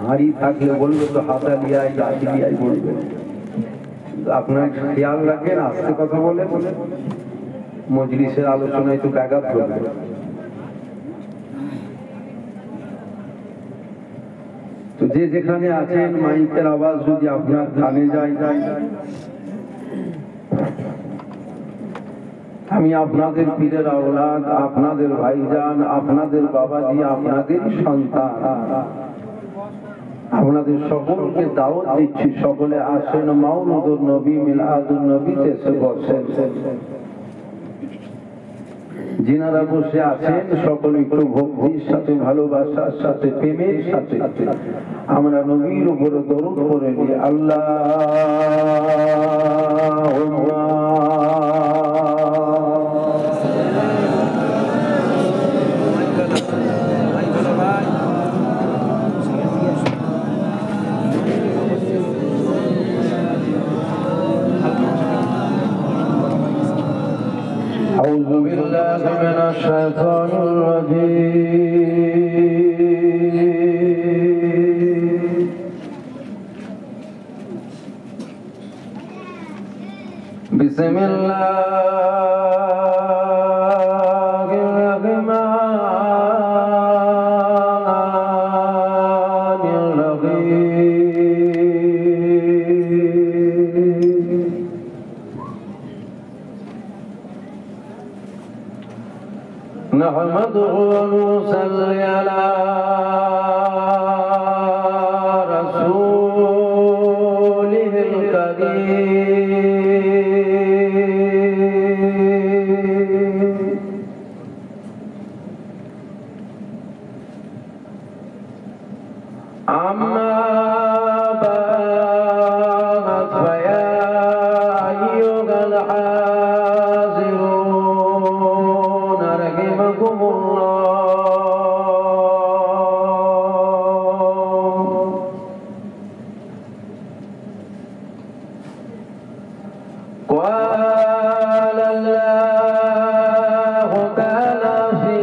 হাঁড়ি থাকলে বলবে তো হাতা লিয়াই লাঠি লিয়াই বলবে। আপনার খেয়াল রাখেন, আস্তে কথা বলে বলে মজলিসের আলোচনায় তো ব্যাঘাত করবে। তো যে যেখানে আছেন মাইকের আওয়াজ যদি আপনার কানে যায়, আমি আপনাদের পীরের আওলাদ, আপনাদের ভাইজান, আপনাদের বাবাজি, আপনাদের সন্তান, আপনাদের সকলকে দাওয়াত দিচ্ছি, সকলে আসেন মাওলুদুন নবী মিলাদুন নবীতে এসে বসেন। যিনারা বসে আছেন সকলে একটু ভক্তির সাথে, ভালোবাসার সাথে, প্রেমের সাথে আমরা নবীর উপরে দরুদ পড়ে দিই। আল্লাহুম্মা أعوذ بالله من الشيطان الرجيم. بسم الله الرحمن الرحيم. نحمده ونصلي على رسوله الكريم. أما بعد فيا أيها الحاضرون رحمكم الله. قال الله تعالى في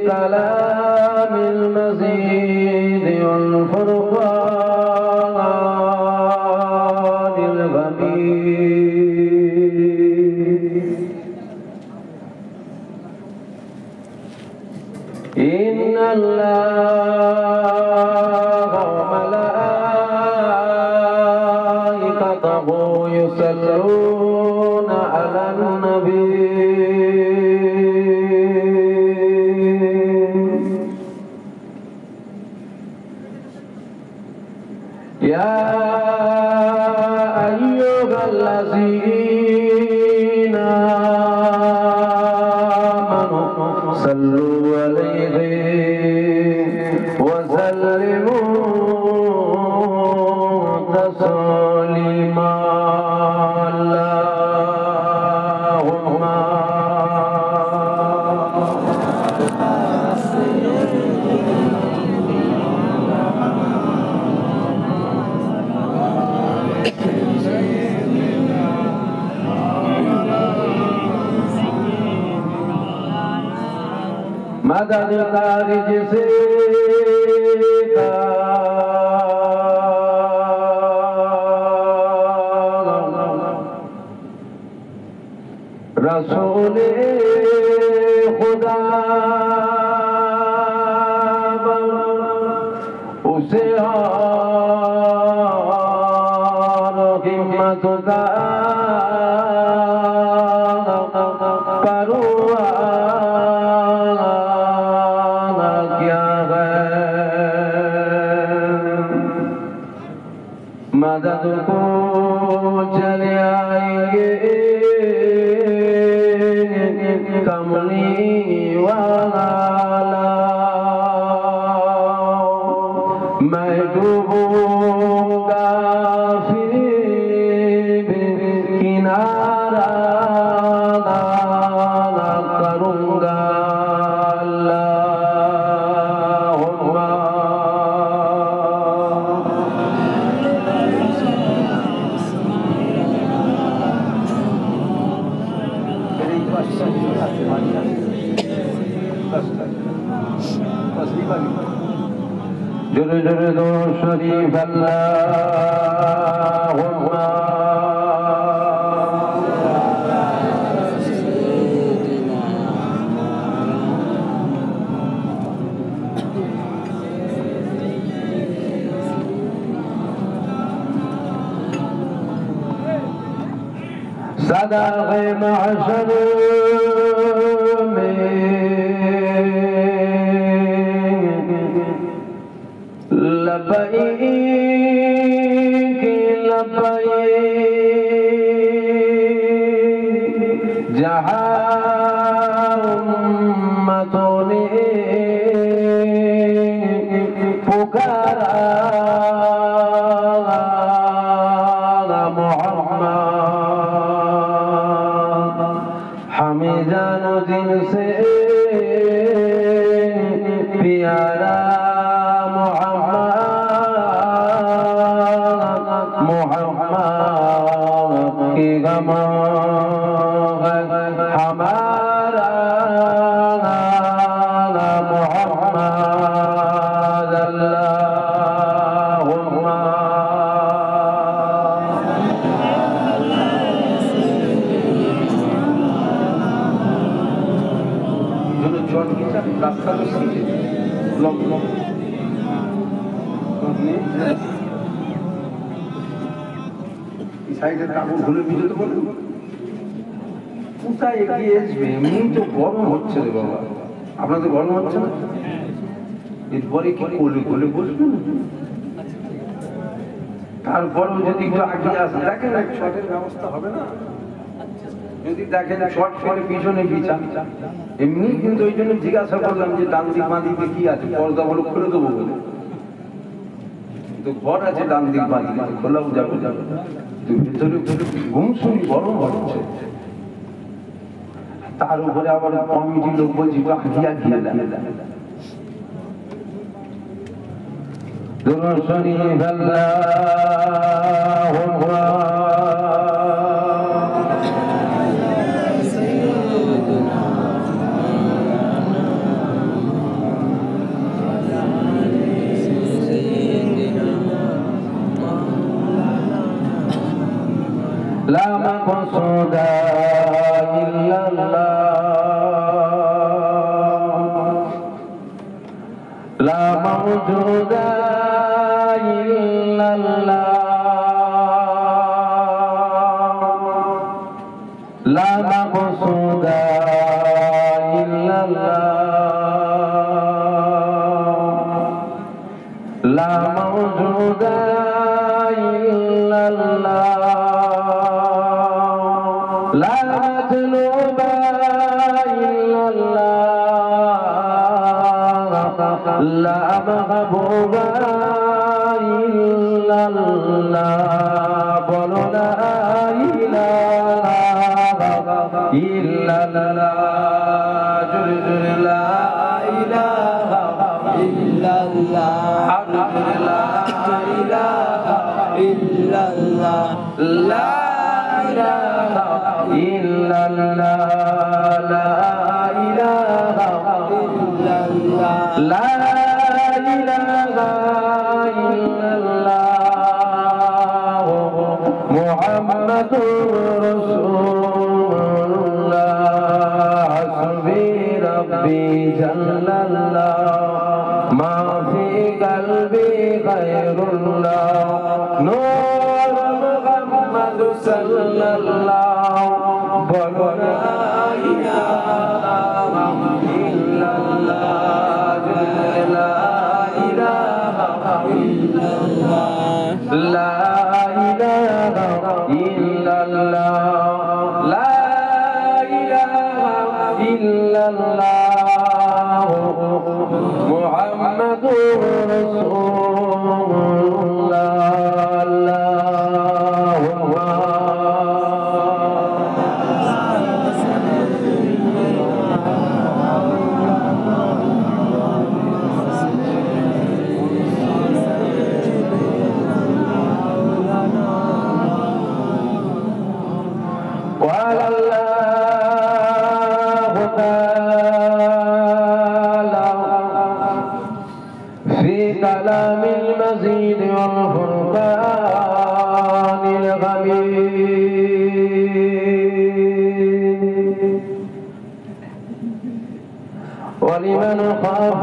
كلام المزيد والفرقان الغميد. إن الله وملائكته يصلون على النبي. يا أيها الذين آمنوا صلوا عليه وسلموا تسليما. اللهم मदद कारज से रसूले खुदा उसे और हिम्मत का मदद को चले आएंगे कमली वाला। मैं डूबूंगा फिर किनारा ना करूंगा। जोरे जोरे জোরে দরুদ শরীফ আল্লাহুম্মা सदाक़े महशर में लबैक लबैक जहाँ उम्मतों ने पुकारा हमें जानो दिल से प्यारा मोहम्मद मोहम्मद की गम हमारा मोहम्मद अल्लाहुम्मा रास्ता तो सीधे ब्लॉक ब्लॉक সাইডের কাপড় খুলে ভিজে তো বলে কোথায় এগিয়ে আসবে এমনি তো গরম হচ্ছে রে বাবা আপনাদের গরম হচ্ছে না এরপরে কি কোলে কোলে বসবেন তারপরেও যদি একটু আগে আসে দেখেন এক শটের ব্যবস্থা হবে না যদি দেখেন শর্ট করে পিছনে বিছান এমনি কিন্তু ওই জন্য জিজ্ঞাসা করলাম যে ডান দিক বাঁ দিকে কি আছে পর্দা বলো খুলে দেবো বলে কিন্তু ঘর আছে ডান দিক বাঁ দিকে খোলাও যাবে ভেতরে ঘুম শুনি গরম হচ্ছে তার উপরে আবার কমিটি লোক বলছি ঘিয়া ঘিয়া দুরূদ শরীফ আল্লাহুম্মা لا مقصود إلا الله لا موجود إلا الله لا مقصود إلا الله لا موجود إلا الله لا مطلوب إلا الله لا محبوب إلا الله بولو لا إله إلا الله جل جل لا إله إلا الله لا إله إلا الله لا إله إلا الله لا إله إلا الله لا إله إلا الله محمد رسول الله حسبي ربي جل الله ما في قلبي غير الله نور محمد صلى الله بولو لا إله إلا الله لا إله إلا الله لا إله إلا الله لا إله إلا الله محمد رسول الله المزيد والفرقان الغميد ولمن خاف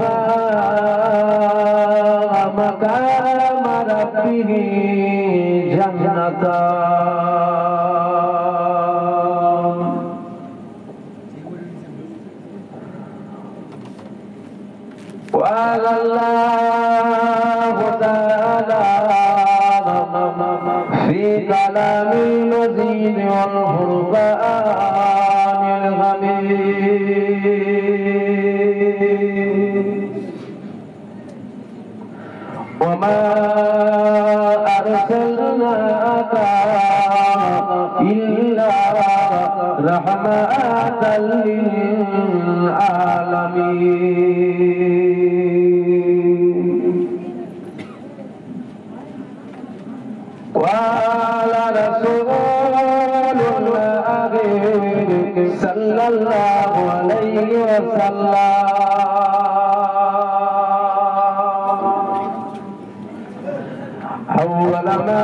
مقام ربه جنتان وقال الله تعالى في كلام المزيد والفرقان الغميد وما أرسلناك إلا رحمة للعالمين وقال رسول الله صلى الله عليه وسلم أول ما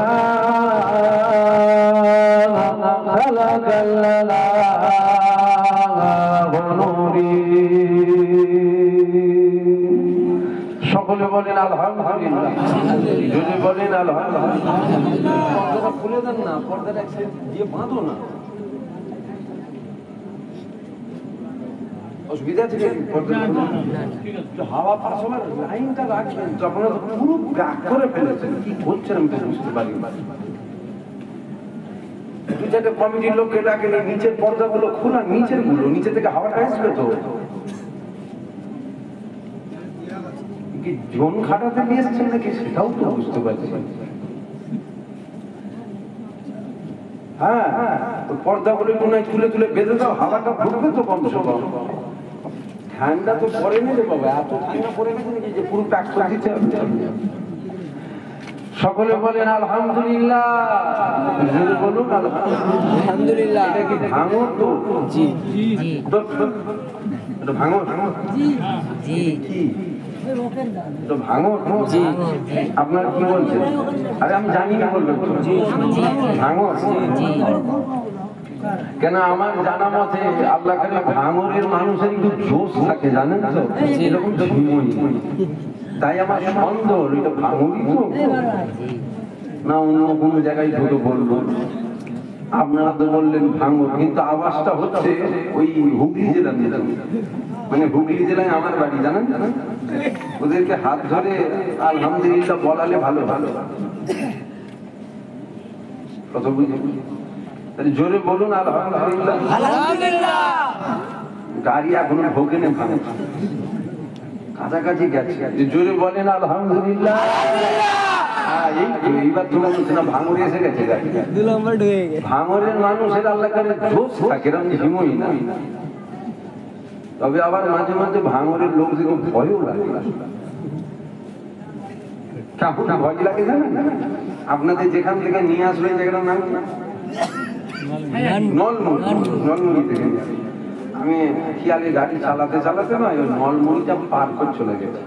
خلق الله نوري সকলে বলেন আলহামদুলিল্লাহ যদি বলেন আলহামদুলিল্লাহ পর্দাটা খুলে দেন না পর্দাটা এক সাইড দিয়ে বাঁধো না অসুবিধা আছে হাওয়া পাস হওয়ার লাইনটা রাখবেন তো আপনারা তো পুরো ব্যাক করে ফেলেছেন কি করছেন আমি তো বুঝতে পারি দু চারটে কমিটির লোককে ডাকে নিচের পর্দাগুলো খোলা নিচের গুলো নিচে থেকে হাওয়াটা আসবে তো কি জোন খাটাতে নিয়ে এসছেন নাকি সেটাও তো বুঝতে পারছি হ্যাঁ পর্দাগুলো একটু তুলে তুলে বেঁধে দাও হাওয়াটা ঢুকবে তো কমসে কম ঠান্ডা তো পরে নেবে বাবা এত ঠান্ডা পরে গেছে নাকি যে পুরো প্যাক করে দিতে হবে সকলে বলেন আলহামদুলিল্লাহ বলুন আলহামদুলিল্লাহ এটা কি ভাঙো তো জি জি এটা ভাঙো জি জি কি তো ভাঙো জি আপনারা কি বলছেন আরে আমি জানি না বলবেন জি জি ভাঙো জি কেন আমার জানা মতে আল্লাহ খালি ভাঙরের মানুষের একটু জোশ থাকে জানেন তো এরকম তো তাই আমার সন্দেহ এটা ভাঙরই তো না অন্য কোনো জায়গায় ছোট বলবো আপনারা তো বললেন ভাঙর কিন্তু আওয়াজটা হচ্ছে ওই হুগলি জেলা মানে হুগলি জেলায় আমার বাড়ি জানেন ওদেরকে হাত ধরে আলহামদুলিল্লাহ বলালে ভালো ভালো কত বুঝি জোরে বলুন আলহামদুলিল্লাহ গাড়ি এখনো ঢোকে না কাছাকাছি গেছে জোরে বলেন আলহামদুলিল্লাহ এইবার তোমার না ভাঙরে এসে গেছে ভাঙরের মানুষের আল্লাহ করে জোশ থাকে এরকম হিমই না তবে আবার মাঝে মাঝে ভাঙরের লোক যেরকম ভয়ও লাগে কেমন ভয় লাগে জানেন আপনাদের যেখান থেকে নিয়ে আসবে জায়গাটার নাম নলমুড়ি থেকে আমি খেয়ালে গাড়ি চালাতে চালাতে না নলমুড়িটা পার করে চলে গেছে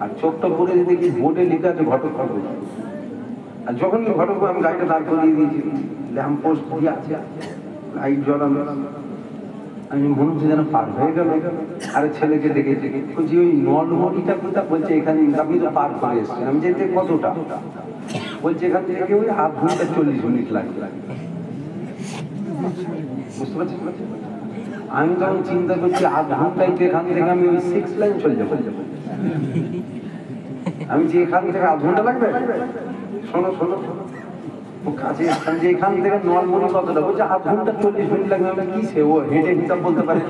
আর চোখটা পরে দেখি বোর্ডে লেখা আছে ঘটকপুর আর যখন ঘটকপুর আমি গাড়িটা দাঁড় করিয়ে দিয়েছি ল্যাম্প পোস্ট দিয়ে আছে লাইট জ্বলানো আমি মনে হচ্ছে যেন পার হয়ে গেল আরে ছেলেকে দেখেছি বলছি ওই নলমুড়িটা কোথা বলছে এখানে আপনি তো পার করে এসছেন আমি যেতে কতটা বলছে এখান থেকে ওই আধ ঘন্টা 40 মিনিট লাগে বুঝতে পারছি আমি তখন চিন্তা করছি আধ ঘন্টায় এখান থেকে আমি ওই 6 লাইন চলে যাবো আমি যে এখান থেকে আধ ঘন্টা লাগবে শোনো শোনো কাছে যে এখান থেকে নলমুড়ি কতটা বলছে আধ ঘন্টা 40 মিনিট লাগবে আমি কি সে ও হেঁটে হিসাব বলতে পারে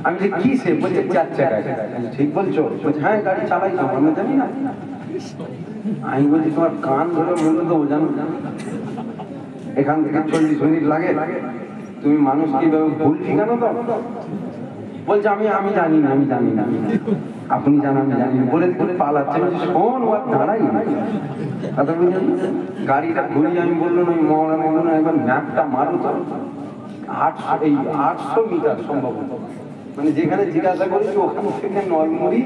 আমি যে কি সে বলছে 4 চাকায় ঠিক বলছো বলছে হ্যাঁ গাড়ি চালাইছো আমি জানি না আমি বলছি তোমার কান ধরে মূল্য দেবো জানো এখান থেকে 40 মিনিট লাগে তুমি মানুষ কিভাবে ভুল ঠিকানা তো বলছে আমি জানি না আপনি জানান জানি বলে পালাচ্ছে শোন ও দাঁড়াই কথা বুঝলেন গাড়িটা ঘুরিয়ে আমি বললাম ওই মৌলানা একবার ম্যাপটা মারো তো 800 মিটার সম্ভবত মানে যেখানে জিজ্ঞাসা করেছি ওখান থেকে নলমুড়ি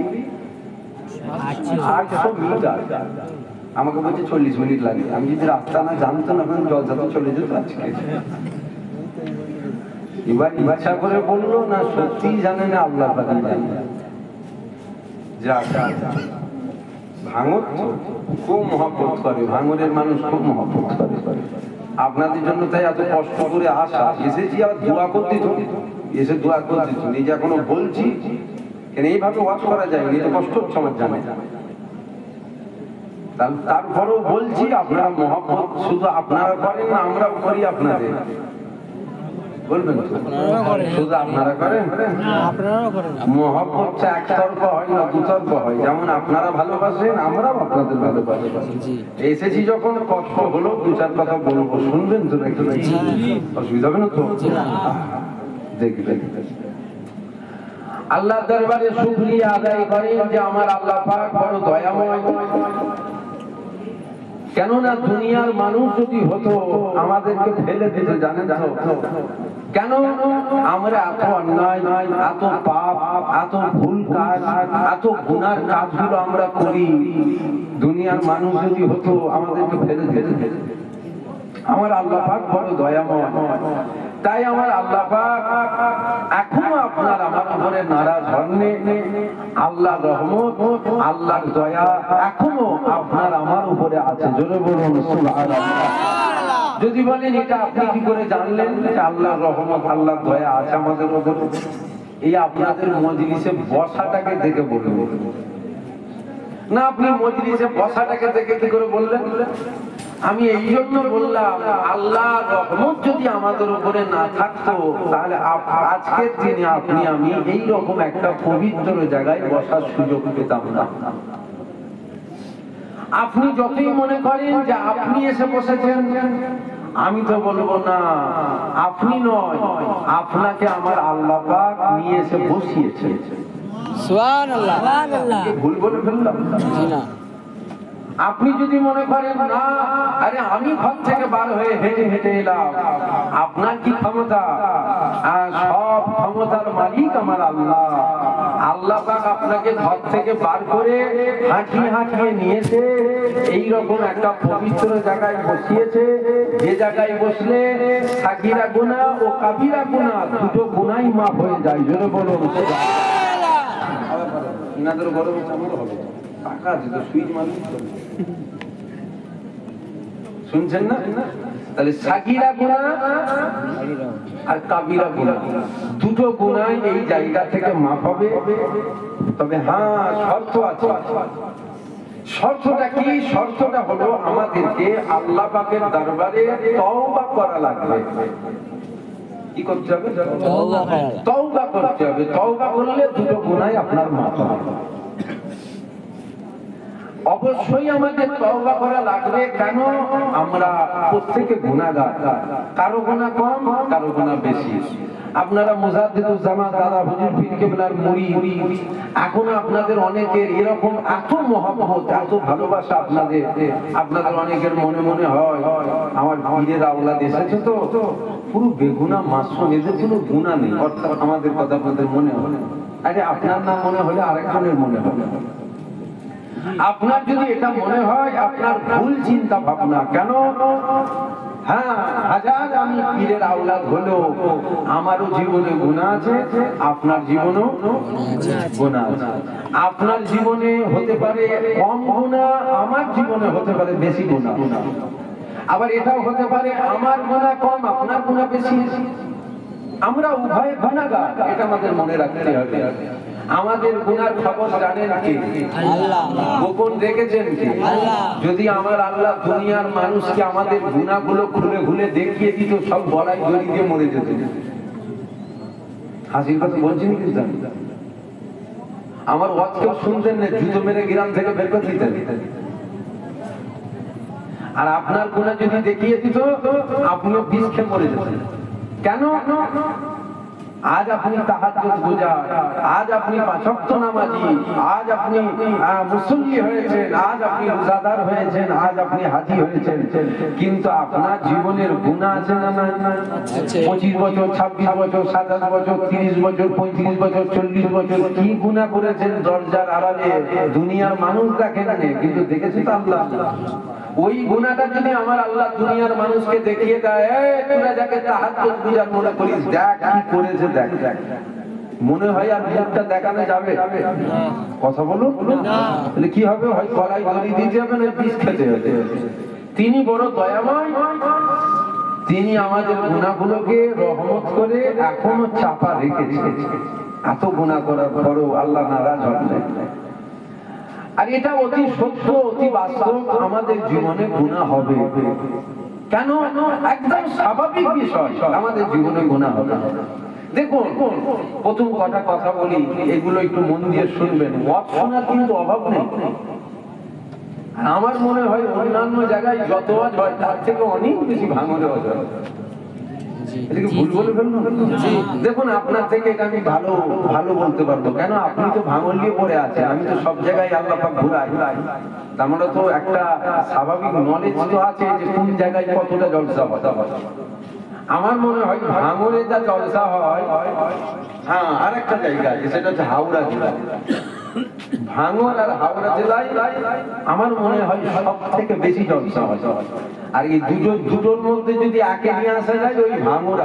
800 মিটার। আমাকে বলছে 40 মিনিট লাগে। আমি যদি রাস্তা না জানতাম এখন জলসাতে চলে যেত আজকে। এবার ইচ্ছা করে বললো না সত্যি জানে না আল্লাহ পাক জানে। যা ভাঙর খুব মহব্বত করে, ভাঙরের মানুষ খুব মহব্বত করে আপনাদের জন্য। তাই এত কষ্ট করে আসা, এসেছি আর দোয়া করতে তো এসে দোয়া করতে তো নিজে এখনো বলছি কেন এইভাবে ওয়াজ করা যায় এটা কষ্ট হচ্ছে আমার জানে। তারপরেও বলছি আপনারা মহব্বত শুধু আপনারা করেন না আমরাও করি আপনাদের। বলবেন শুধু আপনারা করেন? মহব্বত একতরফা হয় না, দুতরফা হয়। যেমন আপনারা ভালোবাসেন আমরাও আপনাদের ভালোবাসি। এসেছি যখন কষ্ট হলো 2-4 কথা বলবো, শুনবেন তো নাকি? অসুবিধা হবে না তো? দেখি আল্লাহ দরবারে শুকরিয়া আদায় করেন যে আমার আল্লাহ পাক বড় দয়াময়। কেননা দুনিয়ার মানুষ যদি হতো আমাদেরকে ফেলে দিতে জানে জানো কেন? আমরা এত অন্যায়, এত পাপ, এত ভুল কাজ, এত গুনার কাজগুলো আমরা করি। দুনিয়ার মানুষ যদি হতো আমাদেরকে ফেলে দিতে। আমার আল্লাহ পাক বড় দয়াময়। তাই আমার আল্লাহ পাক এখনো আপনার আমার উপরে নারাজ হননি। আল্লাহর রহমত, আল্লাহর দয়া এখনো আপনার আমার উপরে আছে। জোরে বলুন সুবহানাল্লাহ। যদি বলেন এটা আপনি কি করে জানলেন যে আল্লাহর রহমত, আল্লাহর দয়া আছে আমাদের উপরে? এই আপনাদের মজলিসে বসাটাকে দেখে বলবেন না, আপনি মজলিসে বসাটাকে দেখে কি করে বললেন? আমি এই জন্য বললাম আল্লাহর রহমত যদি আমাদের উপরে না থাকতো তাহলে আজকের দিনে আপনি আমি এই রকম একটা পবিত্র জায়গায় বসার সুযোগ পেতাম না। আপনি যতই মনে করেন যে আপনি এসে বসেছেন, আমি তো বলবো না আপনি নয়, আপনাকে আমার আল্লাহ পাক নিয়ে এসে বসিয়েছে। সুবহানাল্লাহ। ভুল বলে ফেললাম? জি না। আপনি যদি মনে করেন না আরে আমি ঘর থেকে বার হয়ে হেঁটে হেঁটে এলাম, আপনার কি ক্ষমতা? সব ক্ষমতার মালিক আমার আল্লাহ। আল্লাহ পাক আপনাকে ঘর থেকে বার করে হাঁটিয়ে হাঁটিয়ে নিয়েছে এইরকম একটা পবিত্র জায়গায় বসিয়েছে, যে জায়গায় বসলে সাগীরা গুনাহ ও কাবীরা গুনাহ দুটো গুনাহই মাফ হয়ে যায়। জোরে বলুন সুবহানাল্লাহ। ইনাদের বড় চামড় হবে টাকা দিত সুইচ মারলে শুনছেন না? তাহলে সাগীরা গুনাহ আর কাবীরা গুনাহ দুটো গুনাহ এই জায়গা থেকে মাফ হবে। তবে হ্যাঁ শর্ত আছে। শর্তটা কি? শর্তটা হলো আমাদেরকে আল্লাহ পাকের দরবারে তওবা করা লাগবে। কি করতে হবে? তওবা করতে হবে। তওবা করলে দুটো গুনাহ আপনার মাফ হবে। অবশ্যই আমাদের তওবা করা লাগবে। কেন? আমরা প্রত্যেকে গুনাহগার, কারো গুনাহ কম, কারো গুনাহ বেশি। আপনারা মুজাদ্দিদুল জামান দাদা হুজুর পীর কেবলার মুরিদ, এখনো আপনাদের অনেকের এরকম এত মহব্বত, এত ভালোবাসা আপনাদের অনেকের মনে মনে হয় আমার পীরের আওলাদ এসেছে তো পুরো বেগুনা মাসুম, এদের কোনো গুনাহ নেই। অর্থাৎ আমাদের কথা আপনাদের মনে হয়, আরে আপনার না মনে হলে আরেকজনের মনে হবে। আপনার যদি এটা মনে হয় আপনার ভুল চিন্তা ভাবনা। কেন? হ্যাঁ হাজার আমি পীরের আওলাদ হলেও আমারও জীবনে গুনাহ আছে, আপনার জীবনেও গুনাহ আছে। আপনার জীবনে হতে পারে কম গুনাহ, আমার জীবনে হতে পারে বেশি গুনাহ। আবার এটাও হতে পারে আমার গুনাহ কম, আপনার গুনাহ বেশি। আমরা উভয় গুনাহগার, এটা আমাদের মনে রাখতে হবে। আমাদের গুনার খবর জানেন কে? আল্লাহ। গোপন রেখেছেন কে? আল্লাহ। যদি আমার আল্লাহ দুনিয়ার মানুষকে আমাদের গুনাহগুলো খুলে খুলে দেখিয়ে দিত, সব গলায় দড়ি দিয়ে মরে যেত। হাসির কথা বলছেন কি? আমার ওয়াজ কেউ শুনতেন না, জুতো মেরে গ্রাম থেকে বের করে দিতেন। আর আপনার গুনাহ যদি দেখিয়ে দিত আপনিও বিষ খেয়ে মরে যেতেন। কেন? আজ আপনি তাহাজ্জুদ গুজার, আজ আপনি পাঁচ ওয়াক্ত নামাজি, আজ আপনি মুসল্লি হয়েছেন, আজ আপনি রোজাদার হয়েছেন, আজ আপনি হাজী হয়েছেন, কিন্তু আপনার জীবনের গুনাহ আছে না? 25 বছর, 26 বছর, 27 বছর, 30 বছর, 35 বছর, 40 বছর কি গুনাহ করেছেন দরজার আড়ালে দুনিয়ার মানুষ দেখে না, কিন্তু দেখেছে তো আল্লাহ। ওই গুনাহটা যদি আমার আল্লাহ দুনিয়ার মানুষকে দেখিয়ে দেয়, তোরা যাকে তাহাজ্জুদ গুজার মনে করিস, দেখ কি করেছে, দেখ, মনে হয় আর মুখটা দেখানো যাবে? কথা বলুন না, তাহলে কি হবে? হয় গলায় দড়ি দিতে হবে, না বিষ খেতে হবে। তিনি বড় দয়াময়, তিনি আমাদের গুনাহগুলোকে রহমত করে এখনো চাপা রেখেছে। এত গুনাহ করার পরেও আল্লাহ নারাজ হন না। আর এটা অতি সত্য, অতি বাস্তব, আমাদের জীবনে গুনাহ হবে। কেন? একদম স্বাভাবিক বিষয়, আমাদের জীবনে গুনাহ হবে। দেখুন, প্রথম কথা বলি, এগুলো একটু মন দিয়ে শুনবেন। ওয়াজ শোনার কিন্তু অভাব নেই। আমার মনে হয় অন্যান্য জায়গায় যত ওয়াজ হয় তার থেকে অনেক বেশি ভাঙনে ওয়াজ হয়। ভুল বলে ফেললাম? দেখুন, আপনার থেকে এটা আমি ভালো বলতে পারবো। কেন? আপনি তো ভাঙন নিয়ে পড়ে আছেন, আমি তো সব জায়গায় আল্লাহ পাক ঘুরাই। আমরা তো একটা স্বাভাবিক নলেজ তো আছে যে কোন জায়গায় কতটা জলসা হয়। আমার মনে হয় ভাঙনে যা জলসা হয়, হ্যাঁ, আর একটা জায়গা আছে, সেটা হচ্ছে হাওড়া জেলা। ভাঙন আর হাওড়া জেলায় আমার মনে হয় সব থেকে বেশি জলসা হয়। আর এই দুটোর মধ্যে যদি একে নিয়ে আসা যায়, ওই ভাঙর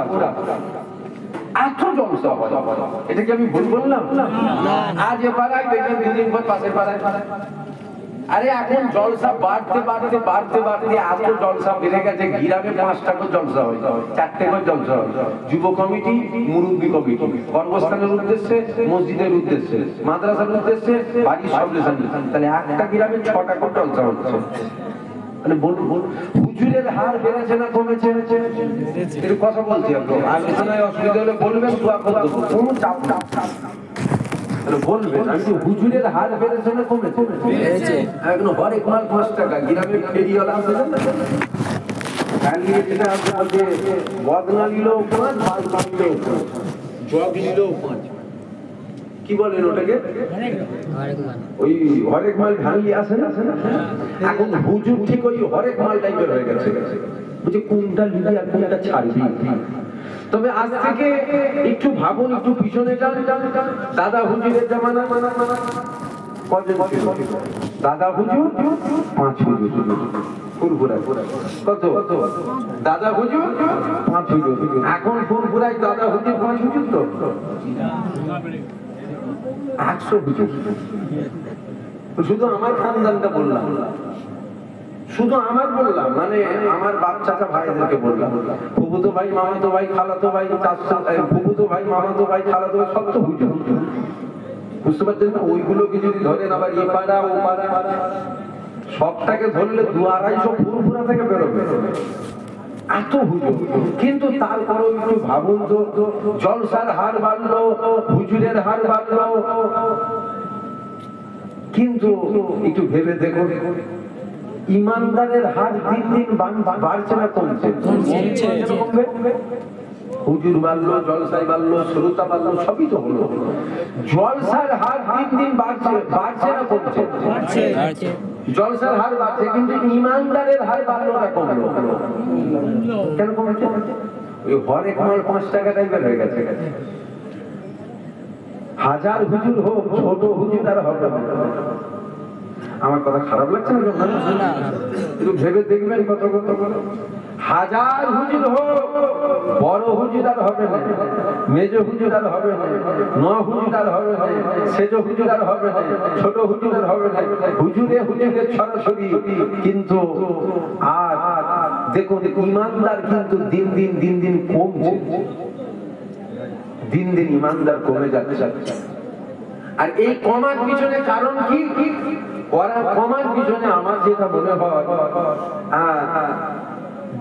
এত জলসা হয়। এটা কি আমি ভুল বললাম? আজ এ পাড়ায় দেখবেন, দুদিন পর পাশে পাড়ায়। আরে এখন জলসা বাড়তে বাড়তে বাড়তে বাড়তে এত জলসা বেড়ে গেছে, গ্রামে 5টা করে জলসা হয়, 4টে করে জলসা হয়। যুব কমিটি, মুরব্বী কমিটি, কর্মস্থানের উদ্দেশ্যে, মসজিদের উদ্দেশ্যে, মাদ্রাসার উদ্দেশ্যে, বাড়ির সব উদ্দেশ্যে। তাহলে একটা গ্রামে 6টা করে জলসা হচ্ছে। মানে হুজুরের হার বেড়েছে না কমেছে? একটু কথা বলছি। আলোচনায় অসুবিধা হলে বলবেন, দোয়া করে দেবো, কোনো চাপ না। বলবেন, আমি হুজুরের হার বেড়েছে না কমেছে? এখন হরেক মাল 5 টাকা। গ্রামের ফেরিওয়ালা আছে না, বদনা নিল 5, মাল নিল 5, জগ নিল 5। কি বলেন ওটাকে? ওই হরেক মাল ভাঙি আছে না? এখন হুজুর ঠিক ওই হরেক মাল টাইপের হয়ে গেছে, বুঝে কোনটা নিবি আর কোনটা ছাড়বি। তবে আজ থেকে একটু ভাবুন, একটু পিছনে যান। দাদা হুজুরের জামানা কজন ছিল? দাদা হুজুর 5 হুজুর। কত? দাদা হুজুর 5 হুজুর। এখন ফুরফুরায় দাদা হুজুর 5 হুজুর তো 100 হুজুর। শুধু আমার খানদানটা বললাম, শুধু আমার বললাম, মানে আমার বাপ চাচা ভাইদেরকে বললাম। ফুফুতো ভাই, মামাতো ভাই, খালাতো ভাই, ফুফুতো ভাই, মামাতো ভাই, খালাতো ভাই, সব তো হুজুর। বুঝতে পারছেন না? ওইগুলোকে যদি ধরেন, আবার এ পাড়া ও পাড়া, সবটাকে ধরলে 2-250 ফুরফুরা থেকে বেরোবে, এত হুজুর। কিন্তু তারপরেও একটু ভাবুন তো, জলসার হার বাড়লো, হুজুরের হার বাড়লো, কিন্তু একটু ভেবে দেখুন, ইমানদারের হার দিন দিন বাড়ছে না কমছে? হুজুর বাড়লো, জলসায় বাড়লো, শ্রোতা বাড়লো, সবই তো হলো। জলসার হার দিন দিন বাড়ছে না কমছে? জলসার হার বাড়ছে, কিন্তু ইমানদারের হার বাড়লো না কমলো? কেন কমেছে? ওই হরেক মাল 5 টাকা টাইপের হয়ে গেছে। হাজার হুজুর হোক, ছোট হুজুর আর হবে না। আমার কথা খারাপ লাগছে না? একটু ভেবে দেখবেন কত কত। হাজার হুজুর হোক, বড় হুজুর আর হবে না, মেজ হুজুর আর হবে না, ন হুজুর আর হবে না, সেজ হুজুর আর হবে না, ছোট হুজুর আর হবে না, হুজুরে হুজুরের ছড়াছড়ি। কিন্তু আর দেখুন, ইমানদার কিন্তু দিন দিন দিন দিন কমছে, দিন দিন ইমানদার কমে যাচ্ছে। আর এই কমার পিছনে কারণ কি? কমার পিছনে আমার যেটা মনে হয়,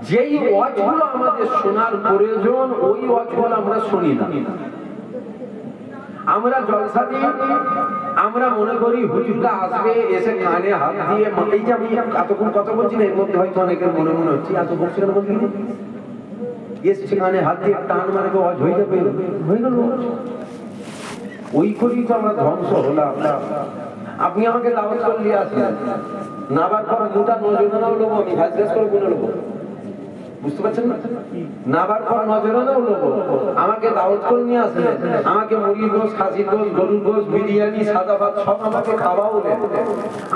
যেই ওয়াজগুলো আমাদের শোনার প্রয়োজন, ওই ওয়াজগুলো আমরা শুনি না। আমরা জলসা দিই, আমরা মনে করি হুজুরটা আসবে, এসে কানে হাত দিয়ে, এই যে আমি এতক্ষণ কথা বলছি না, এর মধ্যে হয়তো অনেকের মনে হচ্ছে এত বলছি কেন বলছি, সেখানে হাত দিয়ে টান মানে ওয়াজ হয়ে যাবে, হয়ে গেল। ওই করেই তো আমরা ধ্বংস হলাম। আপনি আমাকে দাওয়াত করে নিয়ে আসলেন, নাবার পর গোটা নজরানাও লোবো, আমি ঘাস ঘাস করে গুনে নেবো, বুঝতে পারছেন না? নাবার পর নজরানাও লোবো, আমাকে দাওয়াত করে নিয়ে আসলেন, আমাকে মুরগির গোশ, খাসির গোশ, গরুর গোশ, বিরিয়ানি, সাদা ভাত সব আমাকে খাওয়ালেন।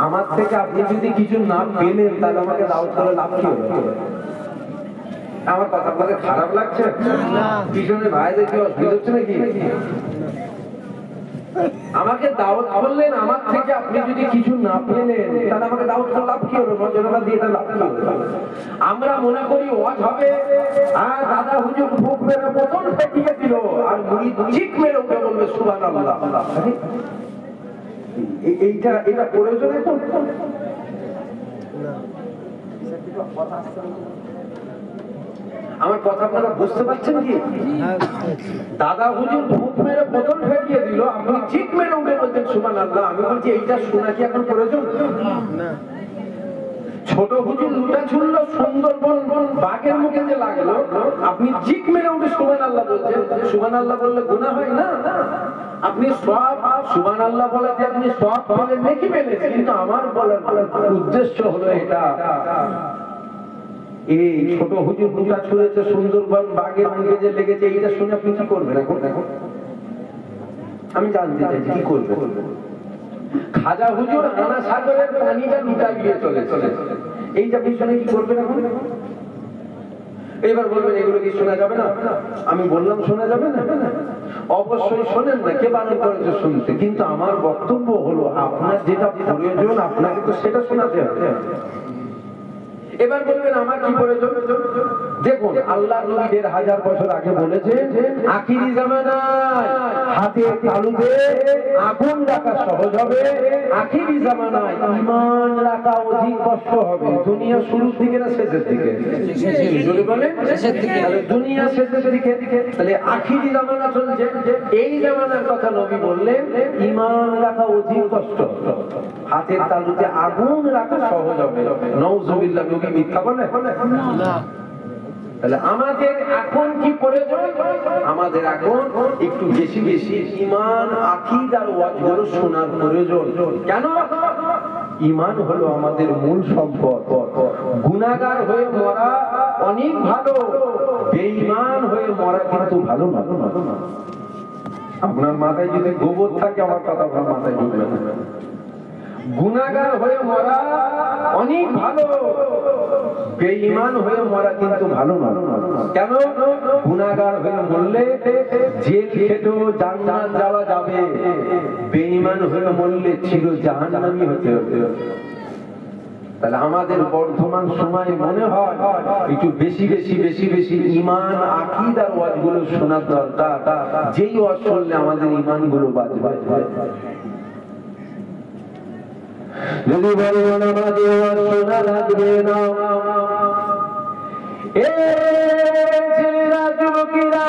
আমার থেকে আপনি যদি কিছু না পেলেন তাহলে আমাকে দাওয়াত করে লাভ কি হবে? আমার কথা আপনাদের খারাপ লাগছে? পিছনে ভাইদের কি অসুবিধা হচ্ছে নাকি? আমাকে দাওয়াত করলেন, আমার থেকে আপনি যদি কিছু না পেলেন তাহলে আমাকে দাওয়াত করে লাভ কি হবে? নজরানা দিয়ে এটা লাভ কি হবে? আমরা মনে করি ওয়াজ হবে আর দাদা হুজুর ফুক মেরে বোতল ফেটিয়ে দিল আর মুড়ি চিক মেরে উঠে বলবে সুবহানাল্লাহ। এইটা এটা প্রয়োজন এখন? আমার কথা আপনারা বুঝতে পারছেন কি? দাদা হুজুর ধূপ মেরে বোতল ফেটিয়ে দিল, আপনি ঠিক মেরে উঠে বলছেন সুবহানাল্লাহ। আমি বলছি এইটা শোনা কি এখন প্রয়োজন? না। ছোট হুজুর লুটা ছুড়লো, সুন্দরবন বাঘের মুখে যে লাগলো, আপনি ঠিক মেরে উঠে সুবহানাল্লাহ বলছেন। সুবহানাল্লাহ বললে গুনাহ হয় না? আপনি সব সুবহানাল্লাহ বলাতে আপনি সব পেলেন, নেকি পেলেন, কিন্তু আমার বলার উদ্দেশ্য হলো এটা, এই ছোট হুজুর লুটা ছুঁড়েছে, সুন্দরবন বাঘের মুখে যে লেগেছে, এইটা শুনে আপনি কি করবেন এখন? আমি জানতে চাই কি করবেন? খাজা হুজুর আনা সাগরের পানিটা লুটা গিয়ে চলেছে, এইটা পিছনে কি করবেন এখন? এবার বলবেন এগুলো কি শোনা যাবে না? আমি বললাম শোনা যাবে না? অবশ্যই শোনেন না, কে বারণ করেছে শুনতে, কিন্তু আমার বক্তব্য হলো আপনার যেটা প্রয়োজন আপনাকে তো সেটা শোনাতে হবে। এবার বলবেন আমার কি প্রয়োজন? দেখুন আল্লাহ নবী ১৫০০ বছর আগে বলেছেন আখিরি জামানায় হাতের তালুতে আগুন রাখা সহজ হবে, আখিরি জামানায় ঈমান রাখা অধিক কষ্ট হবে। দুনিয়া শুরুর দিকে না শেষের দিকে? জোরে বলেন শেষের দিকে। তাহলে দুনিয়া শেষের দিকে, তাহলে আখিরি জামানা চলছে, এই জামানার কথা নবী বললেন ঈমান রাখা অধিক কষ্ট, হাতের তালুতে আগুন রাখা সহজ হবে। নাউযুবিল্লাহ, নবী মিথ্যা বলে না। তাহলে আমাদের এখন কি প্রয়োজন? আমাদের এখন একটু বেশি বেশি ঈমান, আকীদার ওয়াজগুলো শোনার প্রয়োজন। কেন? ঈমান হলো আমাদের মূল সম্পদ। গুনাহগার হয়ে মরা অনেক ভালো, বেঈমান হয়ে মরা কিন্তু ভালো না। আপনার মাথায় যদি গোবর থাকে আমার কথা আপনার মাথায় ঢুকবে না। গুনাহগার হয়ে মরা অনেক ভালো, বেঈমান হয়ে মরা কিন্তু ভালো না। কেন? গুনাহগার হয়ে মরলে জেল খেটেও জান্নাত যাওয়া যাবে, বেঈমান হয়ে মরলে চির জাহান্নামী হতে হবে। তাহলে আমাদের বর্তমান সময়ে মনে হয় একটু বেশি বেশি বেশি বেশি ঈমান, আকীদার ওয়াজগুলো শোনার দরকার, যেই ওয়াজ শুনলে আমাদের ঈমানগুলো বাঁচবে। যদি বলো নামাজে ওয়াজ শোনা লাগবে না, এ ছেলেরা যুবকেরা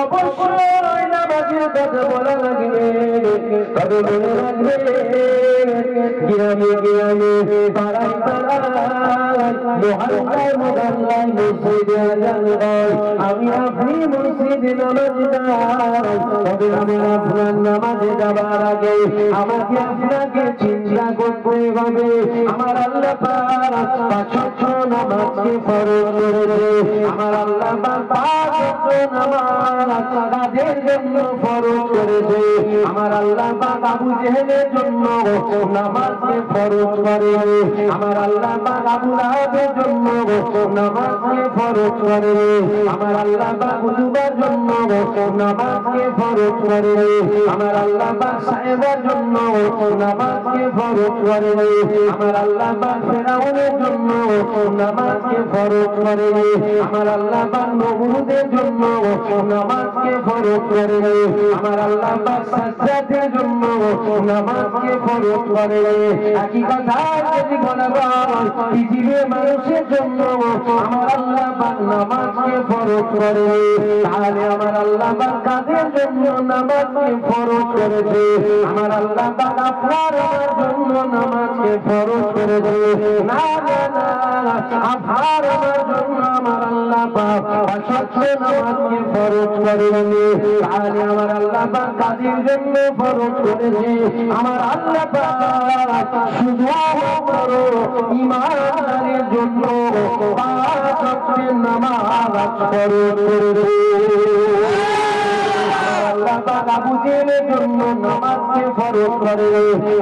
অবশ্যই নামাজের কথা বলা লাগবে। তবে মনে রাখবে গ্রামে গ্রামে পাড়ায় পাড়ায় মহল্লায় মহল্লায় মসজিদে আযান হয়, আমি আপনি মসজিদে নামাজ যাই। তবে আমার আপনার নামাজে যাবার আগে আমাকে আপনাকে চিন্তা করতে হবে আমার আল্লাহ পাক ৫ ওয়াক্ত নামাজকে ফরজ করেছে। আমার আল্লাহ পাক ৫ ওয়াক্ত নামাজ কাদের জন্য ফরজ করেছে? আমার আল্লাহ পাক আবু জেহেলের জন্য নামাজকে ফরজ করে, আমার আল্লাহ পাক আবু লাহাবের জন্য নামাজকে ফরজ করে, আমার আল্লাহ পাক উতুবার জন্য নামাজকে ফরজ করে, আমার আল্লাহ পাক সাহেবের জন্য নামাজকে ফরজ করে, আমার আল্লাহ পাক ফেরাউনের জন্য নামাজকে ফরজ করে, আমার আল্লাহ পাক নমরুদের জন্য নামাজকে ফরজ করে, আমার আল্লাহ পাক সাজ্জাদের জন্য নামাজকে ফরজ করে। একই কথা যদি বলা হয় পৃথিবীর মানুষের জন্য আমার আল্লাহ পাক নামাজকে ফরজ করে, তাহলে আমার আল্লাহ পাক কাদের জন্য নামাজকে ফরজ করেছে? আমার আল্লাহ পাক আপনার আমার জন্য নামাজকে ফরজ করেছে। না না না, আপনার আমার জন্য আমার আল্লাহ পাক সত্য নামাজকে ফরজ করেননি, তাহলে আমার আল্লাহ পাক কাদের জন্য ফরজ করেছে? আমার আল্লাহ পাক শুধু ঈমানের জন্য পাঁচ ওয়াক্তের নামাজ ফরজ করেছে। আল্লাহ পাক আবু জেহেলের জন্য নামাজকে ফরজ করে,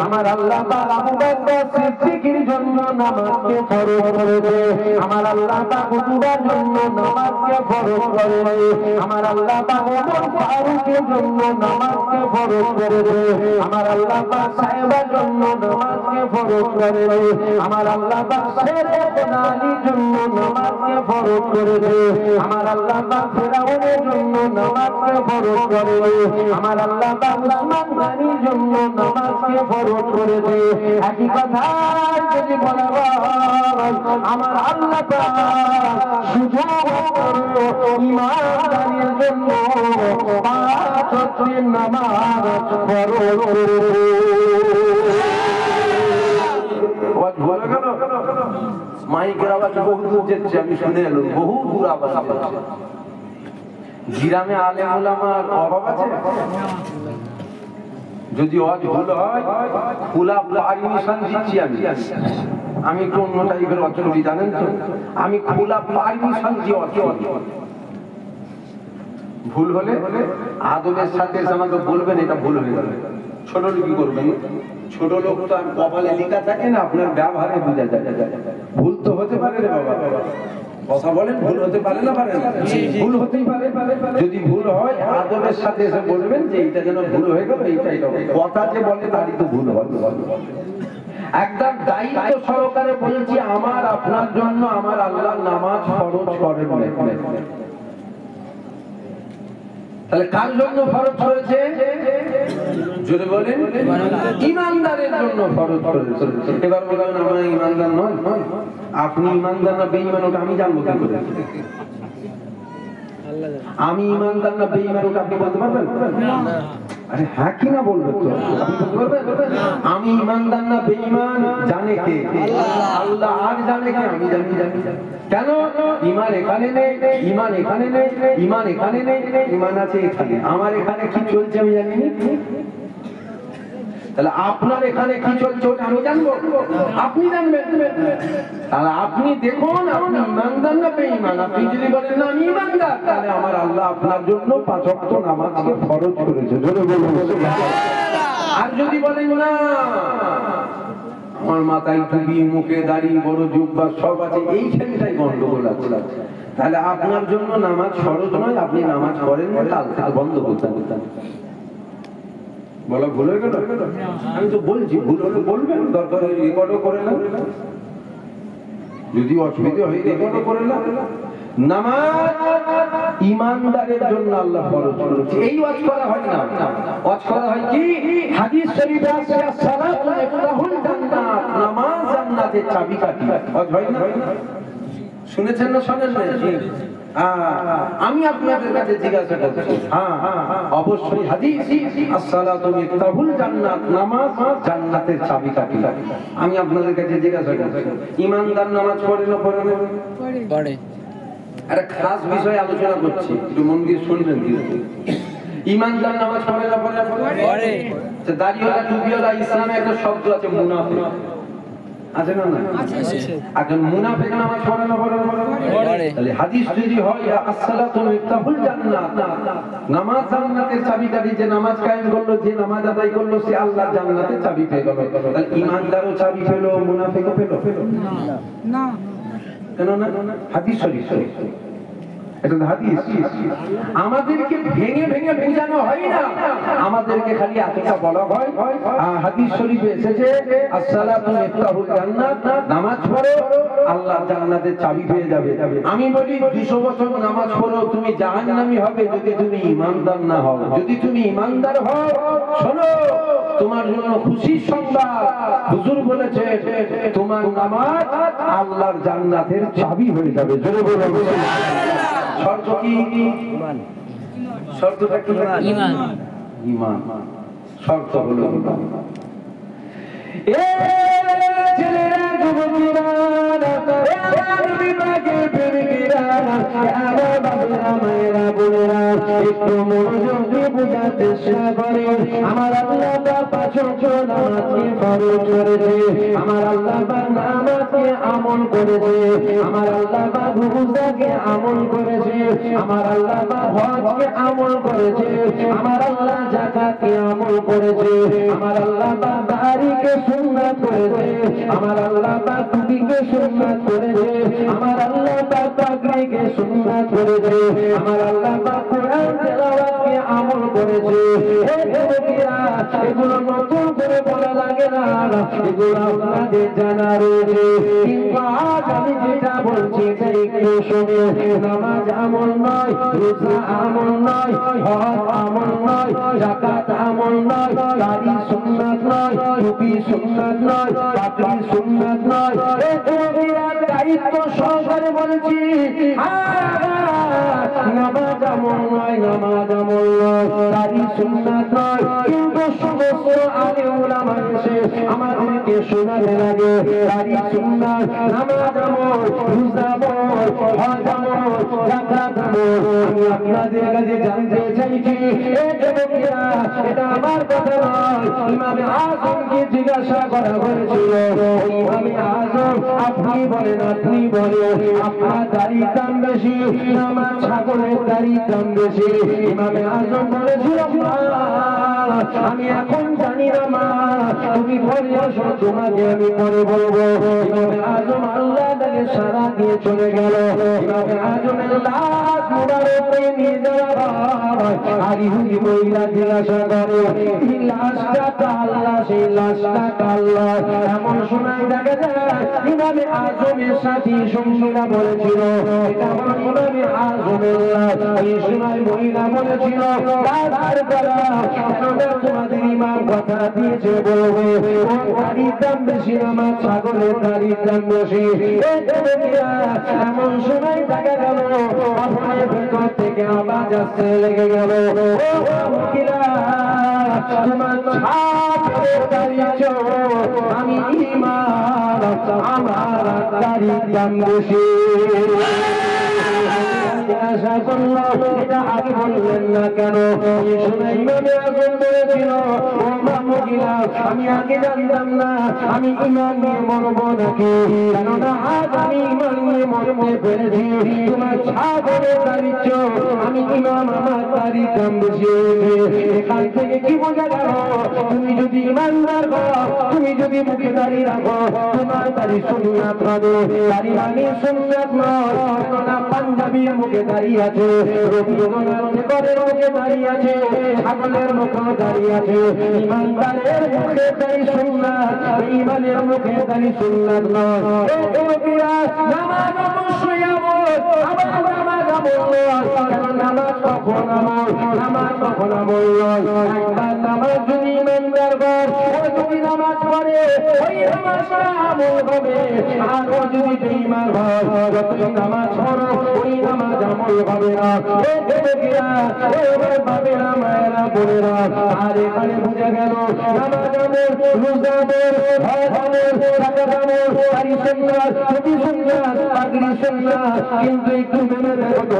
আমার আল্লাহ পাক আবু বকর সিদ্দিকের জন্য নামাজকে ফরজ করেছে, আমার আল্লাহ পাক উতবার জন্য নামাজকে ফরজ করে, আমার আল্লাহ পাক ওমর ফারুকের জন্য নামাজকে ফরজ করেছে, আমার আল্লাহ পাক সাহেবার জন্য নামাজকে ফরজ করে, আমার আল্লাহ পাক সাইয়েদনা আলীর জন্য নামাজকে ফরজ করেছে, আমার আল্লাহ পাক ফেরাউনের জন্য নামাজকে ফরজ করে, আমার আল্লাহ পাক উসমান গনির জন্য নামাজকে ফরজ করেছে। একই কথা যদি বলা হয়, আমার আল্লাহ পাক শুধু ঈমানদারের জন্য পাঁচ ওয়াক্তের নামাজ ফরজ করেছে। মাইকের আওয়াজ বহু দূর যাচ্ছে, আমি শুনে এলাম বহু দূর আওয়াজ আসছে। গ্রামে আলেম ওলামার অভাব আছে? যদি ওয়াজ ভুল হয় খোলা পারমিশন দিচ্ছি আমি একটু অন্য টাইপের ওয়াজ করি, জানেন তো? আমি খোলা পারমিশন দিয়ে ওয়াজ করি। ভুল হলে আদবের সাথে আমাকে বলবেন এটা ভুল হয়ে গেল। ছোট লোক কি করবেন? ছোট লোক তো আর কপালে লেখা থাকে না, আপনার ব্যবহারে বোঝা যায়। ভুল তো হতে পারে রে বাবা, কথা বলেন, ভুল হতে পারে না? পারে না? ভুল হতেই পারে। যদি ভুল হয় আদবের সাথে এসে বলবেন যে এটা যেন ভুল হয়ে গেল, এইটাই কথা যে বলে তারই তো ভুল হয়। একদম দায়িত্ব সহকারে বলেছি, আমার আপনার জন্য আমার আল্লাহ নামাজ ফরজ করেন। তাহলে কার জন্য ফরজ করেছে? যদি বলেন ঈমানদারের জন্য ফরজ করেছে। এবার বলেন আমরা ঈমানদার নয়, আপনি ঈমানদার না বেঈমান ওটা আমি জানবো কি করে? আমি ঈমানদার না বেঈমান ওটা আপনি বলতে পারবেন? আরে হ্যাঁ কি না বলবেন তো? আপনি বলতে পারবেন আমি ঈমানদার না বেঈমান জানে কে? আল্লাহ। আর জানে কে? আমি জানি। কেন? ঈমান এখানে নেই, ঈমান এখানে নেই, ঈমান এখানে নেই, ঈমান আছে এখানে। আমার এখানে কি চলছে আমি জানি না, তাহলে আপনার এখানে কি চলছে ওটা আমি জানবো? আপনি জানবেন। তাহলে আপনি দেখুন আপনি ঈমানদার না বেঈমান। আপনি যদি বলেন না আমি ঈমানদার, তাহলে আমার আল্লাহ আপনার জন্য পাঁচ ওয়াক্ত নামাজকে ফরজ করেছে। জোরে বলুন সুবহানাল্লাহ। আর যদি বলেন না আমার মাথায় টুপি, মুখে দাড়ি, বড় জুব্বা সব আছে, এইখানটাই গন্ডগোল আছে, তাহলে আপনার জন্য নামাজ ফরজ নয়, আপনি নামাজ পড়েন না, কাল থেকে বন্ধ করতে বলা ভুল হয়ে গেল? আমি তো বলছি ভুল হলে বলবেন, দরকার রেকর্ডও করে না, যদি অসুবিধা হয় রেকর্ডও করে না। নামাজ ঈমানদারের জন্য আল্লাহ ফরজ করেছে। এই ওয়াজ করা হয় না, ওয়াজ করা হয় কি? হাদিস শরীফে আছে as-সালাতু মিফতাহুল জান্নাত, নামাজ জান্নাতের চাবিকাঠি। ওয়াজ হয় না? শুনেছেন না শোনেন না? আমি আপনাদের কাছে জিজ্ঞাসা করছি, অবশ্যই হাদিস as-সালাতু মিফতাহুল জান্নাত, নামাজ জান্নাতের চাবিকাঠি। আমি আপনাদের কাছে জিজ্ঞাসা করছি, ঈমানদার নামাজ পড়ে না পড়ে না? পড়ে। আরে খাস বিষয় আলোচনা করছি, একটু মন দিয়ে শুনবেন। ঈমানদার নামাজ পড়ে না পড়ে? পড়ে। দাড়িওয়ালা টুপিওয়ালা ইসলামে একটা শব্দ আছে মুনাফিক, আছে না? এখন মুনাফিক নামাজ পড়ে না পড়ে? তাহলে হাদিস যদি হয় as-সালাতু মিফতাহুল জান্নাত, নামাজ জান্নাতের চাবিকাঠি, যে নামাজ কায়েম করলো, যে নামাজ আদায় করলো, সে আল্লাহর জান্নাতের চাবি পেয়ে গেল। তাহলে ঈমানদারও চাবি পেলো, মুনাফিকও পেলো না? কেন না? হাদিস শরীফ, এটা হাদিস। আমাদেরকে ভেঙে ভেঙে বোঝানো হয় না, আমাদেরকে খালি এতটা বলা হয় হাদিস শরীফে এসেছে as-সালাতু মিফতাহুল জান্নাত, নামাজ পড়ো আল্লাহ জান্নাতের চাবি পেয়ে যাবে। আমি বলি 200 বছর নামাজ পড়ো তুমি জাহান্নামী হবে যদি তুমি ঈমানদার না হও। যদি তুমি ঈমানদার হও, শোনো তোমার জন্য খুশির সংবাদ, হুজুর বলেছে তোমার নামাজ আল্লাহর জান্নাতের চাবি হয়ে যাবে। জোরে বলুন সুবহানাল্লাহ। শর্ত কি? ঈমান। শর্তটা কি? ঈমান। ঈমান শর্ত হলো ঈমান। এ ছেলেরা যুবকেরা, এ বিভাগের প্রেমিকেরা, মনোযোগ দিয়ে বোঝার চেষ্টা করে আমার আল্লাহ পাক পাঁচ ওয়াক্ত নামাজকে ফরজ করেছে আমার আল্লাহ পাক নামাজকে আমল করেছে আমার আল্লাহ পাক রোজাকে আমল করেছে আমার আল্লাহ পাক হজকে আমল করেছে আমার আল্লাহ যাকাতকে আমল করেছে আমার আল্লাহ পাক দাড়িকে সুন্নাত করেছে আমার আল্লাহ পাক টুপিকে সুন্নাত করেছে আমার আল্লাহ পাক পাগড়িকে সুন্নাত করেছে আমার আল্লাহ পাক কোরআন তেলাওয়াতকে আমল করেছে এগুলো নতুন করে বলা লাগে না এগুলো আপনাদের জানা রয়েছে কিন্তু আজ আমি যেটা বলছি একটু শুনে নামাজ আমল নয় রোজা আমল নয় হজ আমল নয় যাকাত আমল নয় দাড়ি সুন্নাত নয় টুপি সুন্নাত নয় পাগড়ি সুন্নাত নয় দায়িত্ব সহকারে বলছি নামাজ আমল নয় নামাজ আমল নয় দাড়ি সুন্নাত নয় কিন্তু সমস্ত আলে উলামা এসে আমাদেরকে শোনাতে লাগে দাড়ি সুন্নাত নামাজ আমল রোজা আমল হজ আমল যাকাত আমল আমি আপনাদের কাছে জানতে চাইছি এটা আমার কথা নয় ইমামে আযমকে জিজ্ঞাসা করা হয়েছিল ইমামে আযম আপনি বলেন আপনার দাড়ি দাম বেশি আমার ছাগলের দাড়ি দাম বেশি ইমামে আযম বলেছিল আমি এখন জানি না মা তুমি পরে আসো তোমাকে আমি পরে বলবো ইমামে আযম আল্লাহ তাকে সারা দিয়ে চলে গেল ইমামে আযমের লাশ মুবারক নিয়ে যাওয়া আর ইহুদি মহিলা জিজ্ঞাসা করে এই লাশটা আল্লাহ সেই লাশটা আল্লাহ এমন শোনায় দেখা যায় ইমামে আযমের সাথী সঙ্গীরা বলেছিল এটা আমার ইমামে আযমের লাশ এই সময় মহিলা বলেছিল লাশের গলা তোমাদের ইমাম কথা দিয়েছে বলবে দাড়ির দাম বেশি আমার ছাগলের দাড়ির দাম বেশি এমন সময় দেখা গেল আপনার ভিতর থেকে আওয়াজ আসতে লেগে গেল তোমার ছাগলের দাড়িয়েছ আমি ইমাম আমার দাড়ির দাম বেশি আশা করলো এটা আগে বললেন না কেন ইমামে আযম বলেছিল আমি আগে জানতাম না আমি ইমান নিয়ে মরবো নাকি কেননা আজ আমি ইমান নিয়ে মরতে পেরেছি তোমার ছাগলের দাড়িচ্ছ আমি ইমাম আমার দাড়ির দাম বেশি এখান থেকে কি বোঝা গেল তুমি যদি ইমানদার হও তুমি যদি মুখে দাড়ি রাখো তোমার দাড়ি সুন্নাত হবে দাড়ি মানে সুন্নাত নয় কেননা পাঞ্জাবির মুখে দাঁড়িয়ে আছে রবীন্দ্রনাথের মুখে দাঁড়িয়ে আছে ছাগলের মুখে দাঁড়িয়ে আছে ইমানদারের মুখে দাঁড়ি সুন্নাত ইমানের মুখে দাঁড়ি সুন্নাত নয় নামাজ অবশ্যই আমল আবার নামাজ আমল নয় কারণ নামাজ কখন আমল নামাজ কখন আমল নয় একবার নামাজ যদি ইমানদার যদি নামাজ পড়ে ওই নামাজটা আমল হবে আর যদি বেঈমান হয় যতই নামাজ পড়ো ওই নামাজ আমল হবে না বাবেরা মায়েরা বোনেরা আর এখানে বুঝা গেল নামাজ আমল রোজা আমল হজ আমল যাকাত আমল দাড়ি সুন্নাত টুপি সুন্নাত পাগড়ি সুন্নাত কিন্তু একটু মেনে দেখো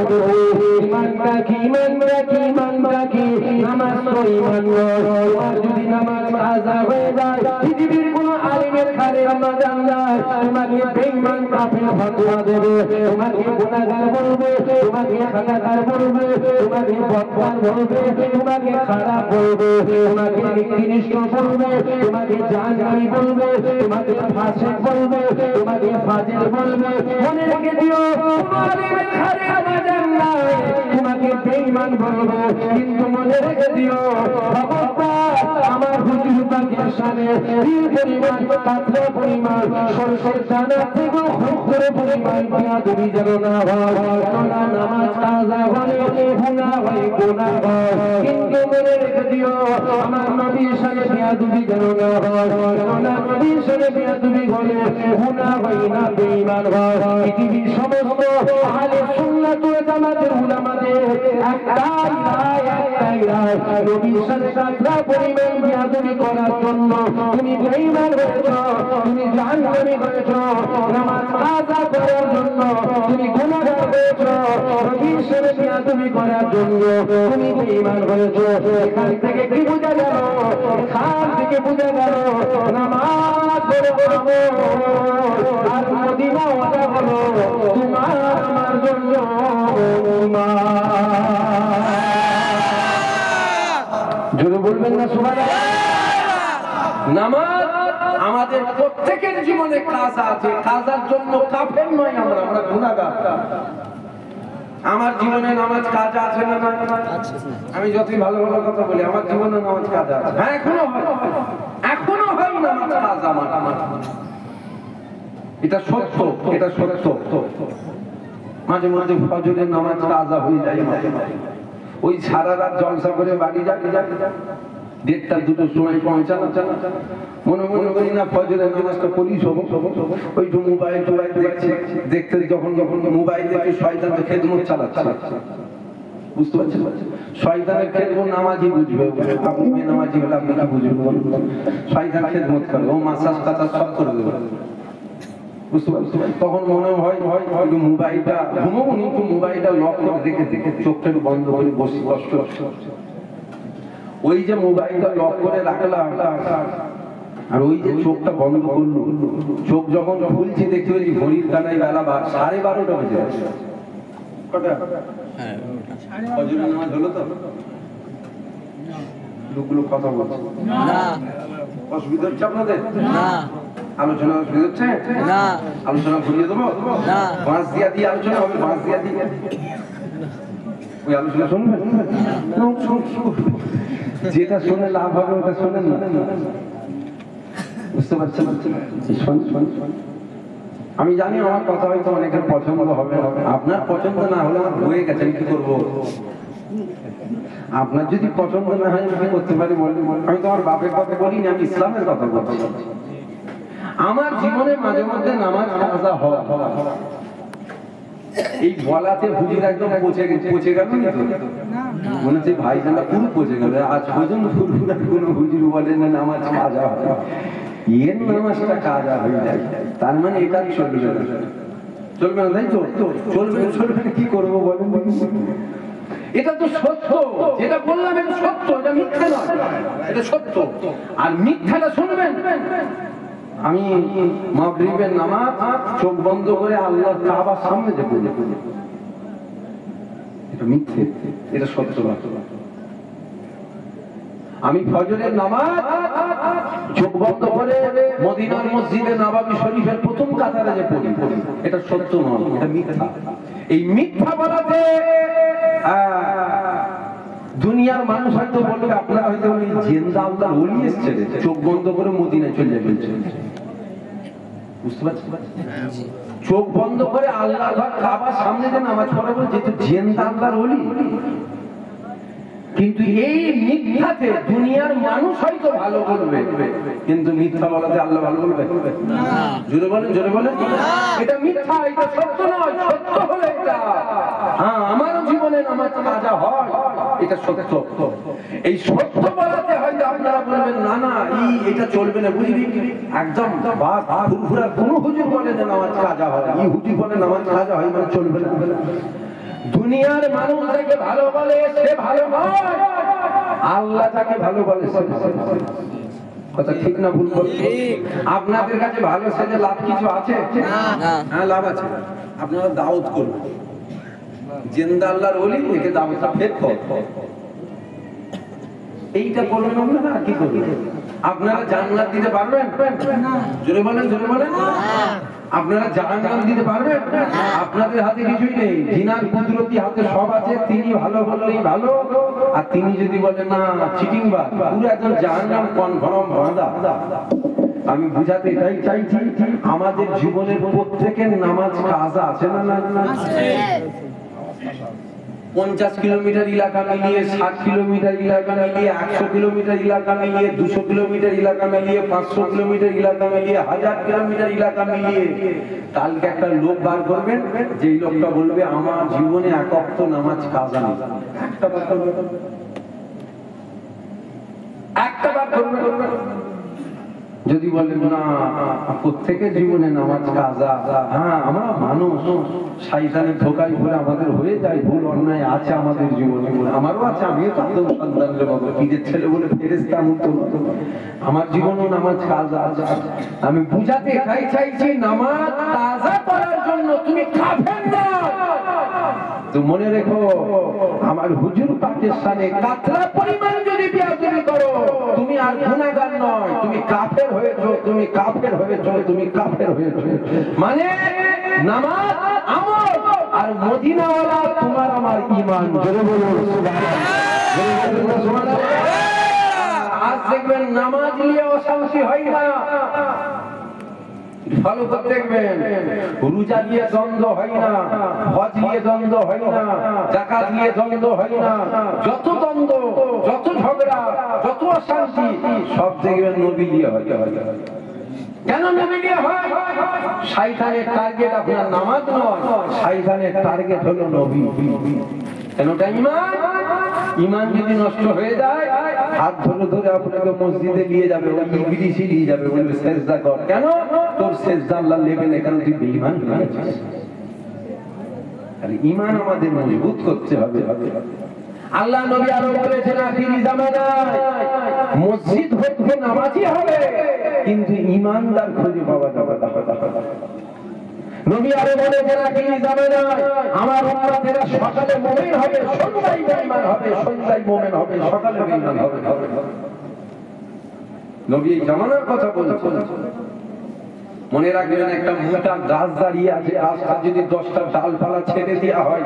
ইমানটা কি নামাজ তো ইমান নয় আর যদি নামাজ কাজা হয়ে যায় পৃথিবীর কোনো আলিমের খারে আমরা জানলাম তোমাকে বেঈমান কাফের ফতোয়া দেবে তোমাকে গুনাহগার বলবে তোমাকে খাতাকার বলবে তোমাকে বদকার বলবে তোমাকে খারাপ বলবে তোমাকে নিকৃষ্ট বলবে তোমাকে জাহান্নামী বলবে তোমাকে ফাসিক বলবে তোমাকে ফাজিল বলবে মনে রেখে দিও আলিমের খারে আমরা জানলাম তোমাকে বেঈমান বলবে কিন্তু মনে রেখে দিও আমার হুজুর পাকের সামনে এই পরিমাণ পাতলা পরিমাণ সরষের দানা থেকে খুব পরিমাণ বেয়াদবি যেন না হয় না নামাজ কাজা হলে গুনাহ হয় গুনাহ হয় কিন্তু মনে রেখে দিও আমার নবীর সাথে বেয়াদবি যেন না হয় না নবীর সাথে বেয়াদবি হলে গুনাহ হয় না বেঈমান হয় পৃথিবীর সমস্ত আহলে সুন্নাত ওয়াল জামাতের উলামাদের একটাই রায় নবীর সাথে কাজা পরিমাণ বেয়াদবি করার জন্য তুমি বেঈমান হয়েছ তুমি জাহান্নামী হয়েছ নামাজ কাজা করার জন্য তুমি গুনাহগার হয়েছ নবীর সাথে বেয়াদবি করার জন্য তুমি বেঈমান হয়েছো। এখান থেকে কি বোঝা গেল? এখান থেকে বোঝা গেল নামাজ হলো আমল, আর মদিনা ওয়াদা হলো তোমার আমার জন্য জোরে বলবেন না সুবহানাল্লাহ। নামাজ আমাদের প্রত্যেকের জীবনে কাজা আছে, কাজার জন্য কাফের নয় আমরা, আমরা গুনাহগার। আমার জীবনে নামাজ কাজা আছে না? আমি যতই ভালো ভালো কথা বলি, আমার জীবনে নামাজ কাজা আছে। হ্যাঁ, এখনো হয়, এখনো হয় নামাজ কাজা আমার। এটা সত্য, এটা সত্য। মাঝে মাঝে ফজরের নামাজ কাজা হয়ে যায়, মাঝে মাঝে ওই সারা রাত জলসা করে বাড়ি যাই 1:30 2টোর সময় পৌঁছানো, মনে মনে করি না ফজরের নামাজটা পড়ি, ওই মোবাইল টোবাইল দেখতে যখন মোবাইল দেখে শয়তান তো খেদমত চালাচ্ছে, বুঝতে পারছেন? শয়তানের খেদমত নামাজই বুঝবে, আপনি বেনামাজি হলে আপনি কি বুঝবেন? শয়তান খেদমত করে, ও মাসাজ টাসাজ সব করে দেবে, বুঝতে পারছেন? তখন মনে হয় মোবাইলটা ঘুমোবো, কিন্তু মোবাইলটা লক করে দেখে চোখটা একটু বন্ধ করে বসি, কষ্ট। ওই যে মোবাইলটা লক করে রাখলাম, আর ওই যে চোখটা বন্ধ করলো, চোখ যখন খুলছি দেখতে পেয়েছি ঘড়ির কানায় বেলা 12:30 বেজে গেছে। ফজরের নামাজ হলো তো? লোকগুলো কথা বলছে না, অসুবিধা হচ্ছে আপনাদের? না। আলোচনা অসুবিধা হচ্ছে না? আলোচনা ঘুরিয়ে দেবো না, বাঁশ দিয়া দিয়ে আলোচনা হবে, বাঁশ দিয়া দিয়ে ওই আলোচনা শুনবেন? যেটা শুনে লাভ হবে ওটা শোনেন না, বুঝতে পারছেন? আমি জানি আমার কথা হয়তো অনেকের পছন্দ হবে, আপনার পছন্দ না হলে আমার হয়ে গেছে, আমি কি করবো? আপনার যদি পছন্দ না হয় আমি কি করতে পারি বলতে? আমি তো আমার বাপের কথা বলিনি, আমি ইসলামের কথা বলছি। আমার জীবনে মাঝে মধ্যে নামাজ কাজা হয়, এই বলাতে হুজুর একদম পচে গেল, মনে হচ্ছে ভাইজানরা পুরো পচে গেল। আজ পর্যন্ত কোন হুজুর বলে না নামাজ কাজা হয়, এর নামাজটা কাজা হয়ে যায়, তার মানে এটা চলবে না, চলবে না, তাই তো? চলবে কি করবো বলেন? এটা তো সত্য, যেটা বললাম এটা সত্য, এটা মিথ্যা নয়, এটা সত্য। আর মিথ্যাটা শুনবেন, আমি মাগরিবের নামাজ চোখ বন্ধ করে আল্লাহর কাবার সামনে যে পড়ে, এটা মিথ্যে, এটা সত্য না। আমি ফজরের নামাজ চোখ বন্ধ করে মদিনার মসজিদে নববী শরীফের প্রথম কাতারে যে পড়ি, এটা সত্য নয়, এটা মিথ্যা। এই মিথ্যা বলাতে দুনিয়ার মানুষ হয়তো বলবে, আপনারা হয়তো জিন্দা আল্লাহর ওলি এসেছে, চোখ বন্ধ করে মদিনায় চলে ফেলছে, বুঝতে পারছেন? চোখ বন্ধ করে আল্লাহর ঘর কাবার সামনে যে নামাজ পড়া বলে, যেহেতু জিন্দা আল্লাহর ওলি। কিন্তু এই মিথ্যাতে দুনিয়ার মানুষ হয়তো ভালো বলবে, কিন্তু মিথ্যা বলাতে আল্লাহ ভালো বলবে না। জোরে বলেন, জোরে বলেন। এটা মিথ্যা, এটা সত্য নয়। সত্য হলো এটা, হ্যাঁ আমার জীবনে নামাজ কাজা হয়, এটা সত্য। এই সত্য বলাতে হয়তো আপনারা বলবেন না না এটা চলবে না, বুঝলি? একদম ফুরফুরা কোন হুজুর বলে না নামাজ কাজা হয়, এই হুজুর বলে নামাজ কাজা হয় মানে চলবে না। দুনিয়ার মানুষ যাকে ভালো বলে সে ভালো নয়, আল্লাহ যাকে ভালো বলে সে ভালো। কথা ঠিক না ভুল বলছি? আপনাদের কাছে ভালো সেজে লাভ কিছু আছে? হ্যাঁ লাভ আছে। আপনারা দাওয়াত করবেন, জিন্দা আল্লাহর ওলি, একে দাওয়াতটা ফের কর, এইটা করবেন না, কি করবেন? আপনারা জান্নাত দিতে পারবেন? জোরে বলেন, জোরে বলেন। আপনারা জাহান্নাম দিতে পারবেন? আপনাদের হাতে কিছুই নেই, জিনার কুদরতি হাতে সব আছে। তিনি ভালো বললেই ভালো, আর তিনি যদি বলেন না চিটিংবাজ, পুরো একদম জাহান্নাম কনফার্ম বাঁধা। আমি বুঝাতে এটাই চাইছি, আমাদের জীবনের প্রত্যেকের নামাজ কাজা আছে না? না 50 কিলোমিটার এলাকা মিলিয়ে, 60 কিলোমিটার এলাকা মিলিয়ে, 100 কিলোমিটার এলাকা মিলিয়ে, 200 কিলোমিটার এলাকা মিলিয়ে, 500 কিলোমিটার এলাকা মিলিয়ে, 1000 কিলোমিটার এলাকা মিলিয়ে কালকে একটা লোক বার করবেন, যেই লোকটা বলবে আমার জীবনে এক ওয়াক্ত নামাজ কাজা নেই। একটা বার করবেন, যদি বলেন না প্রত্যেকের জীবনে নামাজ কাজা, হ্যাঁ আমরা মানুষ, শয়তানের ধোঁকায় ভুলে আমাদের হয়ে যায়, ভুল অন্যায় আছে আমাদের জীবনে, আমারও আছে, আমিও তো আদম সন্তান রে বাবা, পীরের ছেলে বলে ফেরেশতা আমি তো, আমার জীবনেও নামাজ কাজা আছে। আমি বুঝাতে চাইছি নামাজ কাজা করার জন্য তুমি কাফের না। তো মনে রেখো, আমার হুজুর পাকের সামনে কাতরা পরিমাণ যদি বেয়াদবি করো, তুমি আর গুনাহগার নয়, তুমি কাফের হয়েছো, তুমি কাফের হয়েছো, তুমি কাফের হয়েছো। মানে নামাজ আমল আর মদিনাওয়ালা তোমার আমার ঈমান। জোরে বলুন সুবহানাল্লাহ। আজ দেখবেন নামাজ নিয়ে অশান্তি হয় না, ভালো করে দেখবেন, রোজা দিয়ে দ্বন্দ্ব হয় না, হজ নিয়ে দ্বন্দ্ব হয় না, যাকাত নিয়ে দ্বন্দ্ব হয় না, যত দ্বন্দ্ব, যত ঝগড়া, যত অশান্তি সব দেখবেন নবী দিয়ে হয়। কেন নবী দিয়ে হয়? শয়তানের টার্গেট আপনার নামাজ নয়, শয়তানের টার্গেট হলো নবী। কেন? ঈমান, ঈমান যদি নষ্ট হয়ে যায়, হাত ধরে ধরে আপনাকে মসজিদে নিয়ে যাবে, ওই ইবলিসই নিয়ে যাবে, বলবে সেজদা কর। কেন? তোর সেজদা আল্লাহ নেবেন, এখানে তুই বেঈমান হয়েছিস। তাহলে ঈমান আমাদের মজবুত করতে হবে। আল্লাহ নবী আরো বলেছেন আখিরি জামানায় মসজিদ হতে নামাজি হবে, কিন্তু ঈমানদার খুঁজে পাওয়া যাবে না। নবী আরো বলেছেন আখিরি জামানায় আমার উম্মতেরা সকালে মুমিন হবে, সন্ধ্যায় বেঈমান হবে, সন্ধ্যায় মুমিন হবে, সকালে বেঈমান হবে। নবী এই জামানার কথা বলছেন। মনে রাখবেন, একটা মোটা গাছ দাঁড়িয়ে আছে, গাছটা যদি 10টা ডালপালা ছেড়ে দেওয়া হয়,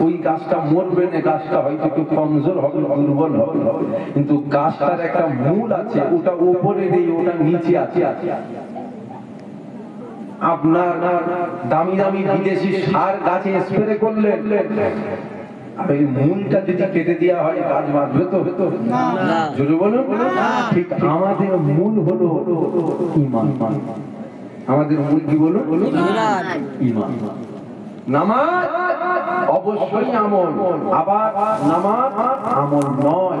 ওই গাছটা মরবে না, গাছটা হয়তো একটু কমজোর হবে, দুর্বল হবে, কিন্তু গাছটার একটা মূল আছে, ওটা উপরে নেই, ওটা নিচে আছে। আপনার দামি দামি বিদেশি সার গাছে স্প্রে করলেন, আর এই মূলটা যদি কেটে দেওয়া হয়, গাছ বাঁচবে তো না। যদি বলুন, ঠিক আমাদের মূল হলো ঈমান। আমাদের মূল কি বলুন? ঈমান। নামাজ অবশ্যই আমল, আবার নামাজ আমল নয়,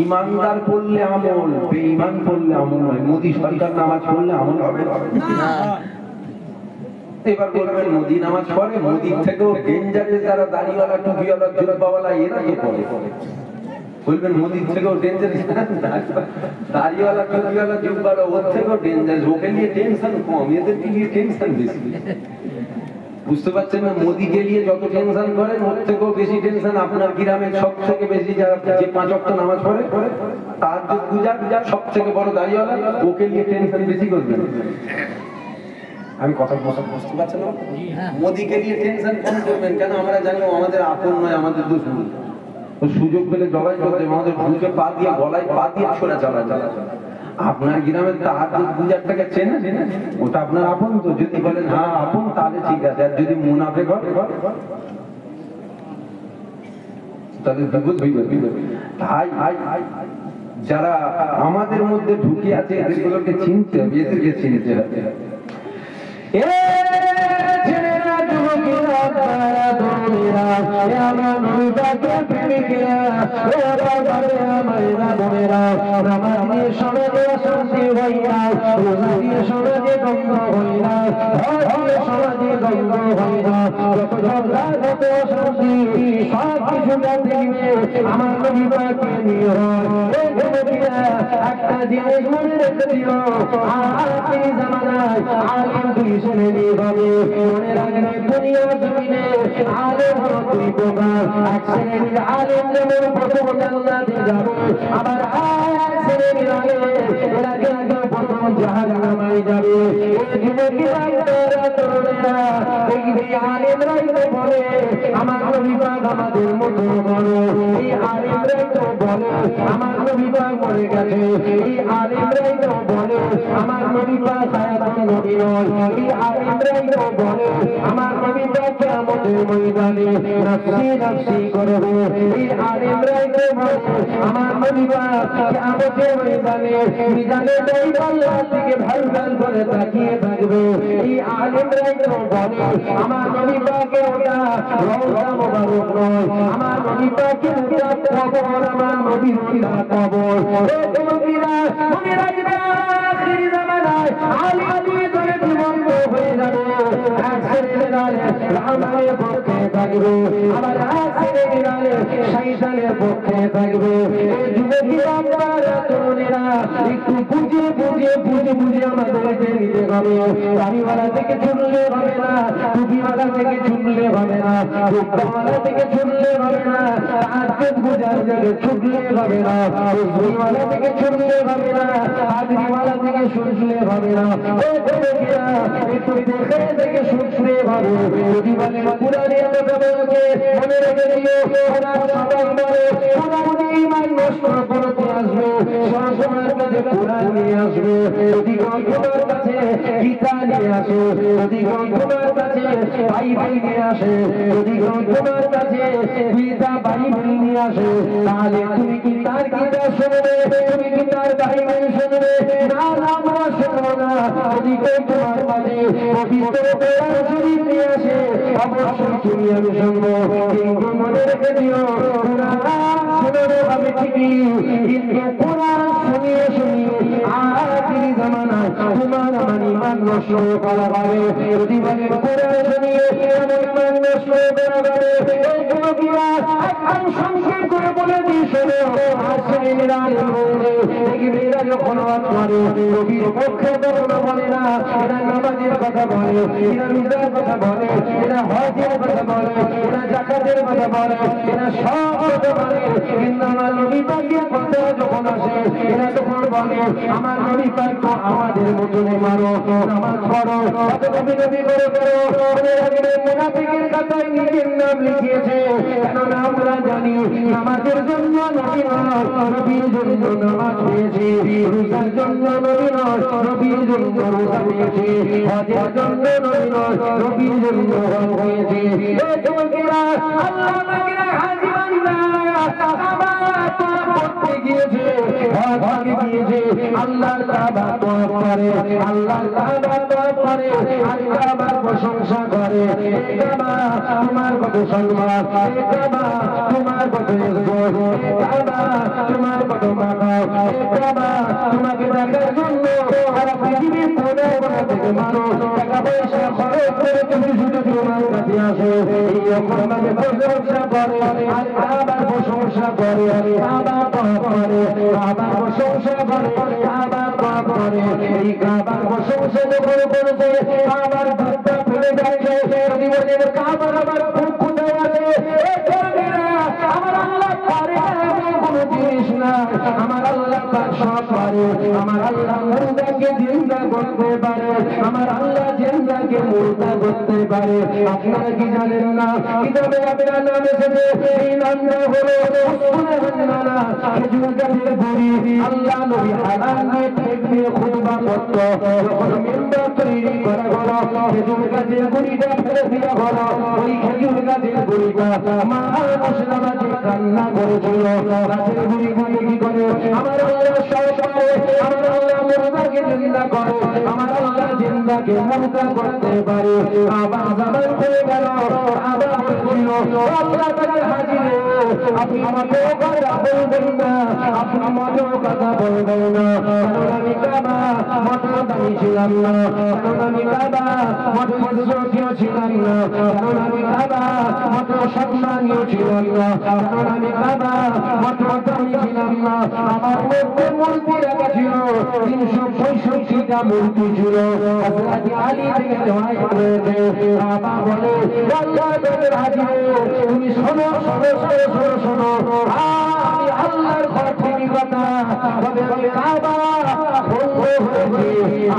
ঈমানদার পড়লে আমল, বেঈমান পড়লে আমল নয়। মোদী সরকার নামাজ পড়লে আমল হবে না। এবার বলবেন মোদী নামাজ পড়ে, মোদীর থেকেও ডেঞ্জারেস যারা দাড়িওয়ালা, টুপিওয়ালা, জুব্বাওয়ালা, এরা তো পড়ে। বলবেন মোদীর থেকেও ডেঞ্জারেস দাড়িওয়ালা, টুপিওয়ালা, জুব্বাওয়ালা, ওর থেকেও ডেঞ্জারেস, ওকে নিয়ে টেনশন কম, এদেরকে নিয়ে টেনশন বেশি। বুঝতে পারছেন না? মোদীকে নিয়ে যত টেনশন করেন, ওর থেকেও বেশি টেনশন আপনার গ্রামের সব থেকে বেশি যারা যে 5 ওয়াক্ত নামাজ পড়ে, তার যে গুজার সব থেকে বড় দাড়িওয়ালা, ওকে নিয়ে টেনশন বেশি করবেন। আমি কথা বুঝতে পারছেন না? মোদীকে নিয়ে টেনশন কম করবেন, কেন? আমরা জানি আমাদের আপন নয়, আমাদের দুশমন। ও সুযোগ পেলে জবাই করতে, আমাদের বুকে পা দিয়ে, গলায় পা দিয়ে ছোড়া চালা। আপনার গ্রামের তাহার গুজারটাকে চেনে, ওটা আপনার আপন তো? যদি বলেন হ্যাঁ আপন, তাহলে ঠিক আছে, আর যদি মুনাফেক হয় তাহলে বিপদ হয়ে যাবে। তাই যারা আমাদের মধ্যে ঢুকে আছে, এদেরগুলোকে চিনতে হবে, এদেরকে চিনতে হবে। একটা জিনিস মনে রেখে দিও, আখিরি জামানায় আলেম দুই শ্রেণী হবে। মনে রাখবে, দুনিয়ার জমিনে আলেম হলো 2 প্রকার। এক শ্রেণীর আলেম যেমন প্রথম জান্নাতে যাবে, আবার এক শ্রেণীর আলেম এরা কিন্তু প্রথম জাহান্নামে যাবে। এই যুবকেরা, তরুণেরা, এই আলেমরাই তো বলে আমার নবী পাক আমাদের মতো বড়। এই আলেমরাই তো বলে আমার নবী পাক মরে গেছে। এই আলেমরাই তো বলে আমার নবী পাক হায়াতে নবী নয়। এই আলেমরাই তো বলে আমার নবী পাক কিয়ামতের ময়দানে নফসি নফসি করবে। এই আলেমরাই তো বলে আমার নবী পাক কিয়ামতের ময়দানে মিজানে দাঁড়িয়ে আল্লাহর দিকে ভাল ভাল করে তাকিয়ে থাকবে। এই আলেমরাই তো বলে আমার নবী পাকের ওটা রওজা মোবারক নয়, আমার নবী পাকের ওটা কবর, আমার নবীর ওটা কবর। এই নবীরা মনে রাখবে, আখিরি জামানায় আলী আলী ধরে জীবন্ত হয়ে যাবে এক ছেড়ে দিলালে রহমানের পক্ষে থাকবে আবার এক ছেড়ে দিলালে শয়তানের পক্ষে থাকবে এই যুবকেরা আপনারা তরুণেরা একটু বুঝে বুঝে বুঝে বুঝে আমাদেরকে নিতে হবে দাড়িওয়ালা থেকে ছুটলে হবে না টুপিওয়ালা থেকে ছুটলে হবে না রূপওয়ালা থেকে ছুটলে হবে না আজকে বোঝার জায়গায় ছুটলে হবে না রুইওয়ালা থেকে ছুটলে হবে না আদরিওয়ালা থেকে ছুটলে হবে না একটু দেখে দেখে ছুটলে হবে যদি বলে পুরানি বলছে মনে রেখে দিও সবাই বলে পুরানি ইমান নষ্ট করতে আসবে সবসময়ের কাছে পুরাণ নিয়ে আসবে যদি তোমার কাছে গীতা নিয়ে আসে যদি তোমার কাছে বাইবেল নিয়ে আসে যদি তোমার কাছে গীতা বাইবেল নিয়ে আসে তাহলে তুমি কি তার গীতা শুনবে তুমি কি তার বাইবেল শুনবে না না আমরা শুনবো না যদি তোমার কাছে পবিত্র কোরআন শরীফ নিয়ে আসে অবশ্যই তুমি আমি শুনবো কিন্তু মনে রেখে দিও কোরআন শুনবে হবে ঠিকই কিন্তু কোরআন শুনিয়ে শুনিয়ে আখিরি জামানায় তোমার আমার ইমান নষ্ট করা হবে যদি বলে কোরআন শুনিয়ে আমার ইমান নষ্ট করা হবে এই যুবকেরা একদম সংক্ষেপ করে বলে দিয়ে শোনো আসলে নিরালে বলে দেখবে এরা যখন ওয়াজ করে নবীর পক্ষে কখনো বলে না এরা নামাজের কথা বলে এরা রোজার কথা বলে এরা হজের কথা বলে এরা যাকাতের কথা বলে এরা সব কথা বলে কিন্তু আমার নবী পাকের কথা যখন আসে এরা তখন বলে আমার নবী পাক তো আমাদের মতনে মারো নামাজ পড়ো কত নবী নবী করে করো মনে রাখবে মুনাফিকের খাতায় নিজের নাম লিখিয়েছে কেননা আমরা জানি নামাজের জন্য নবী নয় নবীর জন্য নামাজ পেয়েছি রোজার জন্য নবী নয় নবীর জন্য রোজা পেয়েছি হজের জন্য নবী নয় নবীর জন্য হজ পেয়েছি এই যুবকেরা আল্লাহ পাকের হাজী বান্দা কাবা তওয়াফ করতে গিয়েছে হজ ভাগে গিয়েছে আল্লাহর কাবা তওয়াফ করে আল্লাহর কাবা তওয়াফ করে আর কাবার প্রশংসা করে এই কাবা তোমার কত সম্মান এই কাবা তোমার কত ইজ্জত এই কাবা তোমার কত মাকাম এই কাবা তোমাকে দেখার জন্য সারা পৃথিবীর কোণে কোণে থেকে মানুষ টাকা পয়সা খরচ করে তুমি শুধু তোমার কাছে আসো এই রকম ভাবে প্রশংসা করে আর কাবার প্রশংসা করে কাবা তওয়াফ করে কাবার প্রশংসা করে কাবা তওয়াফ করে এই কাবার প্রশংসা যখন করছে কাবার দুধটা ফেলে যাচ্ছে যদি বলে কাবার আমার খুব কোথায় আছে আমার আল্লাহ পারে এমন কোনো জিনিস না আমার আল্লাহ পাক সব পারে আমার আল্লাহ মুর্দাকে জিন্দা করতে পারে আমার আল্লাহ জিন্দাকে মুর্দা করতে পারে আপনারা কি জানেন না কিতাবে আপনার নাম এসেছে এই নামটা হলো উসমানা খেজুর গাছের গুড়ি আল্লাহ নবী হালাল নিয়ে ঠেক দিয়ে খুতবা করত যখন মিম্বার তৈরি করা হলো খেজুর গাছের গুড়িটা ফেলে দেওয়া হলো ওই খেজুর গাছের গুড়িটা মা মুসলিমা যে কান্না করেছিল গাছের গুড়িগুলো কি করে আমার আল্লাহ সব পারে আমার আল্লাহ মুর্দাকে জিন্দা করে আমার আল্লাহ জিন্দাকে মুর্দা করতে পারে আবার জামান হয়ে গেল আবার বলছিল আল্লাহ তাকে হাজিরে আপনি মনে কথা বলবেন না আপনি মনে কথা বলবেন না আমি কাবা মতো দামি ছিলাম না আমি কাবা মতো ইজ্জতীয় ছিলাম না আমি কাবা মতো সম্মানীয় ছিলাম না আমি কাবা মতো দামি ছিলাম না আমার মধ্যে মূর্তি রাখা ছিল 365টা মূর্তি ছিল হযরত আলী থেকে দোয়া করেছে কাবা বলে আল্লাহ তাআলা হাজিরে তুমি শোনো শোনো শোনো শোনো আমি আল্লাহর ঘর থেকে কথা তবে আমি কাবা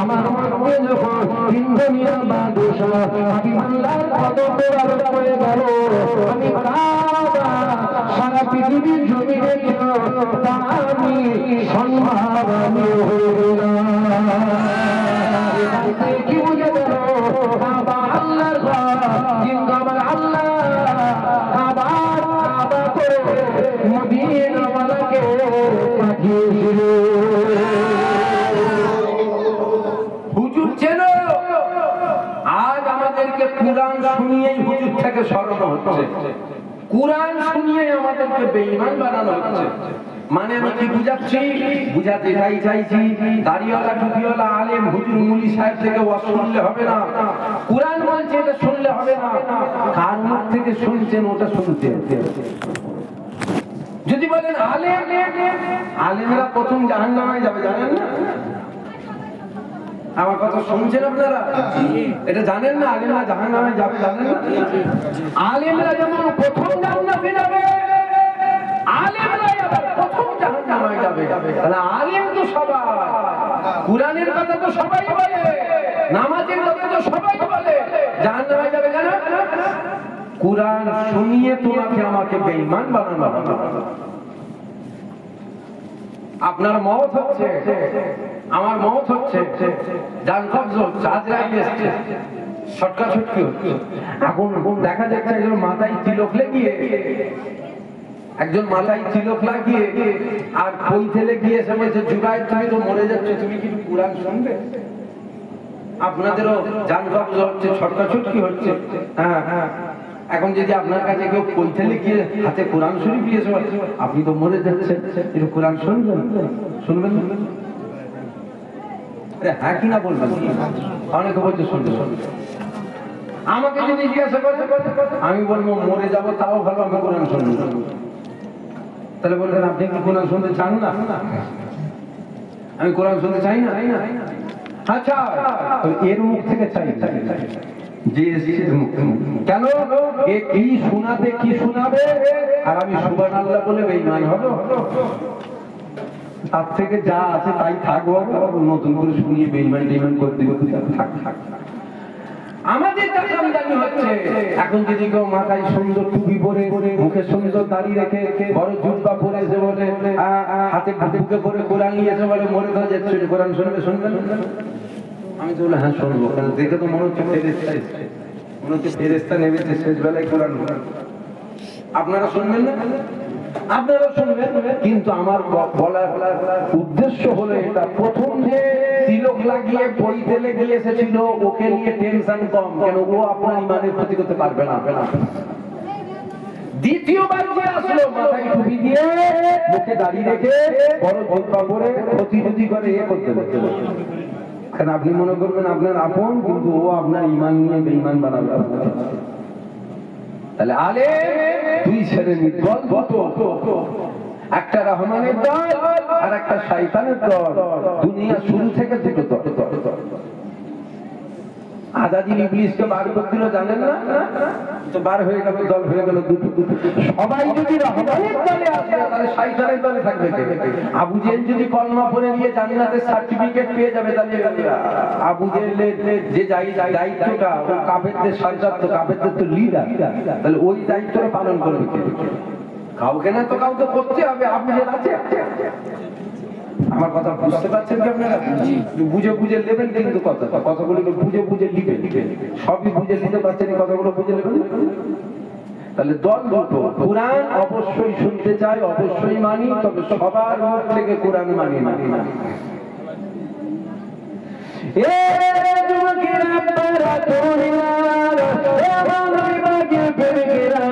আমার মধ্যে যখন ইন্দ্রিয়া বাদশা আমি আল্লাহর কদম মোবারক হয়ে গেল আমি কাবা সারা পৃথিবীর জমিনে কেন আমি সম্মানীয় হয়ে গেলাম কি বুঝে গেল কাবা আল্লাহর ঘর কিন্তু আমার আল্লাহ কাবা কাবা করে মদিনাওয়ালাকে পাঠিয়েছিল হুজুর ছিল আজ আমাদেরকে কুরআন শুনিয়েই হুজুর থেকে সরানো হচ্ছে কুরআন শুনিয়ে আমাদেরকে বেঈমান বানানো হচ্ছে মানে আমি কি বুঝাচ্ছি? বুঝাতে এটাই চাইছি, দাড়িওয়ালা টুপিওয়ালা আলেম হুজুর মুলি সাহেব থেকে ওয়াজ শুনলে হবে না। কুরআন বলছে এটা শুনলে হবে না। কার মুখ থেকে শুনছেন ওটা শুনতে। যদি বলেন আলেম, আলেমরা প্রথম জাহান্নামে যাবে, জানেন না? আমার কথা শুনছেন আপনারা? এটা জানেন না আলেমরা জাহান্নামে যাবে, জানেন না? আলেমরা যেমন প্রথম জান্নাতে যাবে, আলেমরা আবার প্রথম জাহান্নামে যাবে। তাহলে আলেম তো সবাই, কুরআনের কথা তো সবাই বলে, নামাজের কথা তো সবাই বলে, জাহান্নামে যাবে কেন? কুরআন শুনিয়ে তোমাকে আমাকে বেঈমান বানানো হবে। আপনার মওত হচ্ছে, আমার মওত হচ্ছে, জান কবজ হচ্ছে, আজরাইল এসেছে, ছটকা ছটকি হচ্ছে। এখন দেখা যাচ্ছে একজন মাথায় তিলক লাগিয়ে, একজন মাথায় তিলক লাগিয়ে আর পৈথেলে গিয়ে এসে বলছে জুবাইর তুমি তো মরে যাচ্ছে, তুমি কি কুরআন শুনবে? আপনাদেরও জান কবজ হচ্ছে, ছটকা ছটকি হচ্ছে। হ্যাঁ হ্যাঁ, এখন যদি আপনার কাছে কেউ পৈথেলে গিয়ে হাতে কোরআন শরীফ দিয়েছে, আপনি তো মরে যাচ্ছেন, কিন্তু কোরআন শুনবেন? শুনবেন? হ্যাঁ কিনা বলবেন? অনেকে বলছে শুনতে শুনবে। আমাকে যদি জিজ্ঞাসা করে আমি বলবো মরে যাবো তাও ভালো, আমি কোরআন শুনবো। তাহলে বলবেন আপনি কি কোরআন শুনতে চান না? আমি কোরআন শুনতে চাই না। আচ্ছা, এর মুখ থেকে চাই কেন? এ কি শোনাতে কি শোনাবে, আর আমি সুবহানাল্লাহ বলে বেঈমান হব? তার থেকে যা আছে তাই থাকবো, নতুন করে শুনিয়ে বেঈমান টেঈমান করতে থাক। আমাদের জামদানি হচ্ছে এখন যদি কেউ মাথায় সুন্দর টুপি পরে, মুখে সুন্দর দাড়ি রেখে, বড় জুব্বা পরে এসে বলে, হাতে বুকে করে কোরআন নিয়ে এসে বলে মরে তো যাচ্ছে, কোরআন শুনবে? শুনবেন? আমি তো বলে হ্যাঁ শুনবো, কারণ দেখে তো মনে হচ্ছে ফেরেশতা এসেছে, মনে হচ্ছে ফেরেশতা নেমেছে শেষ বেলায় কোরআন। আপনারা শুনবেন না? আপনারা শুনবেন, কিন্তু আমার বলার উদ্দেশ্য হলো এটা, প্রথম যে তিলক লাগিয়ে পৈতেলে গিয়ে এসেছিল ওকে নিয়ে টেনশন কম, কেন ও আপনার ইমানের ক্ষতি করতে পারবে না। দ্বিতীয়বার যে আসলো মাথায় টুপি দিয়ে, মুখে দাড়ি রেখে, বড় জুব্বা পরে, ক্ষতি যদি করে এ করতে করতে, কারণ আপনি মনে করবেন আপনার আপন, কিন্তু ও আপনার ইমান নিয়ে বেঈমান বানাবে। তাহলে আলে দুই শ্রেণীর দল, একটা রহমানের দল আর একটা শয়তানের দল। দুনিয়া শুরু থেকে দুটো দল। আজাদিল ইবলিসকে বার করে দিল, জানেন না? তো বার হয়ে গেল, দল হয়ে গেল দুটো। সবাই যদি রহমানের দলে আসে তাহলে শয়তানের দলে থাকবে কে? আবু জেহেল যদি কলমা পড়ে নিয়ে জান্নাতের সার্টিফিকেট পেয়ে যাবে, তাহলে আবু জেহেলের যে দায়িত্বটা, কাফেরদের সরদার তো, কাফেরদের তো লিডার, তাহলে ওই দায়িত্বটা পালন করবে কে? কাউকে না তো কাউকে করতে হবে। আবু জেহেল আছে। আমার কথা বুঝতে পারছেন কি আপনারা? বুঝে বুঝে নেবেন, কিন্তু কথাগুলো বুঝে বুঝে লিখবেন, সবই বুঝে নিতে পারছেন, কথাগুলো বুঝে নেবেন। তাহলে দল দুটো, কুরআন অবশ্যই শুনতে চাই, অবশ্যই মানি, তবে সবার মুখ থেকে কুরআন মানি না। এ যুবকেরা আপনারা তরুণীরা, আমার নবীকে প্রেমিকেরা,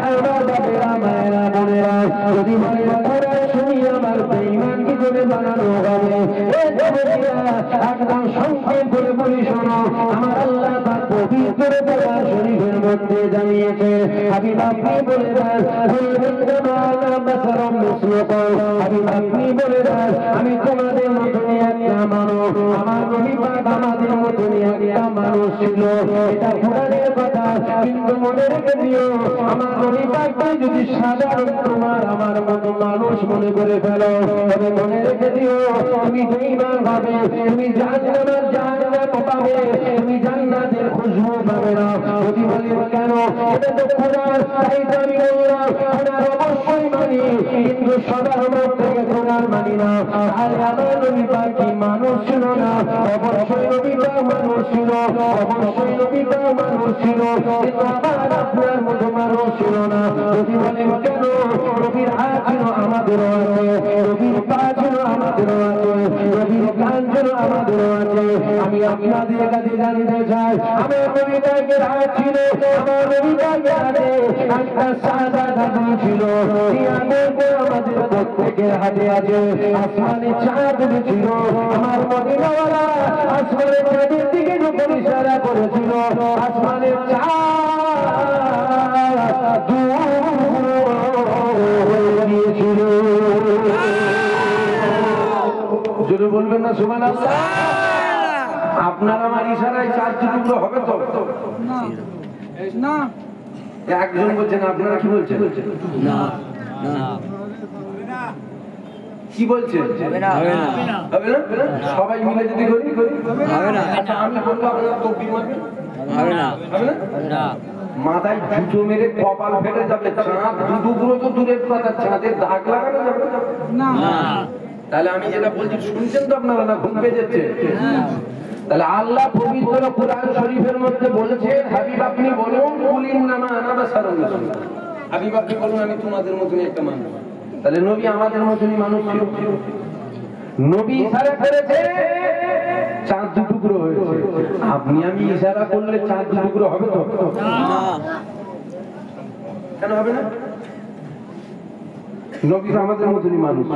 আমার বাবারা মায়েরা বোনেরা, যদি বলে কুরআন শুনি আমার বেঈমান কি করে বানানো হবে? এ যুবকেরা একদম সংক্ষেপ করে বলি শোনো, আমার আল্লাহ পাক পবিত্র কোরআন শরীফের মধ্যে জানিয়েছে, হাবিব আপনি বলে দেন, বলবেন জামানা বাসারাম মুসলিকুন, হাবিব আপনি বলে দেন আমি তোমাদের মতনই একটা মানুষ, আমার নবী পাক আমাদের মতনই একটা মানুষ ছিল। এটা কোরআনের কথা, কিন্তু মনে রেখে দিও, আমার নবী পাককে যদি সাধারণ তোমার আমার মতো মানুষ মনে করে ফেলো, তবে মনে রেখে দিও তুমি বেঈমান হবে, তুমি জাহান্নাম পাবে, তুমি জান্নাতের খুশবু পাবে না। যদি বলি কেন? এটা তো কোরআন, তাই তো আমি বললাম কোরআন অবশ্যই মানি, কিন্তু সবার মুখ থেকে কোরআন মানি না। আর আমার নবী পাক কি মানুষ ছিল না? অবশ্যই নবী পাক মানুষ ছিল, অবশ্যই নবী পাক মানুষ ছিল, কিন্তু আবার আপনার মতো মানুষ মানুষ ছিল না। যদি বলেন কেন, নবীর হাত ছিল আমাদেরও আছে, নবীর পা ছিল আমাদেরও আছে, নবীর কান ছিল আমাদেরও আছে। আমি আপনাদের কাছে জানতে চাই, আমার নবী পাকের হাত ছিল, আমার নবী পাকের হাতে একটা সাদা দাদু ছিল, আমাদের প্রত্যেকের হাতে আছে। আসমানে চাঁদ ছিল, আমার মদিনাওয়ালা আসমানে চাঁদের দিকে যখন ইশারা করেছিল, আসমানের চাঁদ দিয়েছিল। জোরে বলবেন না সুবহানাল্লাহ? আপনার আমার ইশারায় চাঁদ টুকরো হবে তো না? একজন বলছেন, আপনারা কি বলছেন? না না কি বলছেন? হবে না, হবে না, হবে না। সবাই মিলে যদি করি হবে না। আচ্ছা আমি বলবো, আপনারা তকবীর মারবেন, হবে না, হবে না। মাথায় জুতো মেরে কপাল ফেটে যাবে, চাঁদ দুটুকরো তো দূরের কথা, চাঁদের দাগ লাগানো যাবে না। তাহলে আমি যেটা বলছি শুনছেন তো আপনারা, না ঘুম পেয়ে যাচ্ছে? তাহলে আল্লাহ পবিত্র কুরআন শরীফের মধ্যে বলেছেন, হাবিব আপনি বলুন, কুলিন নামা আনা বাশারুন রাসূল, হাবিব আপনি বলুন আমি তোমাদের মতনই একটা মানুষ। তাহলে নবী আমাদের মতনই মানুষ ছিল। নবী ইশারা করেছে, চাঁদ দুটুকরো হয়েছে। আপনি আমি ইশারা করলে চাঁদ দুটুকরো হবে তো না? কেন হবে না? নবী আমাদের মতনই মানুষ।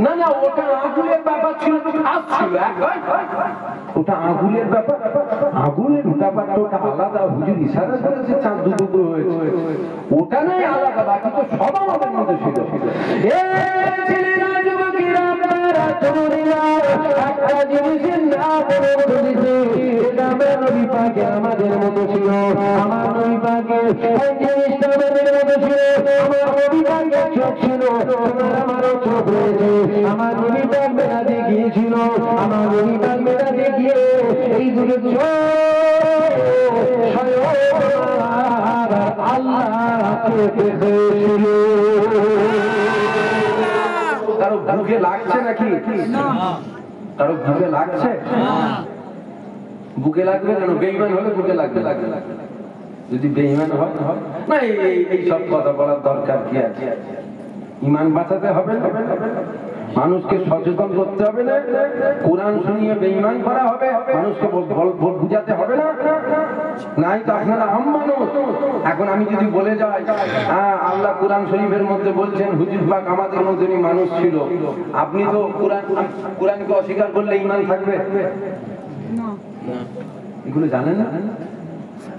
না না, ওটা আগুনের ব্যাপার ছিল, খাস ছিল, ওটা আগুনের ব্যাপার, আগুনের ব্যাপারটা ওটা আলাদা। হুজুর ইশারা করেছে চাঁদ দুটুকরো হয়েছে, ওটা নয় আলাদা, বাকি তো সব আমাদের মধ্যে ছিল। একটা জিনিসের নাম নবী পাকে আমাদের মতো ছিল, আমার নবী পাকে জিনিসটা আমাদের মতো ছিল। আমার নবী পাকে চোখ ছিল, আমারও চোখ রয়েছে। আমার নবী পাক মেরাজে গিয়েছিল, আমার নবী পাক মেরাজে গিয়ে এই দুটো চোখ আল্লাহকে দেখেছিল। কারো বুকে লাগছে নাকি? কারো বুকে লাগছে? বুকে লাগবে কেন? বেঈমান হলে বুকে লাগবে। যদি বেঈমান হয় না, এই সব কথা বলার দরকার কি আছে? ঈমান বাঁচাতে হবে না, মানুষকে সচেতন করতে হবে না, কোরআন শুনিয়ে বেঈমান করা হবে, মানুষকে বুঝাতে হবে না। নাই তো আপনারা আম মানুষ। এখন আমি যদি বলে যাই, হ্যাঁ আল্লাহ কোরআন শরীফের মধ্যে বলছেন হুজুর পাক আমাদের মতনই মানুষ ছিল, আপনি তো কোরআনকে অস্বীকার করলে ঈমান থাকবে না? এগুলো জানেন না?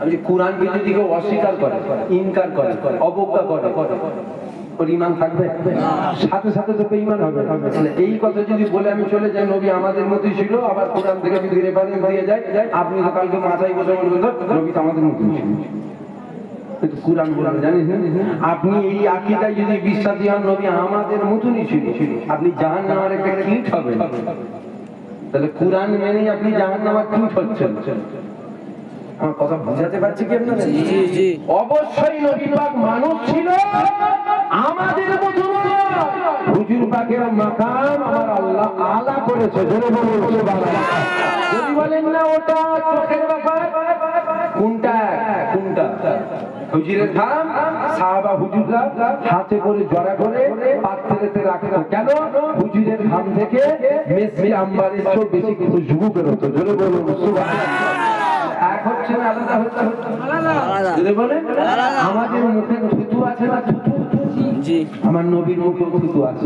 আমি কোরআনকে যদি কেউ অস্বীকার করে, ইনকার করে, অবজ্ঞা করে, ওর ঈমান থাকবে? সাথে সাথে তো বেঈমান হবে। তাহলে এই কথা যদি বলে আমি চলে যাই নবী আমাদের মতই ছিল, আবার কোরআন থেকে যদি রেফারেন্স দিয়ে যায়, আপনি তো কালকে মাথায় বসে বলবেন নবী তো আমাদের মতই ছিল। কোরআন জানিস না? আপনি এই আকীদায় যদি বিশ্বাসী হন নবী আমাদের মতনই ছিল, আপনি জাহান্নামের একটা কীট হবে। তাহলে কোরআন মেনেই আপনি জাহান্নামের কীট হচ্ছেন। আমার কথা বুঝাতে পারছি কি আপনারা? অবশ্যই নবী পাক মানুষ ছিল, আমাদের মতো হুজুর পাকের মাকাম আমার আল্লাহ আলা করেছে। জোরে বলুন সুবহানাল্লাহ। যদি বলেন না ওটা চোখের ব্যাপার, কোনটা হুজুরের ধাম সাহাবা হুজুররা হাতে করে জড়া করে পাত্রেতে রাখতো। কেন? হুজুরের ধাম থেকে মেসি আম্বারের চেয়ে বেশি খুশবু বেরোতো। জোরে বলুন সুবহানাল্লাহ। এক হচ্ছে না আলাদা হচ্ছে? আলাদা। যদি বলেন আমাদের মুখে থুতু আছে না? জি, আমার নবীর মুখে থুতু আছে।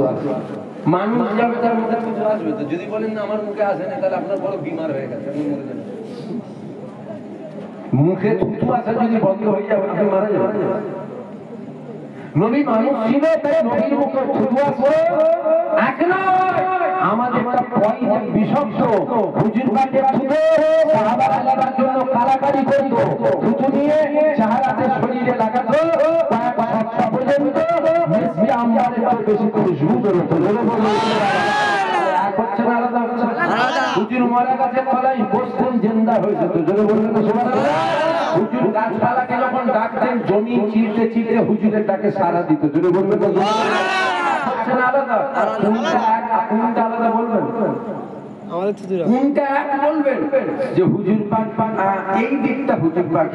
মানুষ যাবে তার মুখে থুতু আসবে তো। যদি বলেন না আমার মুখে আসে না, তাহলে আপনার বড় বিমার হয়ে গেছে, আপনি মরে যাবেন। মুখে থুতু আসা যদি বন্ধ হয়ে যাবে আপনি মারা যাবেন। নবী মানুষ ছিল, তাই নবীর মুখে থুতু আসবে এক নয়, আমাদেরটা পয়জন বিশব্দ। হুজুর পাকের থুতু সাহাবারা লাগার জন্য কারাকারি করত, থুতু নিয়ে চেহারাতে শরীরে লাগাতো, কয়েক সপ্তাহ পর্যন্ত মিসরি আম্বারের চেয়ে বেশি খুশবু বেরোতো। এক হচ্ছে না আলাদা হচ্ছে? হুজুর মারা গাছের তলায় বসতেন, জিন্দা হয়ে যেত। জোরে বলবেন না সুবহানাল্লাহ। হুজুর গাছপালাকে যখন ডাকতেন জমিন চিরতে চিরতে হুজুরের ডাকে সাড়া দিত। জোরে বলবেন না সুবহানাল্লাহ। হচ্ছে না আলাদা? কোনটা আলাদা বলবেন? কোনটা এক বলবেন যে হুজুর পাক এই দিকটা হুজুর পাক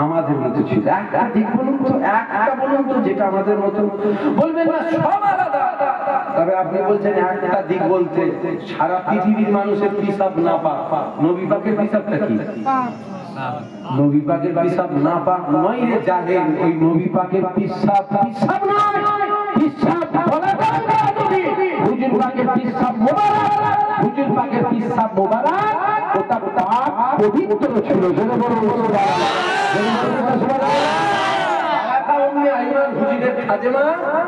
আমাদের মতো ছিল, একটা দিক বলুন তো, একটা বলুন তো যেটা আমাদের মতো। বলবেন না সব আলাদা, তবে আপনি বলছেন একটা দিক বলতে সারা পৃথিবীর মানুষের পিসাব না পাক, নবী পাকের পিসাবটা কি? নবী পাকের পিসাব না পাক নয় রে জাহেল, ওই নবী পাকের পিসাব পিসাব নয়, পিসাব বলাটা যদি হুজুর পাকের পিসাব মোবারক, হুজুর পাকের পিসাব মোবারক ওটা পাক পবিত্র ছিল। জেনে বলুন সুবহানাল্লাহ। হুজুরের খাদেমা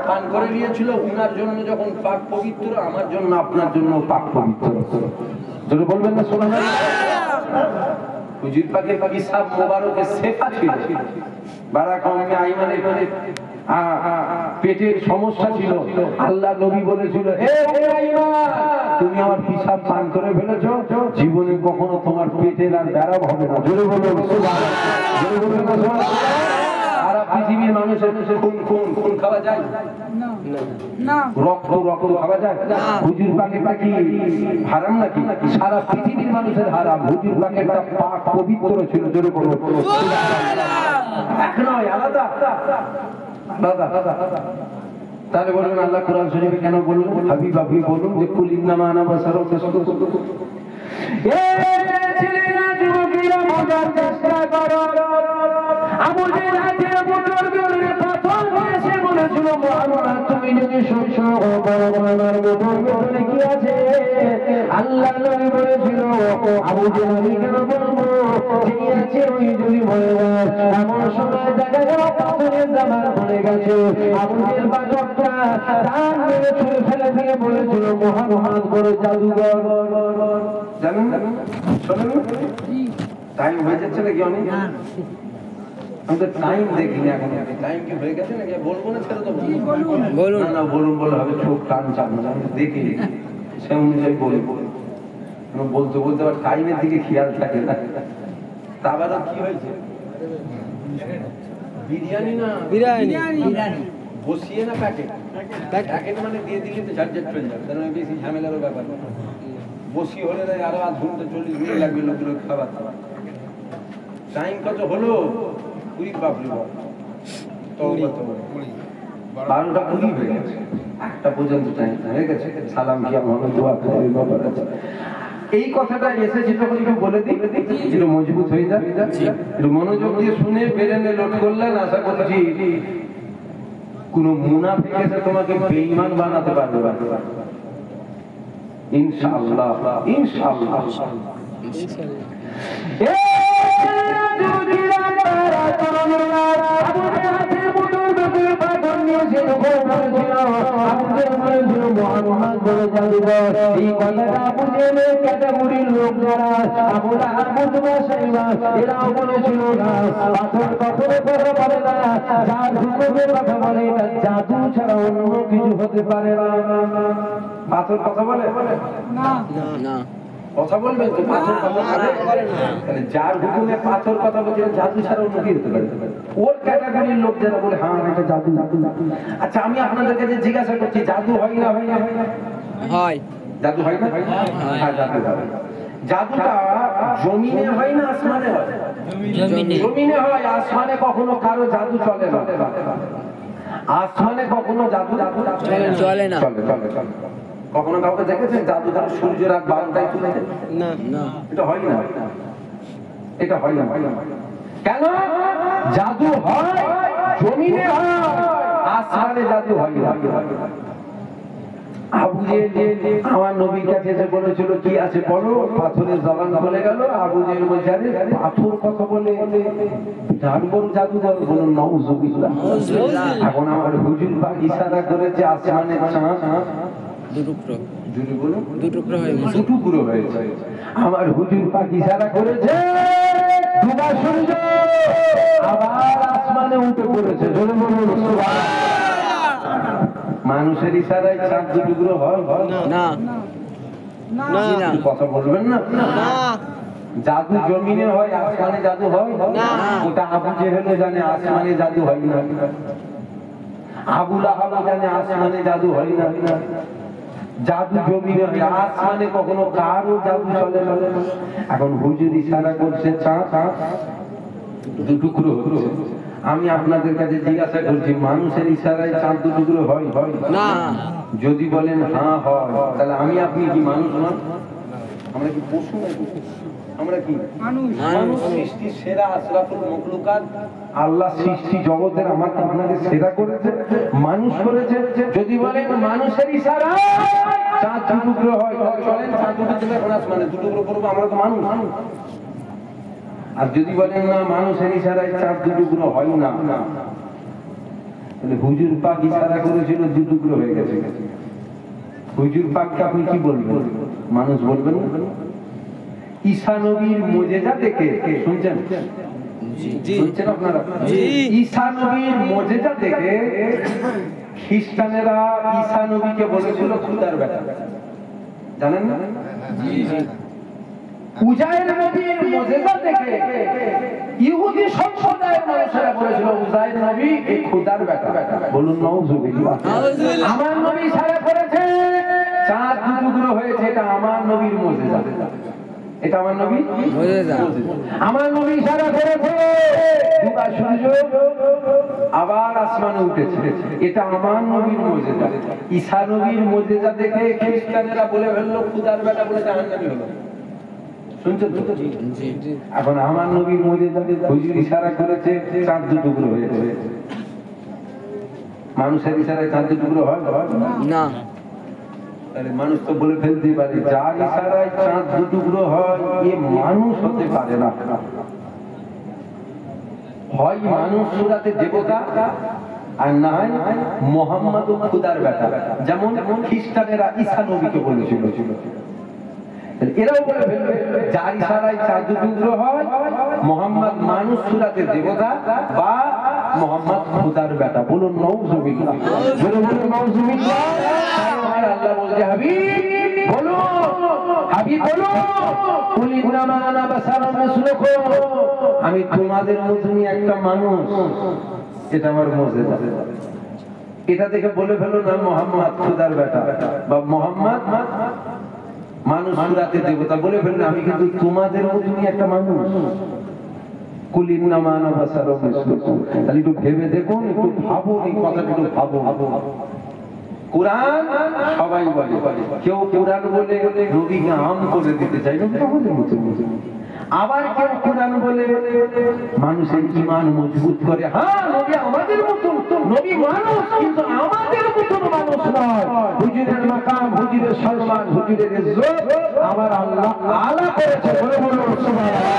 পান করে নিয়েছিল, উনার জন্য যখন পাক পবিত্র, আমার জন্য আপনার জন্য পাক পবিত্র। যদি বলবেন না সুবহানাল্লাহ। হুজুর পাকের পিসাব মোবারকের সেফা ছিল, বারাক আইমানের পেটের সমস্যা ছিল, আল্লাহ নবী বলেছিল হে আইমান তুমি আমার পিসাব পান করে ফেলেছো, জীবনে কখনো তোমার পেটের আর ব্যারাম হবে না। জোরে বলুন সুবহানাল্লাহ। জোরে বলুন সুবহানাল্লাহ। সারা পৃথিবীর মানুষের খুন খাওয়া যায় না, রক্ত খাওয়া যায় না, হুজুর পাকেরটা কি হারাম নাকি? সারা পৃথিবীর মানুষের হারাম, হুজুর পাকেরটা পাক পবিত্র ছিল। জোরে বলুন সুবহানাল্লাহ। এক নয়, আলাদা আলাদা। তাহলে বলবেন আল্লাহ কোরআন শরীফে কেন বলুন? হাবিব আপনি বলুন যে কুল ইন্নামা আনা বাশারুন মিসলুকুম। এ ছেলেরা যুবকেরা বোঝার চেষ্টা করো, আবু জেহেল হাতে বুকের ভিতরে পাথর এসে বলেছিল মুহাম্মদ তুমি যদি শুনছো বড় আমার বুকের ভিতরে কি আছে? আল্লাহ নবী বলেছিল আবু জেহেল আমি কেন বলবো যে আছে ওই যদি মরে যায়। এমন সময় দেখা গেল পাথরের জামার পড়ে গেছে, আবু জেহেল পাথরটা টান মেরে ছুঁড়ে ফেলে দিয়ে বলেছিল মুহাম্মদ বড় জাদুঘর। জানেন শোনেন টাইম হয়ে যাচ্ছে নাকি? অনেক আমাদের টাইম দেখিনি এখন, টাইম কি হয়ে গেছে নাকি? বলবো না ছেড়ে দেবো? বলুন না, বলুন বলে হবে, চোখ কান চাপনা দেখি সে অনুযায়ী বলবো। বলতে বলতে আবার টাইমের দিকে খেয়াল থাকে না। তা আবার কি হয়েছে? বিরিয়ানি না বিরিয়ানি বসিয়ে না প্যাকেট, প্যাকেট মানে দিয়ে দিলে তো ঝাড় ঝাড় চলে যাবে, তার মানে বেশি ঝামেলারও ব্যাপার। বসি হলে আরো আধ ঘন্টা 40 মিনিট লাগবে লোকগুলো খাবার। টাইম কত হলো? 20 বাপরে বাপ, 12টা 20 হয়ে গেছে, 1টা পর্যন্ত টাইম হয়ে গেছে। সালাম কি আমাদের দোয়া করে বাবার কাছে। এই কথাটা এসেছে তখন একটু বলে দিই, একটু মজবুত হয়ে যাবে। একটু মনোযোগ দিয়ে শুনে বেরেনে লোড করলেন, আশা করছি কোন মুনাফিক এসে তোমাকে বেঈমান বানাতে পারবে না ইনশাআল্লাহ। ইনশাআল্লাহ ক্যাটাগরির লোক যারা আমরা এরাও বলেছিল না পাথর কখনো কথা বলে না, যার হুকুমের কথা বলে না, জাদু ছাড়া অন্য কিছু হতে পারে না। পাথর কথা বলে না, কথা বলবেন তো? পাথর কথা বলে না, যার হুকুমে পাথর কথা বলছে জাদু ছাড়া অন্য কি হতে পারে? ওর ক্যাটাগরির লোক যারা বলে হ্যাঁ এটা জাদু জাদু। আচ্ছা আমি আপনাদের কাছে জিজ্ঞাসা করছি, জাদু হয় না হয় না? হয়। জাদু হয় না? হ্যাঁ জাদু হয়। জাদুটা জমিনে হয় না আসমানে হয়? জমিনে হয়। আসমানে কখনো কারো জাদু চলে না, আসমানে কখনো জাদু চলে না। কখনো কাউকে দেখেছেন জাদু দ্বারা সূর্য রাত 12টায় তুলে দেয়? না, এটা হয় না, এটা হয় না। কেন? জাদু হয় জমিনে হয়, আসমানে জাদু হয় না। আবু জেহেল আমার নবীর কাছে এসে বলেছিল কি আছে বলো, পাথরের জবান খুলে গেল। আবু জেহেল বলছে আরে পাথর কথা বলে যার বড় জাদুঘর, বলুন নাউজুবিল্লাহ। এখন আমার হুজুর পাক ইশারা করেছে আসমানের চাঁদ দুটুকরো হয়েছে। আমার হুজুর পাক ইশারা করেছে ডুবা সূর্য আবার আসমানে উঠে পড়েছে। মানুষের ইশারায় চাঁদ দুটুকরো হয় না? কথা বলবেন না। জাদু জমিনে হয়, আসমানে জাদু হয় না? ওটা আবু জেহেল জানে আসমানে জাদু হয় না, আবু লাহাব জানে আসমানে জাদু হয় না। জাদু জমিনে হয়, আসমানে কখনো কারো জাদু চলে না। এখন হুজুর ইশারা করছে চাঁদ দুটুকরো হচ্ছে। আমি আপনাদের কাছে জিজ্ঞাসা করছি, মানুষের ইশারায় চাঁদ দুটুকরো হয় না? যদি বলেন হ্যাঁ হয়, তাহলে আমি আপনি কি মানুষ না? আমরা কি পশু নাকি? আমরা কি মানুষ? সৃষ্টির সেরা আশরাফুল মাখলুকাত আল্লাহ সৃষ্টি জগতের আমাকে আপনাদের সেরা করেছে, মানুষ করেছে। যদি বলেন মানুষের ইশারায় চাঁদ দুটুকরো হয়, তাহলে চলেন চাঁদ দুটুকরো আসমানে দুটুকরো করবো, আমরা তো মানুষ। আর যদি বলেন না মানুষের ইশারায় চাঁদ দুটুকরো হয় না, তাহলে হুজুর পাক ইশারা করেছিল দুটুকরো হয়ে গেছে। হুজুর পাককে আপনি কি বলবেন? মানুষ বলবেন না? ঈসা নবীর মুজিজা দেখে শুনছেন? শুনছেন আপনারা? ঈসা নবীর মুজিজা দেখে খ্রিস্টানেরা ঈসা নবীকে বলেছিল খোদার বেটা, জানেন না? উজাইর নবীর মুজিজা দেখে ইহুদি সম্প্রদায়ের মানুষেরা বলেছিল উজাইর নবী এই খোদার বেটা। বলুন নাউজুবিল্লাহ। আমার নবী ইশারা করেছে চাঁদ দুটুকরো হয়েছে, এটা আমার নবীর মুজিজা, এটা আমার নবী মুজিজা। আমার নবী ইশারা করেছে দুটা সূর্য আবার আসমানে উঠেছে, এটা আমার নবীর মুজিজা। ঈসা নবীর মুজিজা দেখে খ্রিস্টানেরা বলে ফেললো খোদার বেটা, বলে জাহান্নামী হলো। শুনছেন তো? এখন আমার নবীর মুজিজা হুজুর ইশারা করেছে চাঁদ দুটুকরো হয়েছে। মানুষের ইশারায় চাঁদ দুটুকরো হয় না? তাহলে মানুষ তো বলে ফেলতে পারে যার ইশারায় চাঁদ দুটুকরো হয় এ মানুষ হতে পারে না। হয় মানুষ সুরাতে দেবতা, আর না হয় মুহাম্মদ খোদার বেটা, যেমন খ্রিস্টানেরা ঈসা নবীকে বলেছিল। এরাও বলে ফেলবে যার ইশারায় চাঁদ দুটুকরো হয় মুহাম্মদ মানুষ সুরাতে দেবতা বা মুহাম্মদ খোদার বেটা। বলুন নাউজুবিল্লাহ। বলুন নাউজুবিল্লাহ। আল্লাহ বলছে হাবিব বলো, হাবিব বলো কুল ইন্নামা আনা বাশারুম মিসলুকুম, আমি তোমাদের মতনই একটা মানুষ, এটা আমার মুজিজা। এটা দেখে বলে ফেলো না মুহাম্মদ খোদার বেটা বা মুহাম্মদ মানুষ সুরাতে দেবতা, বলে ফেললে আমি কিন্তু তোমাদের মতনই একটা মানুষ। কুল ইন্নামা আনা বাশারুম মিসলুকুম। তাহলে একটু ভেবে দেখুন, একটু ভাবো, এই কথাগুলো ভাবো। কুরআন সবাই বলে, কেউ কুরআন বলে নবীকে আম করে দিতে চাই না, আবার কেউ কুরআন বলে মানুষের ঈমান মজবুত করে। হ্যাঁ নবী আমাদের মতন, নবী মানুষ কিন্তু আমাদের মতন মানুষ নয়। হুজুরের মাকাম, হুজুরের সম্মান, হুজুরের ইজ্জত আমার আল্লাহ আলা করেছে। বলে বলুন সুবহানাল্লাহ।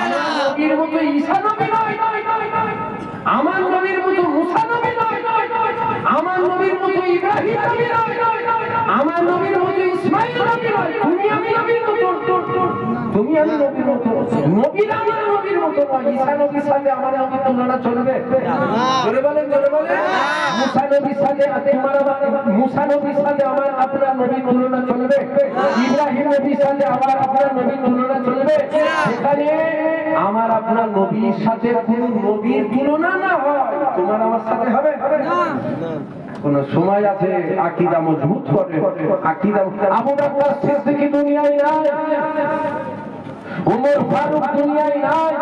আমার নবীর মতো ঈসা নবী নয়, আমার নবীর মতো মুসা নবী নয়, আমার নবীর মতো ইব্রাহিম নবী নয়, আমার নবীর মতো ইসমাঈল নবী নয়। তুমি আমি নবীর মতো, তুমি আমি নবীর মতো, নবীর আমার নবীর মতো নয়। ঈসা নবীর সাথে আমার নবীর তুলনা চলবে? জোরে বলেন, জোরে বলেন। মুসা নবীর সাথে মুসা নবীর সাথে আমার আপনার নবীর তুলনা চলবে? ইব্রাহিম নবীর সাথে আমার আপনার নবীর তুলনা চলবে? সেখানে আমার আপনার নবীর সাথে কোন নবীর তুলনা না হয়, তোমার আমার সাথে হবে না। কোন সময় আছে আকীদা মজবুত করে, আকীদা। আবু বকর সিদ্দিক দুনিয়ায় নাই, উমর ফারুক দুনিয়ায় নাই,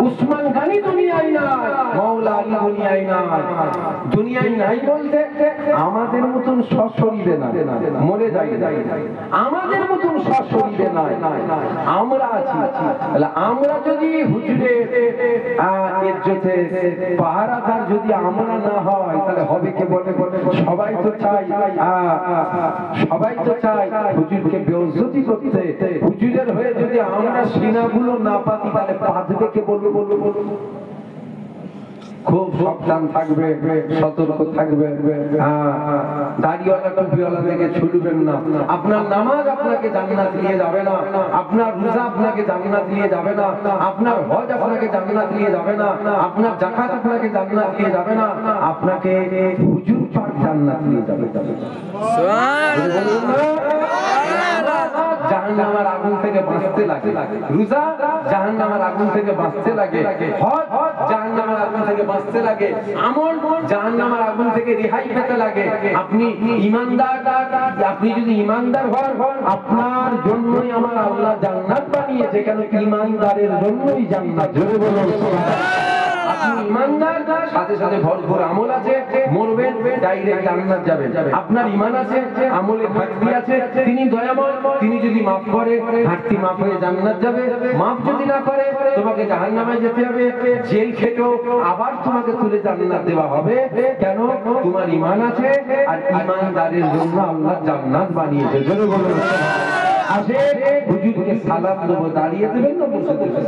উসমান গনি দুনিয়ায় নাই, মাওলা আলী দুনিয়ায় নাই। দুনিয়ায় নাই বলতে আমাদের মতন সশরীরে না, মরে যাই, আমাদের মতন সশরীরে নাই, আমরা আছি। তাহলে আমরা যদি হুজুরের ইজ্জতে পাহারাদার যদি আমরা না হয়, তাহলে হবে কে? বলে সবাই তো চাই, সবাই তো চাই হুজুরকে বেইজ্জতি করতে। হুজুরের হয়ে যদি আমরা সিনাগুলো না পাতি, তাহলে পাঁচবে কে? বলবো। খুব সাবধান থাকবে, সতর্ক থাকবে। দাড়িওয়ালা টুপিওয়ালা থেকে ছুটবেন না। আপনার নামাজ আপনাকে জান্নাত নিয়ে যাবে না, আপনার রোজা আপনাকে জান্নাত নিয়ে যাবে না, আপনার হজ আপনাকে জান্নাত নিয়ে যাবে না, আপনার যাকাত আপনাকে জান্নাত নিয়ে যাবে না, আপনাকে হুজুর পাক জান্নাত নিয়ে যাবে। জাহান্নামের আগুন থেকে বাঁচতে লাগে, রোজা জাহান্নামের আগুন থেকে বাঁচতে লাগে, হজ জাহান্নামের আগুন থেকে থেকে বাঁচতে লাগে, আমল জাহান্নামের আগুন থেকে রেহাই পেতে লাগে। আপনি ঈমানদার, আপনি যদি ঈমানদার হন, আপনার জন্যই আমার আল্লাহ জান্নাত বানিয়েছে। কেন? ঈমানদারের জন্যই জান্নাত। জোরে বলুন আপনি ঈমানদার, সাথে সাথে ভরপুর আমল আছে, মরবেন ডাইরেক্ট জান্নাত যাবেন। আপনার ঈমান আছে, আমলে ঘাটতি আছে, তিনি দয়াময়, তিনি যদি মাফ করে ঘাটতি মাফ হয়ে জান্নাত যাবে। মাফ যদি না করে তোমাকে জাহান্নামে যেতে হবে, জেল খেটেও আবার তোমাকে তুলে জান্নাত দেওয়া হবে। কেন? তোমার ঈমান আছে, আর ঈমানদারের জন্য আল্লাহ জান্নাত বানিয়েছে। জোরে বলুন আসে হুজুরকে সালাম দেবো, দাঁড়িয়ে দেবেন না বসে দেবেন?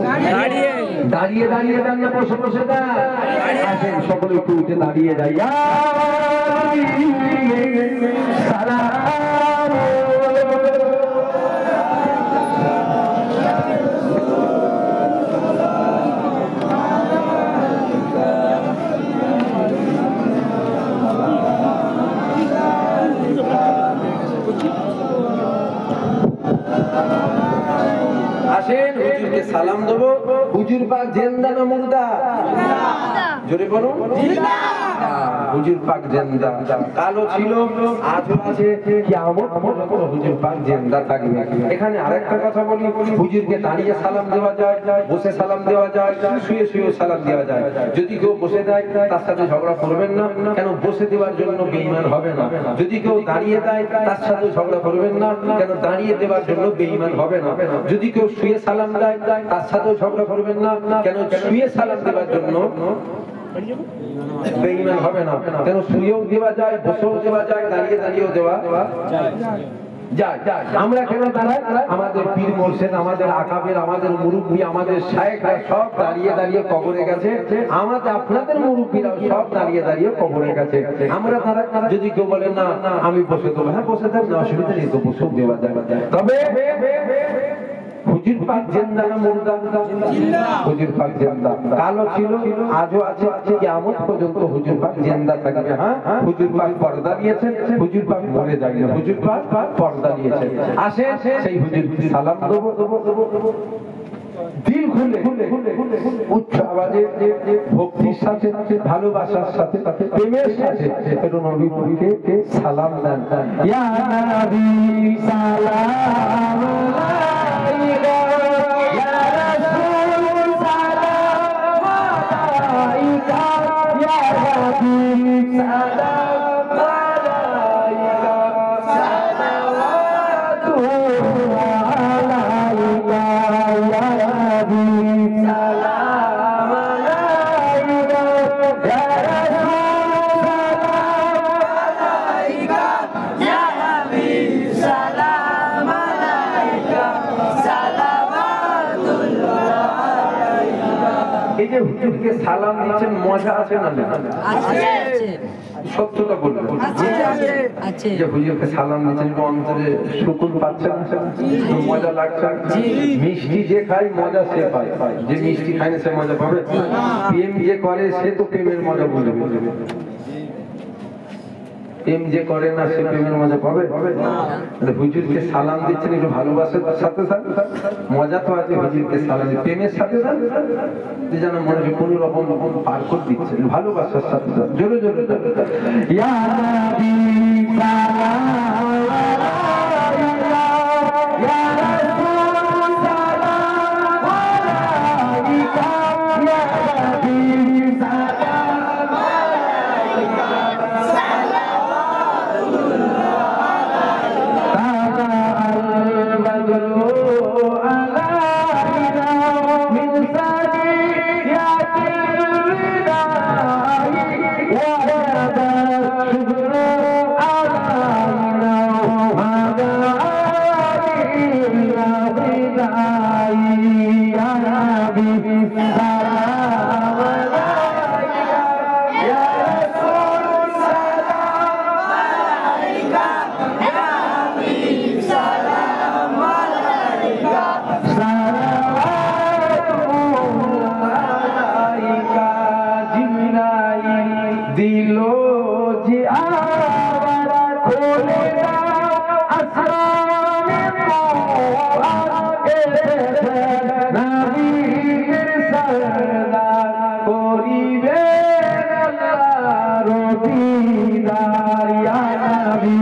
দাঁড়িয়ে দাঁড়িয়ে দেন না বসে বসে দেন? আসেন সকলে একটু উঠে দাঁড়িয়ে যাই। আসেন হুজুরকে সালাম দেবো। হুজুর পাক জিন্দা না মুর্দা? জোরে বলুন। হুজুর পাক জিন্দা, কালো ছিল আজও আছে, কিয়ামত পর্যন্ত হুজুর পাক জিন্দা থাকবে। এখানে আরেকটা কথা বলি, হুজুরকে দাঁড়িয়ে সালাম দেওয়া যায়, বসে সালাম দেওয়া যায়, শুয়ে শুয়ে সালাম দেওয়া যায়। যদি কেউ বসে দেয় তার সাথে ঝগড়া করবেন না। কেন? বসে দেওয়ার জন্য বেঈমান হবে না। যদি কেউ দাঁড়িয়ে দেয় তার সাথে ঝগড়া করবেন না। কেন? দাঁড়িয়ে দেওয়ার জন্য বেঈমান হবে না। যদি কেউ শুয়ে সালাম দেয় তার সাথেও ঝগড়া করবেন না। কেন? শুয়ে সালাম দেওয়ার জন্য বেঈমান হবে না। কেন? শুয়েও দেওয়া যায়, বসেও দেওয়া যায়, দাঁড়িয়ে দাঁড়িয়েও দেওয়া যায়। আমরা কেন দাঁড়াই? আমাদের পীর মুর্শিদ, আমাদের আকাবের, আমাদের মুরব্বী, আমাদের শায়েখরা সব দাঁড়িয়ে দাঁড়িয়ে কবরে গেছে। আমাদের আপনাদের মুরব্বীরা সব দাঁড়িয়ে দাঁড়িয়ে কবরে গেছে। আমরা দাঁড়াই। যদি কেউ বলে না আমি বসে দেবো, হ্যাঁ বসে দেন, অসুবিধা নেই, তো বসেও দেওয়া যায়। তবে হুজুর পাক জিন্দা না মুর্দা? হুজুর পাক জিন্দা, কালো ছিল আজও আছে, কিয়ামত পর্যন্ত হুজুর পাক জিন্দা থাকবে। হ্যাঁ, হুজুর পাক পর্দা দিয়েছেন, হুজুর পাক মরে যায় না, হুজুর পাক পর্দা দিয়েছেন। আসে সেই হুজুরকে সালাম দেবো, দিল খুলে উচ্চ আওয়াজে ভক্তির সাথে, ভালোবাসার সাথে, প্রেমের সাথে একটু নবীকে সালাম দেন। ইয়া নবী সালাম আলাইকা, ইয়া রাসূল সালাম আলাইকা, ইয়া হাবিব সালাম আলাইকা, সালাওয়াতুল্লাহ আলাইকা, ইয়া হাবিব সালাম আলাইকা, ইয়া রাসূল সালাম আলাইকা, ইয়া হাবিব সালাম আলাইকা, সালাওয়াতুল্লাহ আলাইকা। এই যে হুজুরকে সালাম দিচ্ছেন, মজা আছে না? আছে। সত্যটা বলবেন যে হুজুরকে সালাম দিচ্ছেন, অন্তরে সুকুন পাচ্ছেন, মজা লাগছে। মিষ্টি যে খায় মজা সে পায়, যে মিষ্টি খায় না সে মজা পাবে? প্রেম যে করে সে তো প্রেমের মজা বুঝবে। প্রেম যে করে না সে প্রেমের মজা পাবে? হুজুরকে সালাম দিচ্ছেন একটু ভালোবাসার সাথে সাথে, মজা তো আছে হুজুরকে সালাম, প্রেমের সাথে সাথে যেন মনে হয় কোন রকম পার করে দিচ্ছেন, ভালোবাসার সাথে সাথে। জোরে জোরে ইয়া নবী সালাম আলাইকা, ইয়া রাসূল সালাম আলাইকা, ইয়া হাবিব সালাম আলাইকা, করিবে দিদার ইয়া নবী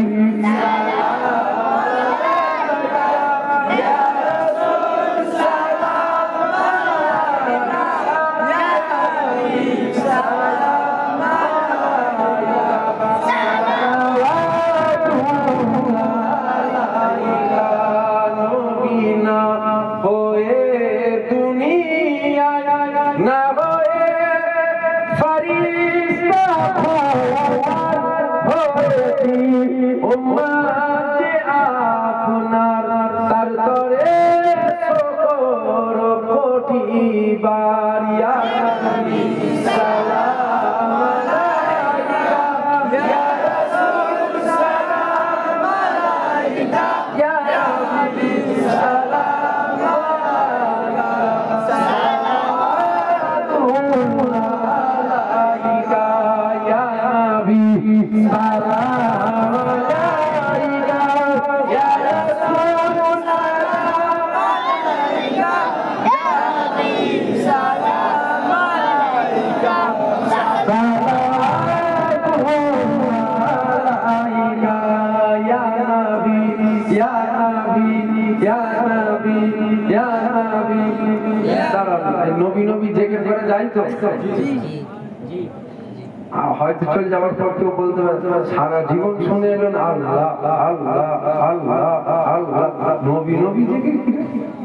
হয়তো চলে যাওয়ার পর কেউ বলতে পারে সারা জীবন শুনে এলেন আল্লাহ আল্লাহ আল্লাহ আল্লাহ নবী নবী দেখে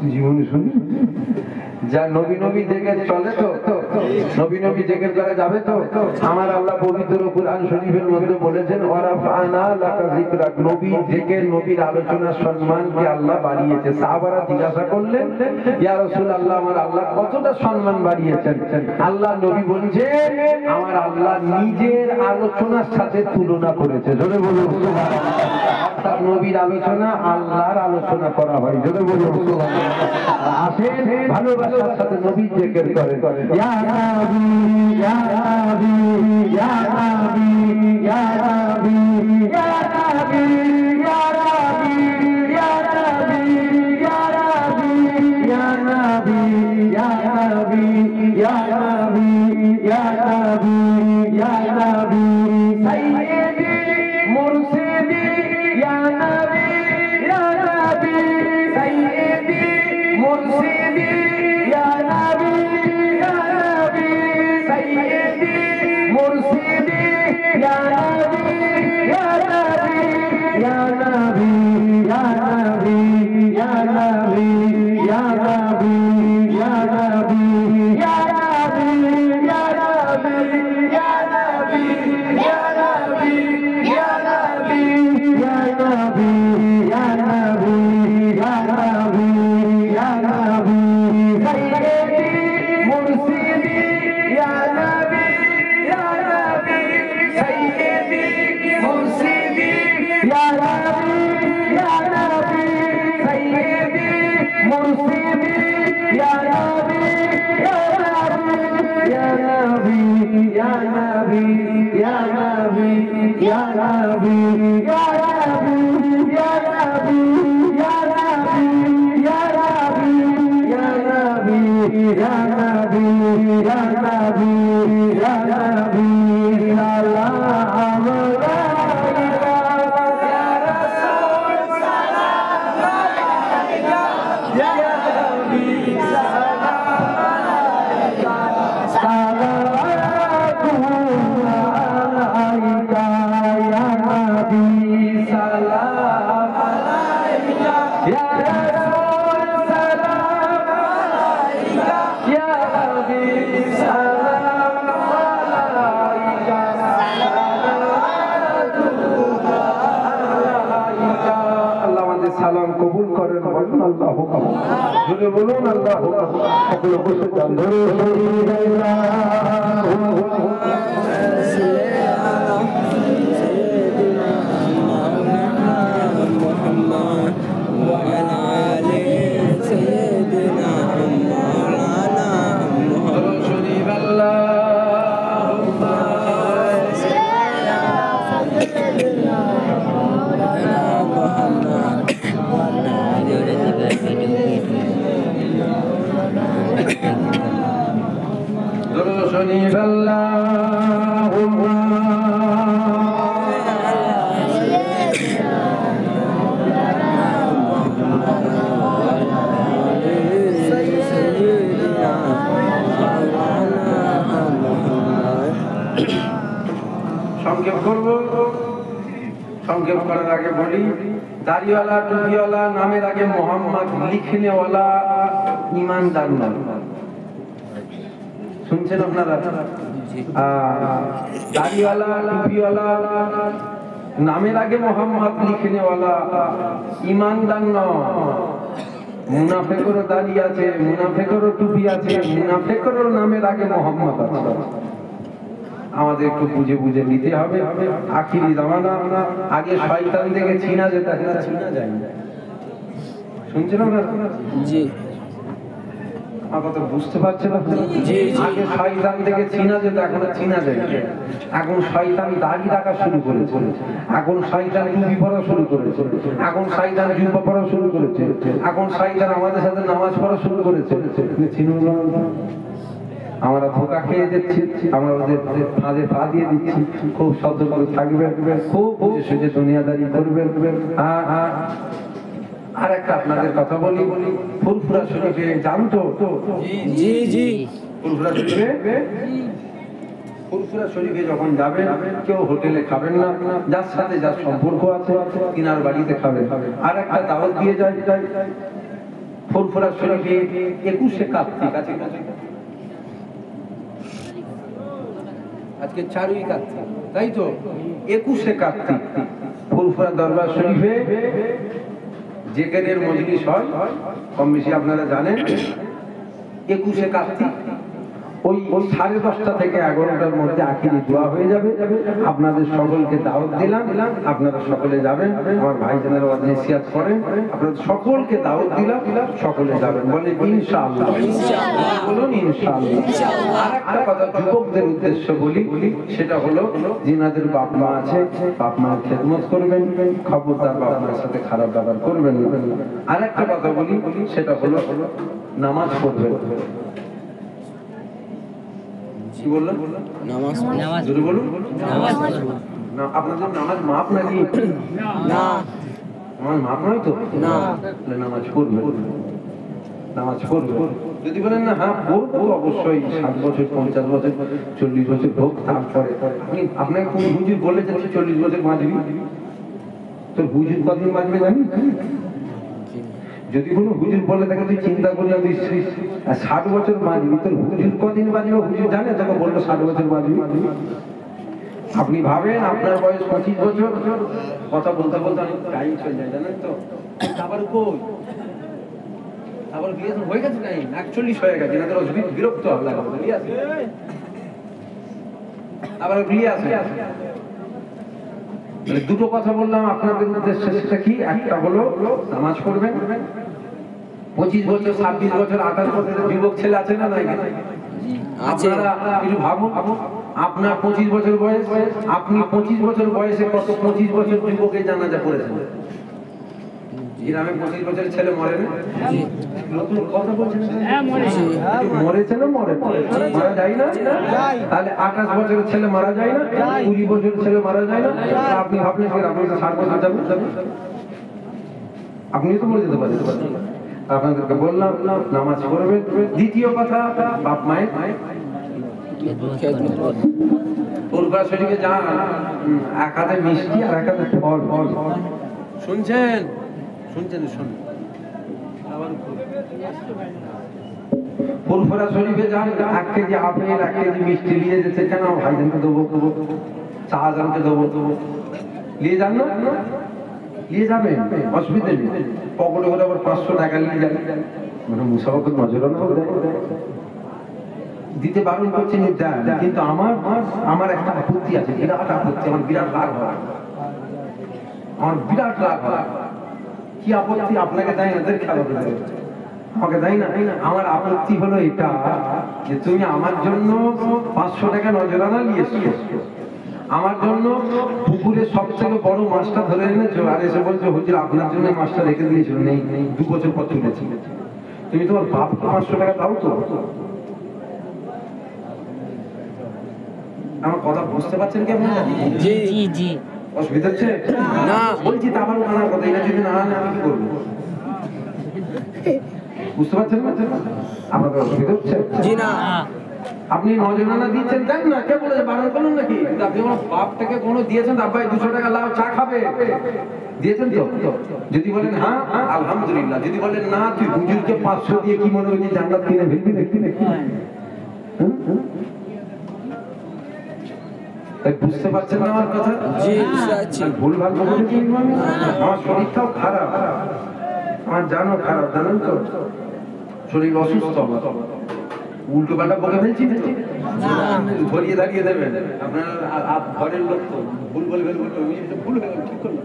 জীবনে শুনি যা নবী নবী দেখে চলে তো নবী নবী দেখে যারা যাবে তো আমার আল্লাহ পবিত্র কুরআন শরীফের মধ্যে বলেছেন ওয়ারাফানা লাকা যিকরাক নবী দেখে নবীর আলোচনার সম্মানকে আল্লাহ বাড়িয়েছে সাহাবারা জিজ্ঞাসা করলেন ইয়া রাসূলুল্লাহ আমার আল্লাহ কতটা সম্মান বাড়িয়েছেন আল্লাহ নবী বলছে আমার আল্লাহ নিজের আলোচনার সাথে তুলনা করেছে জোরে বলুন সুবহানাল্লাহ অর্থাৎ নবীর আলোচনা আল্লাহর আলোচনা করা হয় জোরে বলুন সুবহানাল্লাহ আসেন ভালোবাসার সাথে নবীর জিকির করেন ইয়া নবী ইয়া নবী ইয়া নবী ইয়া নবী ইয়া নবী ইয়া নবী ইয়া নবী ইয়া নবী ইয়া নবী ইয়া নবী ইয়া নবী ইয়া নবী ইয়া নবী সাইয়্যিদি মুরশিদি ইয়া নবী ইয়া নবী সাইয়্যিদি মুরশিদি ইয়া নবী ইয়া নবী সাইয়্যিদি মুরশিদি ইয়া নবী ইয়া নবী ইয়া নবী ইয়া নবী ইয়া নবী ইয়া নবী ইয়া নবী ইয়া নবী ইয়া নবী ইয়া নবী ইয়া নবী ইয়া নবী ইয়া নবী ইয়া নবী ইয়া নবী ইয়া নবী সাইয়্যিদি মুরশিদি ইয়া নবী ইয়া নবী সাইয়্যিদি মুরশিদি ইয়া নবী ইয়া নবী সাইয়্যিদি মুরশিদি ইয়া নবী ইয়া নবী ইয়া নবী ইয়া নবী ইয়া নবী ইয়া নবী ইয়া নবী ইয়া নবী ইয়া নবী ইয়া নবী ইয়া নবী ইয়া নবী ইয়া নবী সালাম আলাইকা ইয়া রাসূল সালাম আলাইকা ইয়া নবী সালাম আলাইকা সালাতুল্লাহ আলাইকা ইয়া নবী সালাম আলাইকা ইয়া রাসূল সালাম আলাইকা ইয়া নবী সালাম আলাইকা সালাতুল্লাহ আলাইকা আল্লাহ আমাদের সালাম কবুল করেন বলুন আল্লাহু আকবার জোরে বলুন আল্লাহু আকবার সকলে বসে যান ধরে شريف اللهم সংক্ষেপ করব। সংক্ষেপ করার আগে বলি, দাড়িওয়ালা টুপিওয়ালা নামের আগে মোহাম্মদ লিখনেওয়ালা ইমানদার নয়। শুনছেন আপনারা? দাড়িওয়ালা টুপিওয়ালা নামের আগে মোহাম্মদ লিখনেওয়ালা ইমানদার নয়। মুনাফেকেরও দাড়ি আছে, মুনাফেকেরও টুপি আছে, মুনাফেকেরও নামের আগে মোহাম্মদ আছে। আমাদের একটু বুঝে বুঝে নিতে হবে। আখিরি জামানা, আগে শয়তান থেকে চিনা যেত, এখন চিনা যায় না। শুনছেন আপনারা? জি। আমার কথা বুঝতে পারছেন আপনারা? আগে শয়তান থেকে চিনা যেত, এখন চিনা যায় না। এখন শয়তান দাড়ি রাখা শুরু করেছে, এখন শয়তান টুপি পরা শুরু করেছে, এখন শয়তান জুব্বা পরা শুরু করেছে, এখন শয়তান আমাদের সাথে নামাজ পড়া শুরু করেছে। চিনুন না, আমরা ধোকা খেয়ে যাচ্ছি, আমরা ওদের ফাঁদে পা দিয়ে দিচ্ছি। খুব সতর্ক থাকবেন, খুব বুঝে সুঝে দুনিয়াদারি করবেন। আর একটা আপনাদের কথা বলি, ফুরফুরা শরীফে জানতো? জি জি। ফুরফুরা শরীফে, ফুরফুরা শরীফে যখন যাবেন, কেউ হোটেলে খাবেন না, যার সাথে যার সম্পর্ক আছে তিনার বাড়িতে খাবেন। আর একটা দাওয়াত দিয়ে যায় ফুরফুরা শরীফে 21শে কার্তিক আছে, আজকে 4ই কার্তিক, তাই তো? 21শে কার্তিক ফুরফুরা দরবার শরীফে জিকিরের মজলিস হয়, কম বেশি আপনারা জানেন। 21শে কার্তিক ওই 10:30 থেকে 11টার মধ্যে আখিরি দোয়া হয়ে যাবে। আপনাদের সকলকে দাওয়াত দিলাম, আপনারা সকলে যাবেন। আমার ভাইজানেরা নসিহত করেন, আপনাদের সকলকে দাওয়াত দিলাম, সকলে যাবেন। বলে ইনশাআল্লাহ, বলুন ইনশাআল্লাহ। আর একটা কথা যুবকদের উদ্দেশ্য বলি, সেটা হলো যিনাদের বাপ মা আছে, বাপ মার খেদমত করবেন, খবরদার বাপ মার সাথে খারাপ ব্যবহার করবেন না। আর একটা কথা বলি, সেটা হলো নামাজ পড়বেন। কি বললেন? নামাজ। জোরে বলুন। নামাজ। না, আপনাদের নামাজ মাপ নাকি? না, নামাজ মাপ নয় তো? না। তাহলে নামাজ পড়বেন, নামাজ পড়বেন। যদি বলেন না হ্যাঁ পড়বো, অবশ্যই 60 বছর, 50 বছর, 40 বছর হোক, তারপরে আপনাকে কোন হুজুর বলেছেন 40 বছর বাঁচবি? তোর হুজুর কদিন বাঁচবে জানি? যদি কোনো হুজুর বলে থাকে তুই চিন্তা করলে 60 বছর বাঁচবি, তোর হুজুর কদিন বাঁচবে হুজুর জানে? তোকে বললো 60 বছর বাঁচবি। আপনি ভাবেন আপনার বয়স 25 বছর, কথা বলতে বলতে অনেক টাইম চলে যায়, জানেন তো? আবার কই, আবার বিয়ে হয়ে গেছে টাইম 41 হয়ে গেছে, না তো বিরক্ত হবে, আবার বিয়ে আসে। দুটো কথা বললাম আপনাদের উদ্দেশ্যে, সেটা কি? একটা হলো নামাজ পড়বেন। 25 বছর, 26 বছর, 28 বছরের যুবক ছেলে আছে না নাই? আপনারা একটু ভাবুন, আপনার 25 বছর বয়স, আপনি 25 বছর বয়সে কত 25 বছর যুবকের জানাজা পড়েছেন? গ্রামে 25 বছরের ছেলে মরে না? নতুন কথা বলছেন, মরেছে না? মারা যায় না? তাহলে 28 বছরের ছেলে মারা যায় না? 20 বছরের ছেলে মারা যায় না? আপনি ভাবলেন যে আপনি 60 বছর যাবেন, আপনি তো মরে যেতে পারেন। আপনাদেরকে বললাম নামাজ পড়বেন। দ্বিতীয় কথা, বাপ মায়ের ফুরফুরা শরীফে যান, এক হাতে মিষ্টি আর এক হাতে ফল। শুনছেন? শুনছেন? শুনুন। ফুরফুরা শরীফে যান, 1 কেজি আপেল, 1 কেজি মিষ্টি নিয়ে যেতে, কেন ভাইজানকে দেবো, শাহজাহানকে দেবো, নিয়ে যান না? নিয়ে যাবেন, অসুবিধা নেই। পকেটে করে আবার 500 টাকা নিয়ে যাবেন, মানে মুসাফাকে নজর না দিতে বারণ করছেন, কিন্তু আমার একটা আপত্তি আছে, বিরাট আপত্তি, আমার বিরাট রাগ হয়, আমার বিরাট রাগ হয়। কি আপত্তি? আপনাকে দেয় না, খেলা আমাকে দেয় না। আমার আপত্তি হলো এটা, যে তুমি আমার জন্য 500 টাকা নজরানা নিয়ে এসছো, আমার জন্য পুকুরের সব থেকে বড় মাছটা ধরে এনেছো, আর এসে বলছো হুজুর আপনার জন্য মাছটা রেখে দিয়েছিল, নেই 2 বছর পর তুলেছি। তুমি তোমার বাপকে 500 টাকা দাও তো? আমার কথা বুঝতে পারছেন কি আপনারা? জি জি জি। অসুবিধা হচ্ছে না? বলছি তো আবার মানার কথা, এটা যদি না আনে আমি কি করবো? বুঝতে পারছেন না? আপনাদের অসুবিধা হচ্ছে? জি না। আপনি নজরানা দিচ্ছেন দেন না, কে বলেছে বারণ করুন নাকি? আপনি কোনো বাপ থেকে কোনো দিয়েছেন আব্বাই 200 টাকা লাও চা খাবে দিয়েছেন তো? যদি বলেন হ্যাঁ আলহামদুলিল্লাহ, যদি বলেন না তুই হুজুরকে 500 দিয়ে কি মনে হচ্ছে জান্নাত কিনে ফেলবি দেখতে দেখতে, বুঝতে পারছেন না আমার কথা? জি বুঝতে পারছি। ভুলভাল বলেছি আমার শরীরটাও খারাপ, আমার জানো খারাপ জানেন তো, শরীর অসুস্থ, উল্টো পাল্টা বকে ফেলছি ধরিয়ে দাঁড়িয়ে দেবেন আপনার ঘরের লোক তো ভুল বলবেন, ভুল হয়ে গেল ঠিক করলো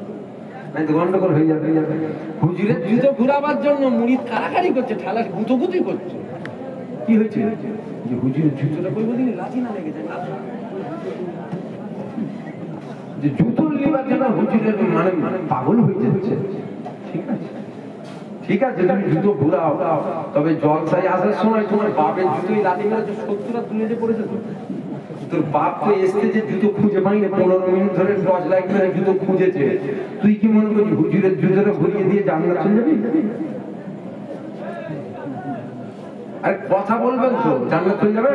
নাই তো গন্ডগোল হয়ে যাবে। হুজুরের জুতো ঘুরাবার জন্য মুড়ি কারাকারি করছে, ঠালা গুঁতোগুতি করছে। কি হয়েছে যে হুজুরের জুতোটা কই বদিন লাঠি না লেগে যায়, যে জুতো লিবার জন্য হুজুরের মানে পাগল হয়ে যাচ্ছে। ঠিক আছে ঠিক আছে তুমি জুতো ঘুরাও, তবে জলসাই আসার সময় তোমার বাপের জুতোই লাঠি মেরেছে 70টা তুলে যে পড়েছে তো, তোর বাপ তো এসে যে জুতো খুঁজে পাইনি 15 মিনিট ধরে টর্চ লাইট মেরে জুতো খুঁজেছে, তুই কি মনে করছিস হুজুরের জুতোটা ঘুরিয়ে দিয়ে জান্নাত চলে যাবি? আরে কথা বলবেন তো জান্নাত চলে যাবে?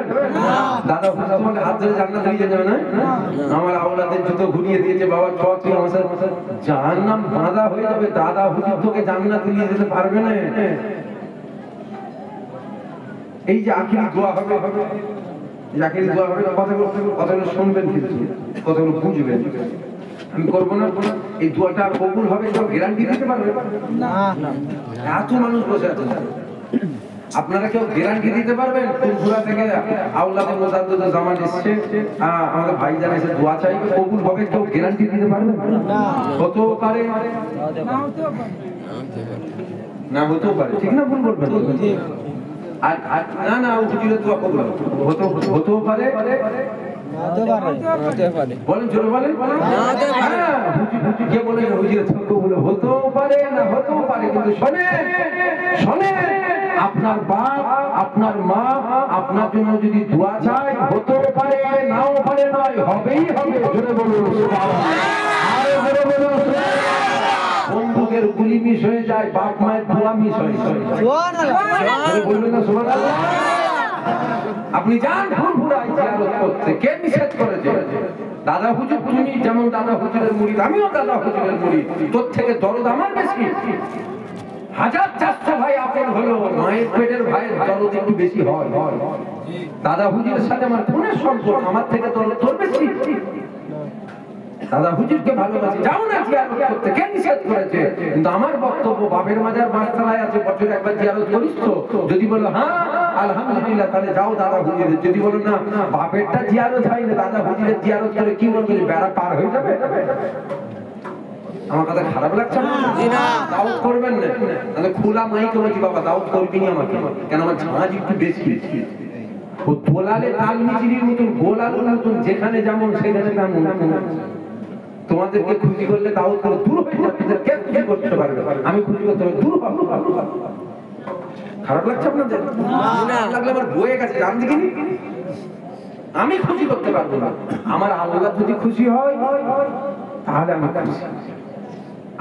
দাদা হুজুর তোমাকে হাত ধরে জান্নাত নিয়ে যাবে না? আমার আওলাদের জুতো ঘুরিয়ে দিয়েছে বাবা, ছ তুই আমার জাহান্নাম বাঁধা হয়ে যাবে, দাদা হুজুর তোকে জান্নাত নিয়ে যেতে পারবে না। এই যে আখিরি দোয়া হবে, আখিরি দোয়া হবে, কথাগুলো শুনবেন কিন্তু কথাগুলো বুঝবেন। আমি করবো না এই দোয়াটা কবুল হবে, কেউ গ্যারান্টি দিতে পারবে না। এত মানুষ বসে আছে, আপনারা কেউ গ্যারান্টি দিতে পারবেন? ফুলপুরা থেকে আওলাদে মুজাদ্দিদ জামান এসেছে, আমাদের ভাইজান এসে দোয়া চাইবে, কবুল হবে, কেউ গ্যারান্টি দিতে পারবে না। হতেও পারে না হতেও পারে, ঠিক না ভুল বলবেন? আর না না হুজুরের দোয়া কবুল হতেও পারে, বলেন জোরে বলেন, কে বলেন হুজুরের দোয়া কবুল হতেও পারে না হতেও পারে, কিন্তু শোনেন শোনেন, আপনার বাপ আপনার মা আপনার জন্য যদি দোয়া চায় হতেও পারে নাও পারে, নয় হবেই হবে। জোরে বলুন আরো জোরে বলুন। বন্দুকের গুলি মিস হয়ে যায়, বাপ মায়ের দোয়া মিস হয়ে যায়। বলবেন না সুবহানাল্লাহ? আপনি যান ফুরফুরায় জিয়ারত করতে, কে নিষেধ করেছে? দাদা হুজুর তুমি যেমন দাদা হুজুরের মুরিদ, আমিও দাদা হুজুরের মুরিদ, তোর থেকে দরদ আমার বেশি। 1400 ভাই আপন হলো, মায়ের পেটের ভাইয়ের দরদ একটু বেশি হয়। দাদা হুজুরের সাথে আমার কোনের সম্পর্ক, আমার থেকে তোর বেশি। দাদা হুজুরকে ভালোবাসি, যাও না জিয়ারত করতে, কে নিষেধ করেছে? কিন্তু আমার বক্তব্য বাপের মাজার বাসতলায় আছে, বছরে একবার জিয়ারত করিস তো? যদি বলো হ্যাঁ আলহামদুলিল্লাহ তাহলে যাও দাদা হুজুরের। যদি বলো না বাপেরটা জিয়ারত হয় না, দাদা হুজুরের জিয়ারত করে কি বলবে? বেড়া পার হয়ে যাবে। আমার কথা খারাপ লাগছে না? দাওয়াত করবেন না, তাহলে খোলা মাইকে বলছি বাবা দাওয়াত করবি না আমাকে, কেন আমার ঝাঁজ একটু বেশি। ও দোলালে তাল মিচিরির মতন গোলালুর মতন যেখানে যেমন সেখানে তেমন। তোমাদেরকে খুশি করলে দাওয়াত করে দূর হয়ে যাবে, কে খুশি করতে পারবে? আমি খুশি করতে পারবো, দূর হবো। খারাপ লাগছে আপনাদের? না লাগলে আমার বয়ে গেছে, জান দেখিনি আমি খুশি করতে পারবো না। আমার আল্লাহ যদি খুশি হয় তাহলে আমার খুশি,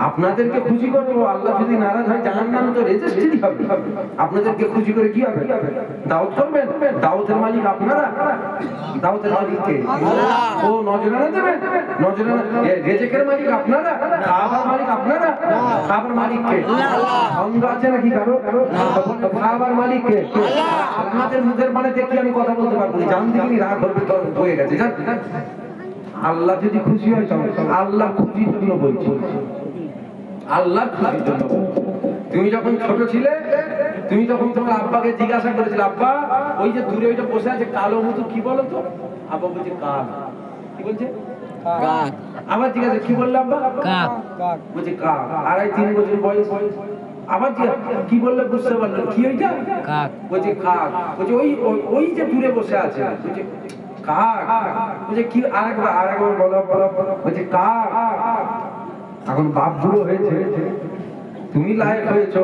আপনাদেরকে খুশি করবো। আল্লাহ যদি নারাজ হয় জাহান্নাম তো রেজিস্ট্রি হবে। আপনাদেরকে খুশি করে কি হবে? দাওয়াত করবেন? দাওয়াতের মালিক আপনারা, দাওয়াতের মালিক কে? ও নজরানা দেবেন? নজরানা রেজেকের মালিক আপনারা, খাবার মালিক আপনারা, খাবার মালিক কে? অন্ধ আছে নাকি কারো? খাবার মালিক কে? আপনাদের মুখের মানে দেখি আমি কথা বলতে পারবো না, জান দেখিনি রাগ হবে তো হয়ে গেছে। আল্লাহ যদি খুশি হয় আল্লাহ খুশির জন্য বলছি, আল্লাহ খুশির জন্য। তুমি যখন ছোট ছিলে তুমি তখন তোমার আব্বাকে জিজ্ঞাসা করেছিলে, আব্বা ওই যে দূরে ওইটা বসে আছে কালো মতো কি বলো তো? আব্বা বলছে কাক। কি বলছে? কাক। আবার জিজ্ঞাসা কি বললে আব্বা? কাক। বলছে কাক। 2.5-3 বছর বয়স। আবার কি বললে বুঝতে পারলেন? কি ওইটা? কাক। বলছে কাক। বলছে ওই ওই যে দূরে বসে আছে, বলছে কাক। বলছে কি? আরেকবার বলো। বলছে কাক। এখন বাপ বুড়ো হয়েছে, তুমি লায়ক হয়েছো,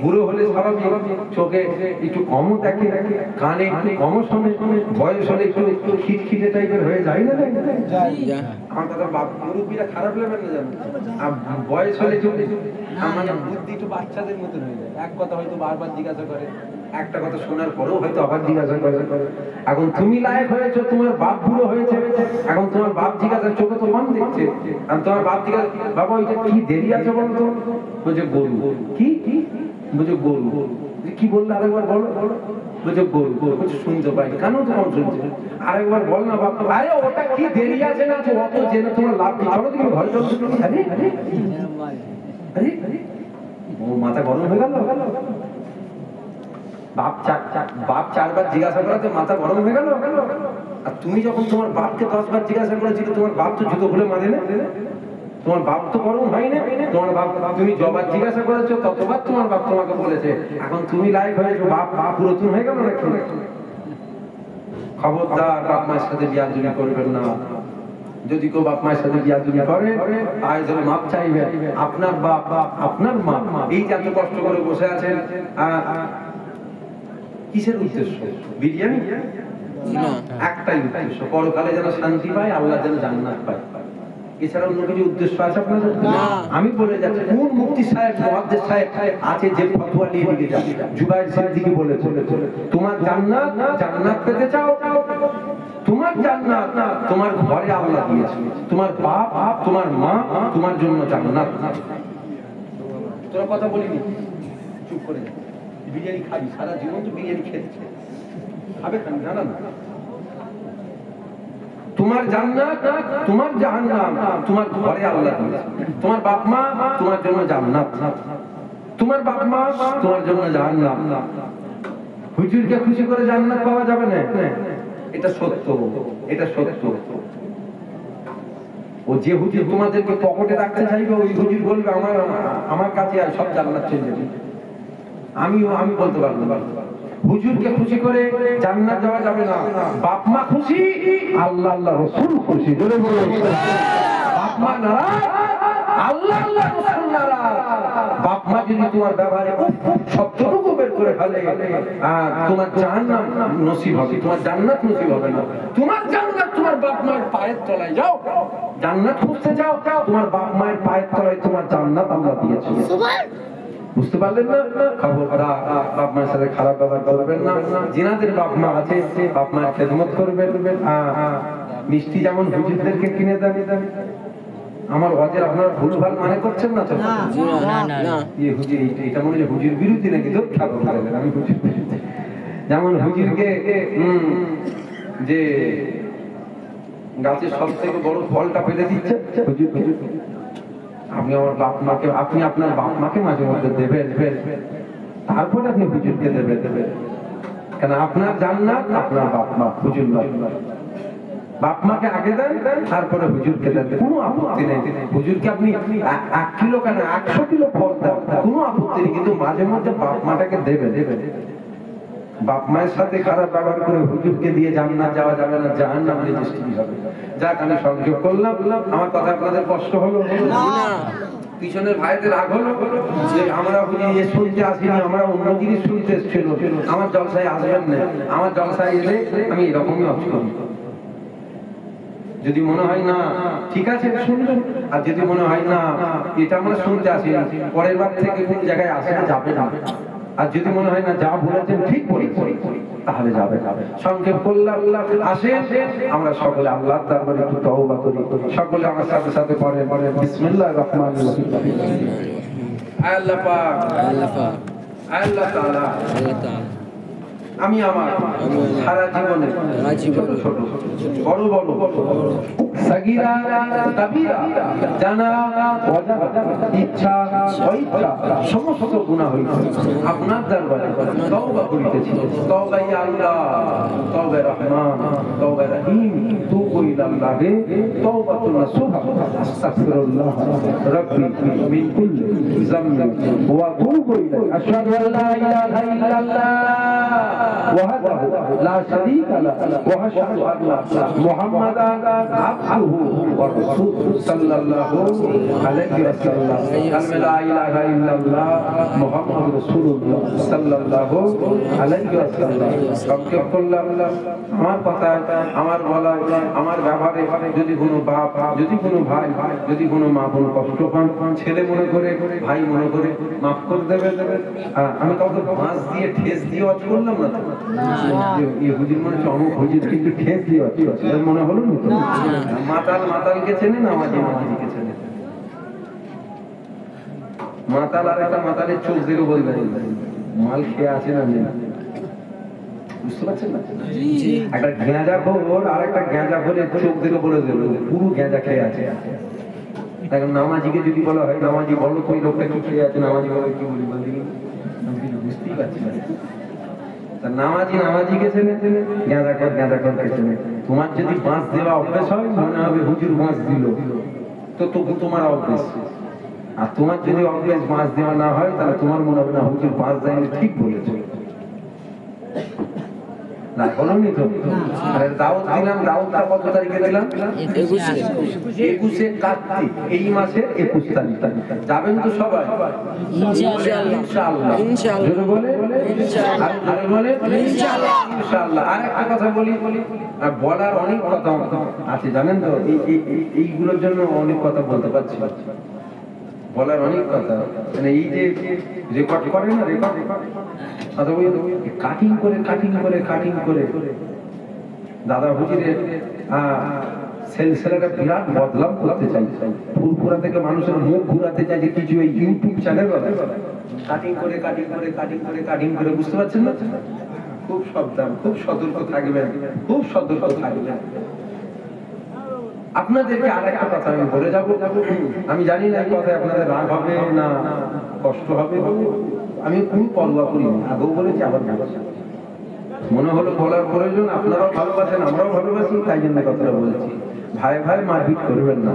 বুড়ো হলে স্বাভাবিক চোখে একটু কমও দেখে, কানে একটু কমও শোনে, বয়স হলে একটু খিটখিটে টাইপের হয়ে যায় না? আমার কথা বাপ মুরব্বীরা খারাপ লাগবে না জানো, বয়স হলে মানে বুদ্ধি একটু বাচ্চাদের মতন হয়ে যায়। এক কথা হয়তো বারবার জিজ্ঞাসা করে, একটা কথা শোনার পরেও হয়তো আবার জিজ্ঞাসা করে, এখন তুমি লায়ক হয়েছো, তোমার বাপ বুড়ো হয়েছে, এখন তোমার বাপ জিজ্ঞাসা, চোখে তো মন দেখছে, আর তোমার বাপ জিজ্ঞাসা, বাবা ওইটা কি দেরি আছে বলতো? বলছে গরু। কি? বলছে গরু। কি বললে আরেকবার বলো। বলছে গরু। বলছে শুনতে পাই, কেন তোমার শুনছে? আরেকবার বল না বাপ। আরে ওটা কি দেরি আছে না, অত জেনে তোমার লাভ কি? চলো তুমি ঘরে চলো। আরে আরে আরে ও মাথা গরম হয়ে গেল। বাপ চারবার জিজ্ঞাসা করাতে মাথা গরম হয়ে গেল। আর তুমি যখন তোমার বাপকে 10 বার জিজ্ঞাসা করেছিলে, তোমার বাপ তো জুতো খুলে মারে না, তোমার বাপ তো গরম হয় না। তোমার বাপ, তুমি যবার জিজ্ঞাসা করেছো ততবার তোমার বাপ তোমাকে বলেছে, এখন তুমি লাইক হয়েছো, বাপ পুরাতন হয়ে গেল নাকি? খবরদার বাপ মায়ের সাথে বিয়াদবি করবেন না। যদি কেউ বাপ মায়ের সাথে বিয়াদবি করে, তাই যেন মাপ চাইবে। আপনার বাপ, আপনার মা এই যে এত কষ্ট করে বসে আছেন, কিসের উদ্দেশ্য? বিরিয়ানি? একটাই উদ্দেশ্য, পরকালে যেন শান্তি পায়, আল্লাহ যেন জান্নাত পায়। এছাড়া অন্য কিছু উদ্দেশ্য আছে আপনাদের? আমি বলে যাচ্ছি, কোন মুফতি সাহেব, মুহাদ্দিস সাহেব আছে যে ফতোয়া নিয়ে দিকে যাচ্ছে? জুবাইর সিদ্দিকী বলেছে, তোমার জান্নাত পেতে চাও, তোমার জান্নাত তোমার ঘরে আল্লাহ দিয়েছে, তোমার বাপ, তোমার মা তোমার জন্য জান্নাত। তোরা কথা বলিনি, চুপ করে যা। বিরিয়ানি খাবি, সারা জীবন তো বিরিয়ানি খেতে খাবে, খান জানা না। তোমার জান্নাত, তোমার জাহান্নাম তোমার ঘরে আল্লাহ দিয়েছে। তোমার বাপ মা তোমার জন্য জান্নাত, তোমার বাপ মা তোমার জন্য জাহান্নাম। হুজুরকে খুশি করে জান্নাত পাওয়া যাবে না, এটা সত্য, এটা সত্য। ও যে হুজুর তোমাদেরকে পকেটে রাখতে চাইবে, ওই হুজুর বলবে আমার কাছে আর সব জান্নাত চলে যাবে। আমি বলতে পারবো না, হুজুরকে খুশি করে জান্নাত যাওয়া যাবে না। বাপ মা খুশি, আল্লাহ আল্লাহ রাসূল খুশি। জোরে বলুন, বাপ মা নারাজ, আল্লাহ আল্লাহ রাসূল নারাজ। বাপ মা যদি তোমার ব্যবহারে সবটুকু বের করে ফেলে, তোমার জাহান্নাম নসিব হবে, তোমার জান্নাত নসিব হবে না। তোমার জান্নাত তোমার বাপ মায়ের পায়ের তলায়। যাও জান্নাত খুঁজতে যাও, তোমার বাপ মায়ের পায়ের তলায় তোমার জান্নাত আল্লাহ দিয়েছে। বুঝতে পারলেন না? খবরদার বাপ মায়ের সাথে খারাপ ব্যবহার করবেন না। যিনাদের বাপ মা আছে, বাপ মায়ের খেদমত করবেন। মিষ্টি যেমন হুজুরদেরকে কিনে দেন, আমার ওয়াজের আপনারা ভুলভাল মানে করছেন না তো? হুজুর এটা মনে হয় হুজুর বিরোধী নাকি? আমি হুজুর বিরোধী। যেমন হুজুরকে যে গাছের সব থেকে বড় ফলটা পেলে দিচ্ছে হুজুর, আপনি আমার বাপ মাকে, আপনি আপনার বাপ মাকে মাঝে মধ্যে দেবেন, তারপরে আপনি হুজুরকে দেবেন। কেন? আপনার জান্নাত আপনার বাপ মা, হুজুর নয়। বাপ মাকে আগে দেন, তারপরে হুজুরকে দেন, কোনো আপত্তি নেই। হুজুরকে আপনি 1 কিলো কেন 100 কিলো ফল দেন, কোনো আপত্তি নেই, কিন্তু মাঝে মধ্যে বাপ মাটাকে দেবেন। বাপ মায়ের সাথে খারাপ ব্যবহার করে হুজুরকে দিয়ে জান্নাত যাওয়া যাবে না, জাহান্নাম রেজিস্ট্রি হবে। যাক, আমি সংযোগ করলাম। আমার কথা আপনাদের কষ্ট হলো না? পিছনের ভাইদের রাগ হলো যে আমরা হুজুর শুনতে আসিনি, আমরা অন্য জিনিস শুনতে এসেছিল, আমার জলসায় আসবেন না। আমার জলসায় এলে আমি এরকমই অর্থ করি। যদি মনে হয় না ঠিক আছে শুনবেন, আর যদি মনে হয় না এটা আমরা শুনতে আসি, পরের বার থেকে কোন জায়গায় আসে যাবে না। আর যদি মনে হয় না যা বলেছেন ঠিক বলি, তাহলে যাবে। সংক্ষেপ করলাম, আসেন আমরা সকলে আল্লাহর দরবারে একটু তওবা করি। সকলে আমার সাথে সাথে পড়েন বিসমিল্লাহির রহমানির রহিম। আল্লাহ পাক, আল্লাহ তাআলা আমি আমার সারা জীবনে ছোট ছোট বড় বড় সাগীরা কাবীরা জানা অজানা ইচ্ছা অইচ্ছা সমস্ত গুনাহ হইছে, আপনার দরবারে তওবা করিতেছি। তওবা ইয়া আল্লাহ, তওবা রহমান, তওবা রহিম, তুবু ইলাল্লাহি তওবাতুন নাসুহা, আস্তাগফিরুল্লাহ রাব্বি মিন কুল্লি যামবি ওয়া তুবু ইলাইহি। আশহাদু আল্লা ইলাহা ইল্লাল্লাহ ওয়াহদাহু লা শারীকা লাহু ওয়া আশহাদু আন্না মুহাম্মাদান আবদুহু ওয়া রাসূলুহু সাল্লাল্লাহু আলাইহি ওয়াসাল্লাম। লা ইলাহা ইল্লাল্লাহ মুহাম্মাদুর রাসূলুল্লাহ সাল্লাল্লাহু আলাইহি ওয়াসাল্লাম। সংক্ষেপ করলাম, আমার কথা, আমার বলা, আমার ব্যবহারে যদি কোনো বাপ, যদি কোনো ভাই, যদি কোনো মা বোন কষ্ট পান, ছেলে মনে করে, ভাই মনে করে মাফ করে দেবে। আমি কাউকে মাছ দিয়ে ঠেস দিয়ে অচ করলাম না তো, হুজুর মনে হচ্ছে অমুক হুজুর কিন্তু ঠেস দিয়ে অচ করছে, মনে হলো না তো? মাতাল মাতালকে চেনে, নামাজি নামাজিকে চেনে। মাতাল আর একটা মাতালের চোখ দেখে বলবে মাল খেয়ে আছে না নেই, বুঝতে পারছেন না? একটা গেঁজা খোর আর একটা গেঁজা খোরের চোখ দেখে বলে দেবে পুরো গেঁজা খেয়ে আছে। এখন নামাজিকে যদি বলা হয় নামাজি বলো ওই লোকটা কি খেয়ে আছে, নামাজি বলে কি বলি বলতে আমি কিছু বুঝতেই পারছি না। নামাজি নামাজিকে চেনে, গেঁজা খোরকে চেনে। তোমার যদি বাঁশ দেওয়া অভ্যেস হয় মনে হবে হুজুর বাঁশ দিল, তো তবু তোমার অভ্যেস। আর তোমার যদি অভ্যেস বাঁশ দেওয়া না হয় তাহলে তোমার মনে হবে না হুজুর বাঁশ দেয়নি, ঠিক বলেছে না, বলুননি তো? দাওয়াত দিলাম, দাওয়াতটা কত তারিখে দিলাম? 21 কার্তিক, এই মাসের 21 তারিখ। যাবেন তো সবাই? ইনশাআল্লাহ। জোরে বলে ইনশাআল্লাহ। আর একটা কথা বলি, বলার অনেক কথা আছে জানেন তো, এইগুলোর জন্য অনেক কথা বলতে পারছি, বলার অনেক কথা। মানে এই যে রেকর্ড করে না, রেকর্ড কাটিং করে দাদা হুজুরের সিলসিলাটা বিরাট বদলাম করতে চাই, ফুরফুরা থেকে মানুষের মুখ ঘুরাতে চাই যে কিছু এই ইউটিউব চ্যানেল কাটিং করে, বুঝতে পারছেন না? খুব সাবধান, খুব সতর্ক থাকবেন, খুব সতর্ক থাকবেন। আপনাদেরকে আর একটা কথা আমি বলে যাবো, আমি জানি না এই কথায় আপনাদের রাগ হবে না কষ্ট হবে, আমি কোনো পরোয়া করি না, আগেও বলেছি আবার বলছি। মনে হলো বলার প্রয়োজন, আপনারাও ভালোবাসেন আমরাও ভালোবাসি, তাই জন্য কথাটা বলছি। ভাই ভাই মারপিট করবেন না,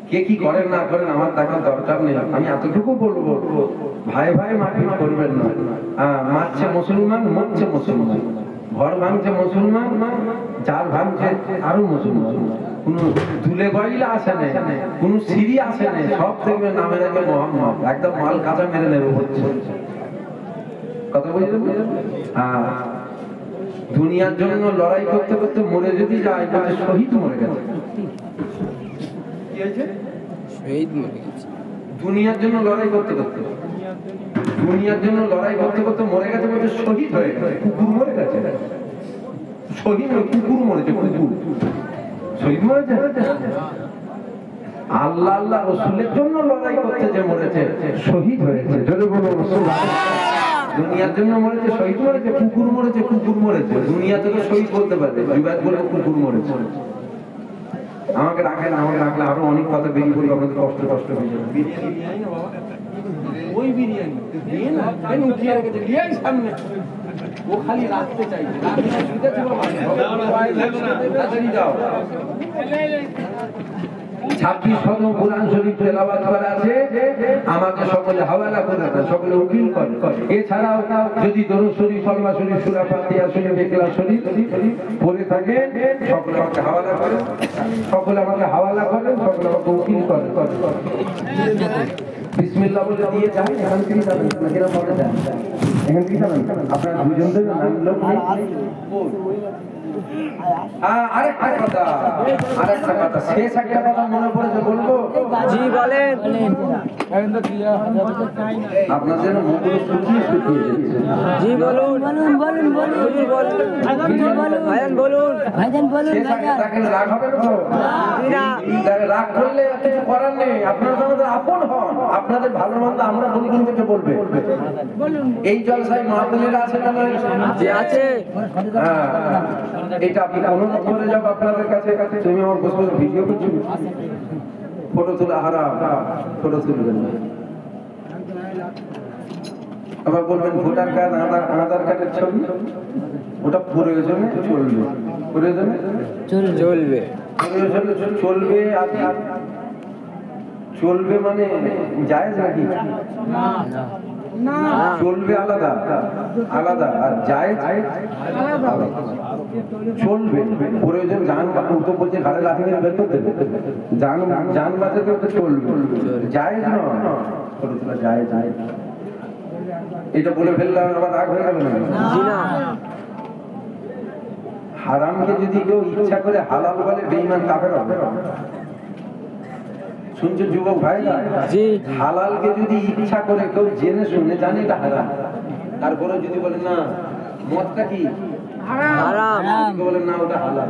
কে কি করেন না করেন আমার দেখার দরকার নেই। আমি এতটুকু বলবো, ভাই ভাই মারপিট করবেন না। মারছে মুসলমান, মরছে মুসলমান, ঘর ভাঙছে মুসলমান, জাল ভাঙছে আরো মুসলমান, কোন দুলে গয়লা আসে না, কোন সিঁড়ি আসে না, সব থেকে নামের আগে মোহাম্মদ, একদম মাল কাঁচা মেরে নেবে হচ্ছে কথা বুঝলেন? দুনিয়ার জন্য লড়াই করতে করতে মরে যদি যায় তাহলে শহীদ মরে গেছে। কি হয়েছে? শহীদ মরে গেছে। দুনিয়ার জন্য লড়াই করতে করতে মরে গেছে, বলছে শহীদ হয়ে গেছে। কুকুর মরে গেছে, শহীদ নয়, কুকুর মরেছে, কুকুর শহীদ মরেছে। আল্লাহ আল্লাহ রসুলের জন্য লড়াই করতে যে মরেছে শহীদ হয়েছে। যদি বলো দুনিয়ার জন্য মরেছে, শহীদ মরেছে, কুকুর মরেছে। দুনিয়া থেকে শহীদ বলতে পারবে, বিবাদ বলে কুকুর মরেছে। আমাকে রাখেন, আমাকে রাখলে আরো অনেক কথা বেরিয়ে পড়বে, আপনাদের কষ্ট হয়ে যাবে। ওই বিরিয়ানি উঠিয়ে রেখেছে সামনে, ও খালি রাখতে চাইছে, যাও 26 খতম কোরআন শরীফ তেলাওয়াত করা আছে, আমাকে সকলে হাওয়ালা করে দেন, সকলে উকিল করে। এছাড়াও যদি দরুদ শরীফ, সালওয়াত শরীফ, সূরা ফাতিহা শরীফ, ইখলাস শরীফ পড়ে থাকে সকলে আমাকে হাওয়ালা করেন, সকলে আমাকে উকিল করে। বিসমিল্লাহ বলে দিয়ে যান, এখান থেকে যাবেন নাকি না বলে যান, এখান থেকে যাবেন আপনারা দুজনদের নাম লোক নেই। আরেকটা কথা শেষ একটা কথা মনে পড়েছে, বলবো? জি বলেন। আপনাদের মুখগুলো শুকিয়ে যাচ্ছে। জি বলুন। রাগ হবে না, রাগ করলে কিছু করার নেই। আপনারা আমাদের আপন হন, আপনাদের ভালো মন্দ আমরা বলবেন থেকে বলবে। এই জলসায় মাহফিলের আছে না? যে আছে। এটা আপনি অনুরোধ করে যাবো আপনাদের কাছে, তুমি আমার বসে ভিডিও করছো, ফটো তোলা হারাম, ফটো তুলবেন না। আবার বলবেন ভোটার কার্ড, আধার কার্ডের ছবি, ওটা প্রয়োজনে চলবে মানে জায়েজ নাকি? চলবে আলাদা আর জায়েজ আলাদা। চলবে প্রয়োজন, জান তো বলছে ঘরে লাঠি মেরে বের করে দেবে, জান বাঁচাতে ওটা চলবে, জায়েজ নয়। জায়েজ এটা বলে ফেললাম, আবার রাগ হয়ে গেল না? হারামকে যদি কেউ ইচ্ছা করে হালাল বলে বেঈমান কাফের হবে। শুনছেন যুবক ভাইরা? জি। হালালকে যদি ইচ্ছা করে কেউ জেনে শুনে জানে এটা হারাম, তারপরে যদি বলে না মদটা কি হারাম, যদি বলে না ওটা হালাল,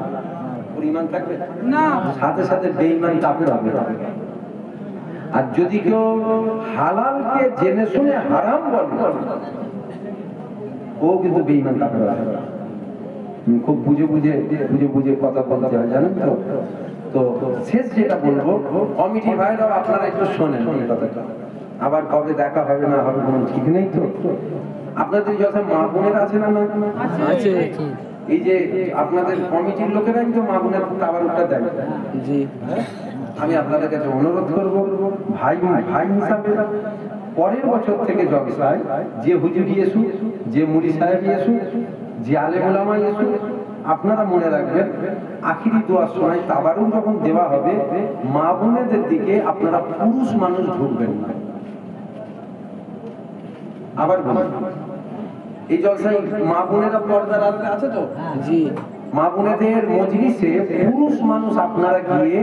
ওর ঈমান থাকবে না, সাথে সাথে বেঈমান কাফের হবে। আর যদি কেউ হালালকে জেনে শুনে হারাম বলে ও কিন্তু বেঈমান কাফের হবে। খুব বুঝে বুঝে কথা বলতে হয়, জানেন তো। তো শেষ যেটা বলবো, কমিটি ভাইরাও আপনারা একটু শোনেন এই কথাটা। আবার কবে দেখা হবে না হবে কোনো ঠিক নেই তো। আপনাদের যত মা বোনেরা আছে না? আছে। এই যে আপনাদের কমিটির লোকেরাই তো মা বোনের তাবারুকটা দেয়। জি। আমি আপনাদের কাছে অনুরোধ করব, ভাই হিসাবে পরের বছর থেকে জলসায় যে হুজুরি এসু, যে মুড়ি সাহেব এসু, যে আলেম ওলামা এসু, আপনারা মনে রাখবেন আখিরি দোয়ার সময় তাবারুক যখন দেওয়া হবে মা বোনেদের দিকে আপনারা পুরুষ মানুষ ঢুকবেন না। আবার এই জলসায় মা বোনেরা পর্দা রাখতে আছে তো? জি। মা বোনেদের মজলিসে পুরুষ মানুষ আপনারা গিয়ে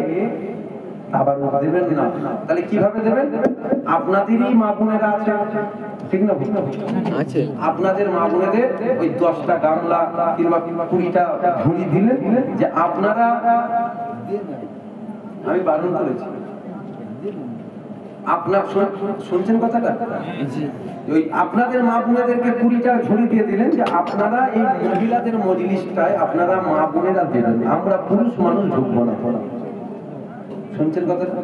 আবার দেবেন না। তাহলে কিভাবে দেবেন? আপনাদেরই মা বোনেরা আছে, ঠিক না? আছে। আপনাদের মা বোনেদের ওই 10টা গামলা কিংবা 20টা ঝুড়ি দিলেন যে আপনারা, আমি বারণ করেছি, আপনার শুনছেন কথাটা? ওই আপনাদের মা বোনেদেরকে 20টা ঝুড়ি দিয়ে দিলেন যে আপনারা এই মহিলাদের মজলিসটায় আপনারা মা বোনেরা দেবেন, আমরা পুরুষ মানুষ ঢুকবো না। শুনছেন কথাটা?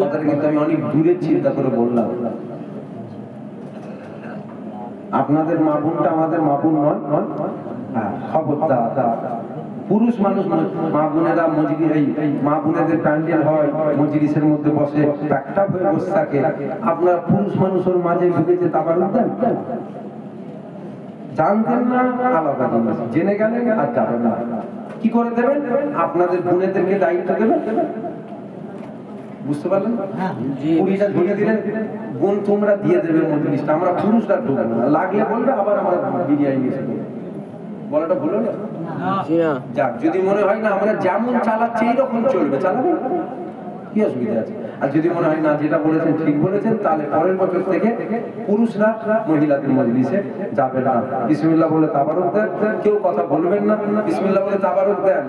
কথাটা কিন্তু আমি অনেক দূরে চিন্তা করে বললাম। আপনাদের মা বোনটা আমাদের মা বোন নয়। হ্যাঁ, খবরদার পুরুষ মানুষ মা বোনেরা মা বোনেদের প্যান্ডেল হয়, মজলিসের মধ্যে বসে একটা হয়ে বসে থাকে, আপনারা পুরুষ মানুষের মাঝে ঢুকেছে তাবারুক দেন? জানতেন না আলাদা জিনিস, জেনে গেলেন আর যাবেন না। কি করে দেবেন? আপনাদের বোনেদেরকে দায়িত্ব দেবেন, বুঝতে পারলেন? 20টা ঝুলিয়ে দিলেন, বোন তোমরা দিয়ে দেবে মজলিসটা, আমরা পুরুষরা ঢুকবো না। লাগলে বলবে আবার আমরা বিরিয়ানি নিয়ে আসবো, বলাটা ভুলো না। যাক, যদি মনে হয় না আমরা যেমন চালাচ্ছি এইরকম চলবে, চালাবে, কি অসুবিধা আছে? আর যদি মনে হয় না যেটা বলেছেন ঠিক বলেছেন, তাহলে পরের বছর থেকে পুরুষরা মহিলাদের মজলিসে যাবে না। বিসমিল্লাহ বলে তাবারুক দেন, কেউ কথা বলবেন না। বিসমিল্লাহ বলে তাবারুক দেন,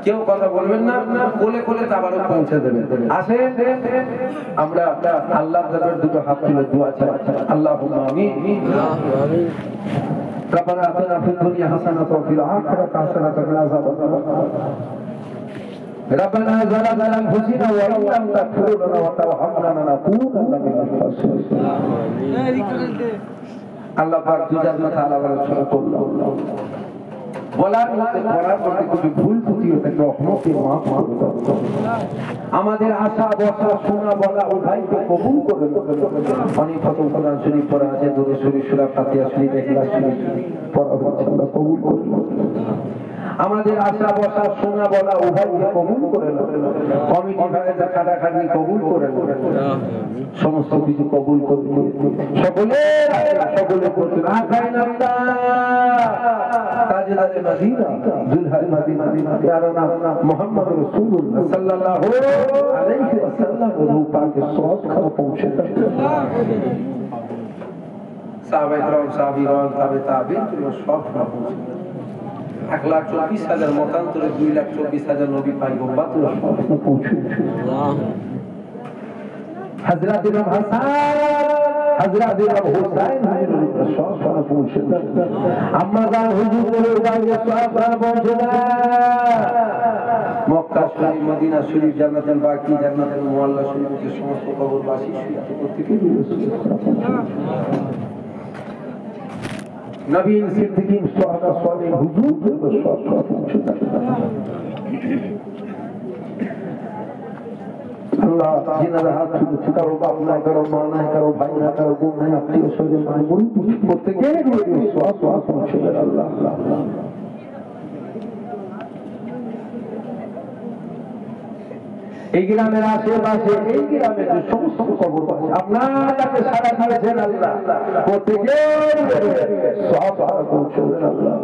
কেউ কথা বলবেন না, কোলে কোলে তাবারুক পৌঁছে দেবেন। আসে আমরা আল্লাহর দরবারে দুটো হাত তুলে দোয়া চাই। আল্লাহুম্মা আমিন। ربنا آتنا في الدنيا حسنة وفي الآخرة حسنة وقنا عذاب النار. ربنا ظلمنا أنفسنا وإن لم تغفر لنا وترحمنا لنكونن من الخاسرين. আল্লাহ পাক দুজান্না তাআলা বলেন বলার মধ্যে কিছু ভুল ত্রুটি হতে রহমতে মাফ করে দাও। আমাদের আশা বসা শোনা বলা উভয়কে কবুল করে দাও। অনেক খতম কোরআন শরীফ পড়া আছে, দুরূদ শরীফ, সূরা ফাতিহা শরীফ, ইখলাস শরীফ পড়া হচ্ছে, আল্লাহ কবুল করে দাও। আমাদের আশা বসা শোনা বলা উভয়কে কবুল করে দাও। কমিটি ভাইদের খাটাখাটনি কবুল করে দাও, সমস্ত কিছু কবুল করে দাও। সকলে করতে আখায় নামদা তাজদারে মদিনা দুলহার মদিনা প্যারা নাম মুহাম্মদ রাসূলুল্লাহ সাল্লাল্লাহু আলাইহি ওয়াসাল্লাম রূহ পাকে সওয়াব খাওয়া পৌঁছে দাও। সাহাবায়ে کرام সাহাবীগণ তাবেঈন সব খাওয়া পৌঁছে দাও। 1,24,000 মতান্তরে 2,24,000 নবী পয়গম্বর সব পৌঁছে দাও। হযরত ইমাম হাসান, হযরত ইমাম হুসাইন হুজুরের সব খাওয়া পৌঁছে দাও। আম্মা জান হুজুরের গায়ে সব খাওয়া পৌঁছে দাও। মক্কা শরীফ, মদিনা শরীফ, জান্নাতুল বাকি, জান্নাতুল মুআল্লা শরীফের সমস্ত কবরবাসী প্রত্যেককে নবীন সিদ্দিকীন সুহাদা সালেহ হুজুর সব পৌঁছে দাও। আল্লাহ জিনার হাত ছুটে কারো বাপ না, কারো মা না, কারো ভাই না, কারো বোন না, আত্মীয় স্বজন নাই, প্রত্যেকে সব পৌঁছে দাও। আল্লাহ আল্লাহ এই গ্রামের আশেপাশে এই গ্রামে যে সমস্ত কবর আছে আপনার কাছে সারা দিয়েছেন আল্লাহ প্রত্যেকের সব পৌঁছবেন আল্লাহ।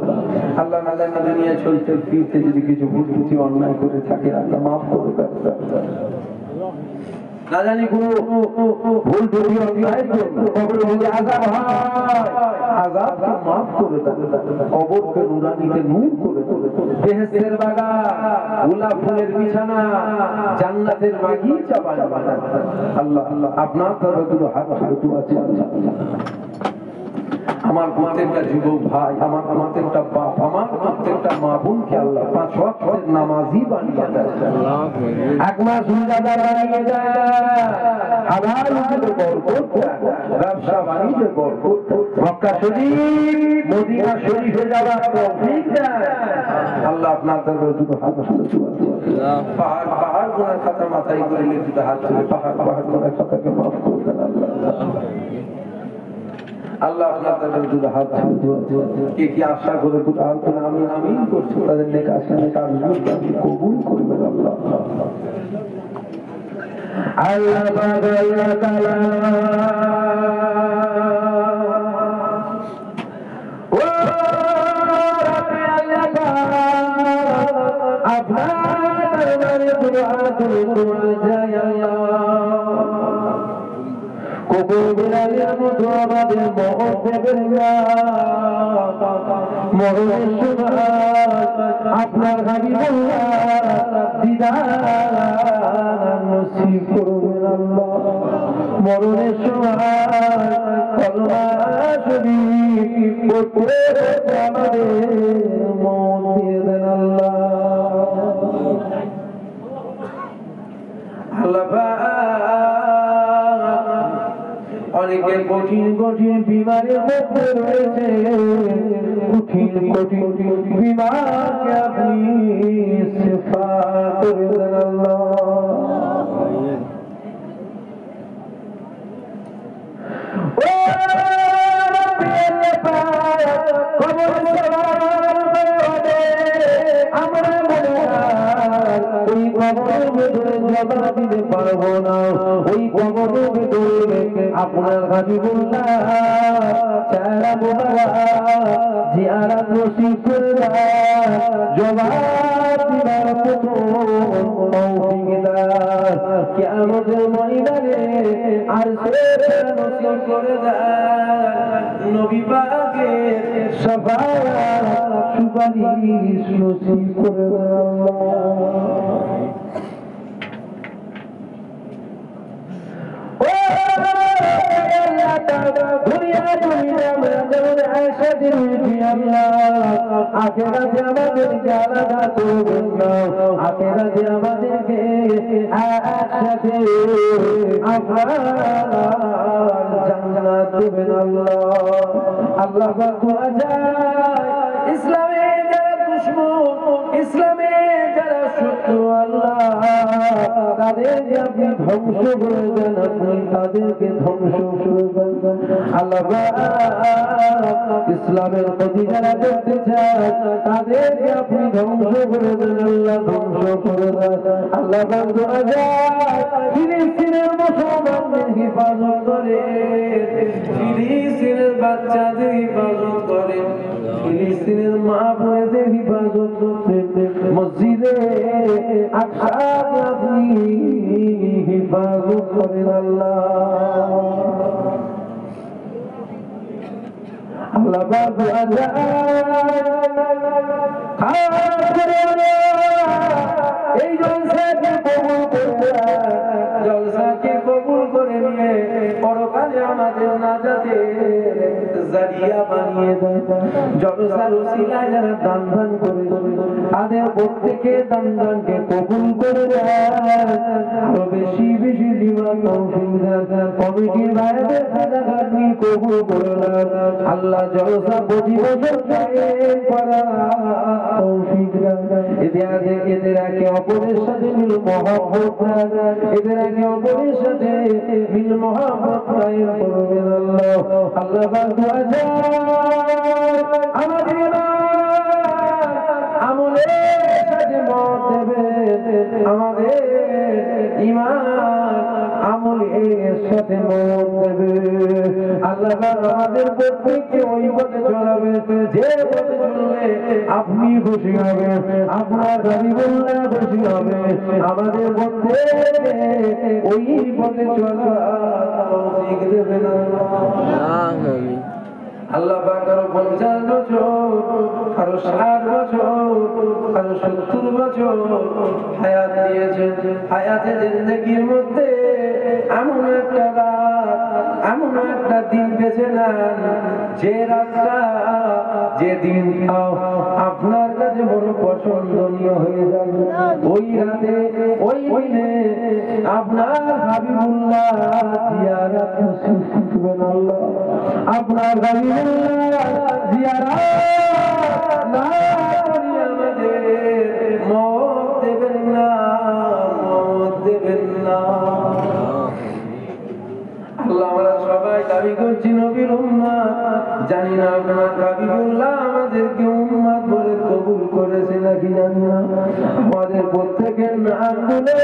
আল্লাহ না জানি দুনিয়া চলতে ফিরতে যদি কিছু ভুল ত্রুটি অন্যায় করে থাকে আল্লাহ মাফ করে দেন। না জানি কোনো ভুল ত্রুটি অন্যায় কবরে যদি আযাব হয় আযাবকে মাফ করে দেন, কবরকে নুরানিতে নূর করে দেন, বেহেশতের বাগান, গোলাপ ফুলের বিছানা, জান্নাতের বাগিচা বানান। আল্লাহ আপনার তরফে দুটো হাত দোয়া চাই। আমার প্রত্যেকটা যুবক ভাই, আমার প্রত্যেকটা বাপ, আমার প্রত্যেকটা মা বোনকে আল্লাহ 5 ওয়াক্তের নামাজি বানিয়ে দেয়, এক মাস রোজাদার বানিয়ে দেয়, হালাল রুজিতে বরকত দেয়, ব্যবসা বাণিজ্যে বরকত দেয়, মক্কা শরীফ মদিনা শরীফে যাওয়ার তৌফিক দেয়। আল্লাহ আপনার দরবারে দুটো হাত দোয়া চাই। পাহাড় পাহাড় গুনাহ খাতা মাথায় করে নিয়ে দুটো হাত তুলে পাহাড় পাহাড় গুনাহ খাতাকে মাফ করে দেন আল্লাহ। আল্লাহ আপনার দরবারে দুটো হাত দোয়া চাই। কে কি আশা করে দুটো হাত তুলে আমি আমিন করছি, তাদের নেক আশা নেক আরজুকে আপনি কবুল করবেন আল্লাহ। আল্লাহ আল্লাহ তাআলা ও রব্বে আল্লাহ আপনার দরবারে দোয়া চাই আল্লাহ। কবুল বিলালের মতো আমাদের মরণ দেবেন না, মরণের সময় আপনার হাবিবুল্লাহ দিদার নসিব করবেন আল্লাহ। মরণের সময় কলমা শরীফ পড়তে আমাদের মন দিয়ে দেন আল্লাহ। অনেকে কঠিন কঠিন বিমারের মধ্যে রয়েছে, কঠিন কঠিন বিমারকে আপনি শিফা করে দেন আল্লাহ। ও রব্বে কবর আমরা ওই কবরের ভিতরে জবাব দিতে পারবো না, ওই কবরের ভিতরে আপনার হাবিবুল্লাহ চেহারা মোবারক জিয়ারত নসিব করে দেন, জবাব দিবার মতো তৌফিক দেন, কিয়ামতের ময়দানে আরশের নসিব করে দেন, নবী পাকের শাফাআত সুপারিশ নসিব করে দেন আল্লাহ। আখেরাতে আমাদেরকে আলাদা করবেন না, আখেরাতে আমাদেরকে একসাথে আপনার জান্নাত দেবেন আল্লাহ। আল্লাহ দোয়া যায় ইসলামের যারা দুশমন, ইসলামের যারা শত্রু আল্লাহ তাদেরকে আপনি ধ্বংস করে দেন, আপনি তাদেরকে ধ্বংস করে দেন আল্লাহ। ইসলামের প্রতি যারা করতে চান তাদেরকে আপনি ধ্বংস করে দেন আল্লাহ, ধ্বংস করে দেন আল্লাহ। দোয়া যায় ফিলিস্তিনের মুসলমানদের হেফাজত করে, ফিলিস্তিনের বাচ্চাদের হেফাজত করেন, ফিলিস্তিনের মা বোনেদের হেফাজত করতেন, মসজিদে আকসাকে আপনি হেফাজত করেন আল্লাহ। আল্লাহ দোয়া যায় এই জলসাকে কবুল করে, জলসাকে কবুল করে নিয়ে পরকালে আমাদের নাজাতের জারিয়া বানিয়ে দেন। জলসার ওসিলায় যারা দান দান করে তাদের প্রত্যেকে দান দানকে কবুল করে দেন, আরো বেশি বেশি দিবার তৌফিক দেন, কমিটির ভাইদের সাদাকাত নিয়ে কবুল করে দেন আল্লাহ। জলসা প্রতি বছর কায়েম করার তৌফিক দেন, এদের একে অপরের সাথে মিল মহব্বত দেন, এদের একে অপরের সাথে মিল মহব্বত কায়েম করবেন আল্লাহ। আল্লাহ দোয়া যায় আমাদের আমলের সাথে মত দেবেন, আমাদের ঈমান আমলের সাথে মত দেবে। আল্লাহ আমাদের প্রত্যেককে ওই পথে চলাবে যে পথে চললে আপনি খুশি হবেন, আপনার হাবিবুল্লাহ খুশি হবে। আমাদের মধ্যে ওই পথে চলার তৌফিক দেবেন আমিন। আল্লাহ পাক কারো 50 বছর, কারো 60 বছর, কারো 70 বছর হায়াত দিয়েছেন। হায়াতে জিন্দেগির মধ্যে এমন একটা রাত, এমন একটা দিন বেছে নেন যে রাতটা, যে দিনটা আপনার কাছে বড় পছন্দনীয় হয়ে যাবে। ওই রাতে, ওই দিনে আপনার হাবিবুল্লাহ জিয়ারত নসিব করবেন আল্লাহ। আপনার হাবিবুল্লাহ জিয়ারত না করি আমাদের মত দেবেন না, মত দেবেন না। আল্লাহ আমরা সবাই দাবি করছি নবীর উম্মত, জানি না আপনার হাবিবুল্লাহ আমাদেরকে উম্মত বলে কবুল করেছে নাকি জানি না। আমাদের প্রত্যেকের নামগুলো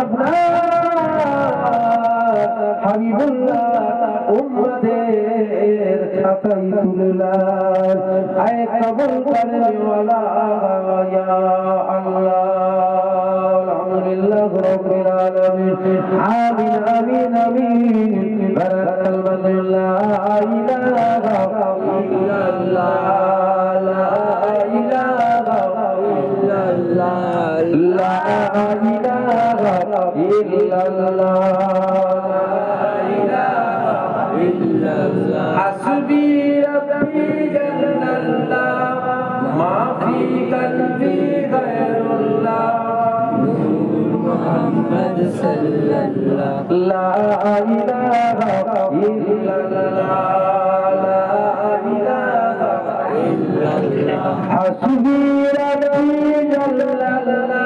আপনার হাবিবুল্লাহ উম্মতের খাতায় তুলে লাল আয় কবুল করনেওয়ালা ইয়া আল্লাহ। আলহামদুলিল্লাহ রাব্বিল আলামিন। আমিন আমিন আমিন। বারাকাল মাদু লা ইলাহা ইল্লাল্লাহ, লা ইলাহা ইল্লাল্লাহ, লা ইলাহা ইল্লাল্লাহ, হাসবি রব্বি জাল্লাল্লাহ, মা ফি কলবি গায়রুল্লাহ, মুহাম্মদ সাল্লাল্লাহ, লা ইলাহা ইল্লাল্লাহ, লা ইলাহা ইল্লাল্লাহ, হাসবি রব্বি জাল্লাল্লাহ,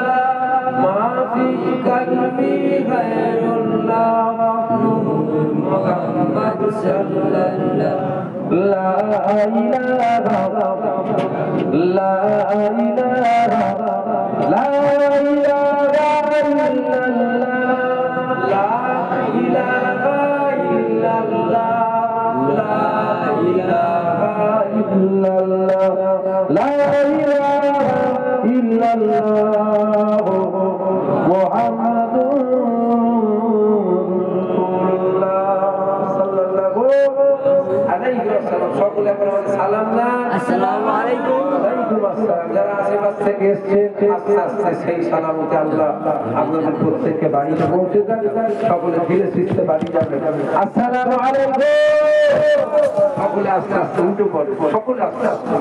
মা ফি কলবি গায়রুল্লাহ, মুহাম্মদ সাল্লাল্লাহ, লা ইলাহা লা ইলাহা লা ইলাহা ইল্লাল্লাহ, লা ইলাহা ইল্লাল্লাহ, লা ইলাহা ইল্লাল্লাহ, লা ইলাহা ইল্লাল্লাহ, মুহাম্মাদুর সকলে সালাম না, আসসালামু আলাইকুম। যারা আশেপাশ থেকে এসেছেন আস্তে আস্তে সেই সালামতে আল্লাহ আপনাদের প্রত্যেককে বাড়িতে পৌঁছে দেন। সকলে ধীরে সুস্থে বাড়ি যাবেন। আসসালামু আলাইকুম। সকলে আস্তে আস্তে উঠে পড়ে, সকলে আস্তে আস্তে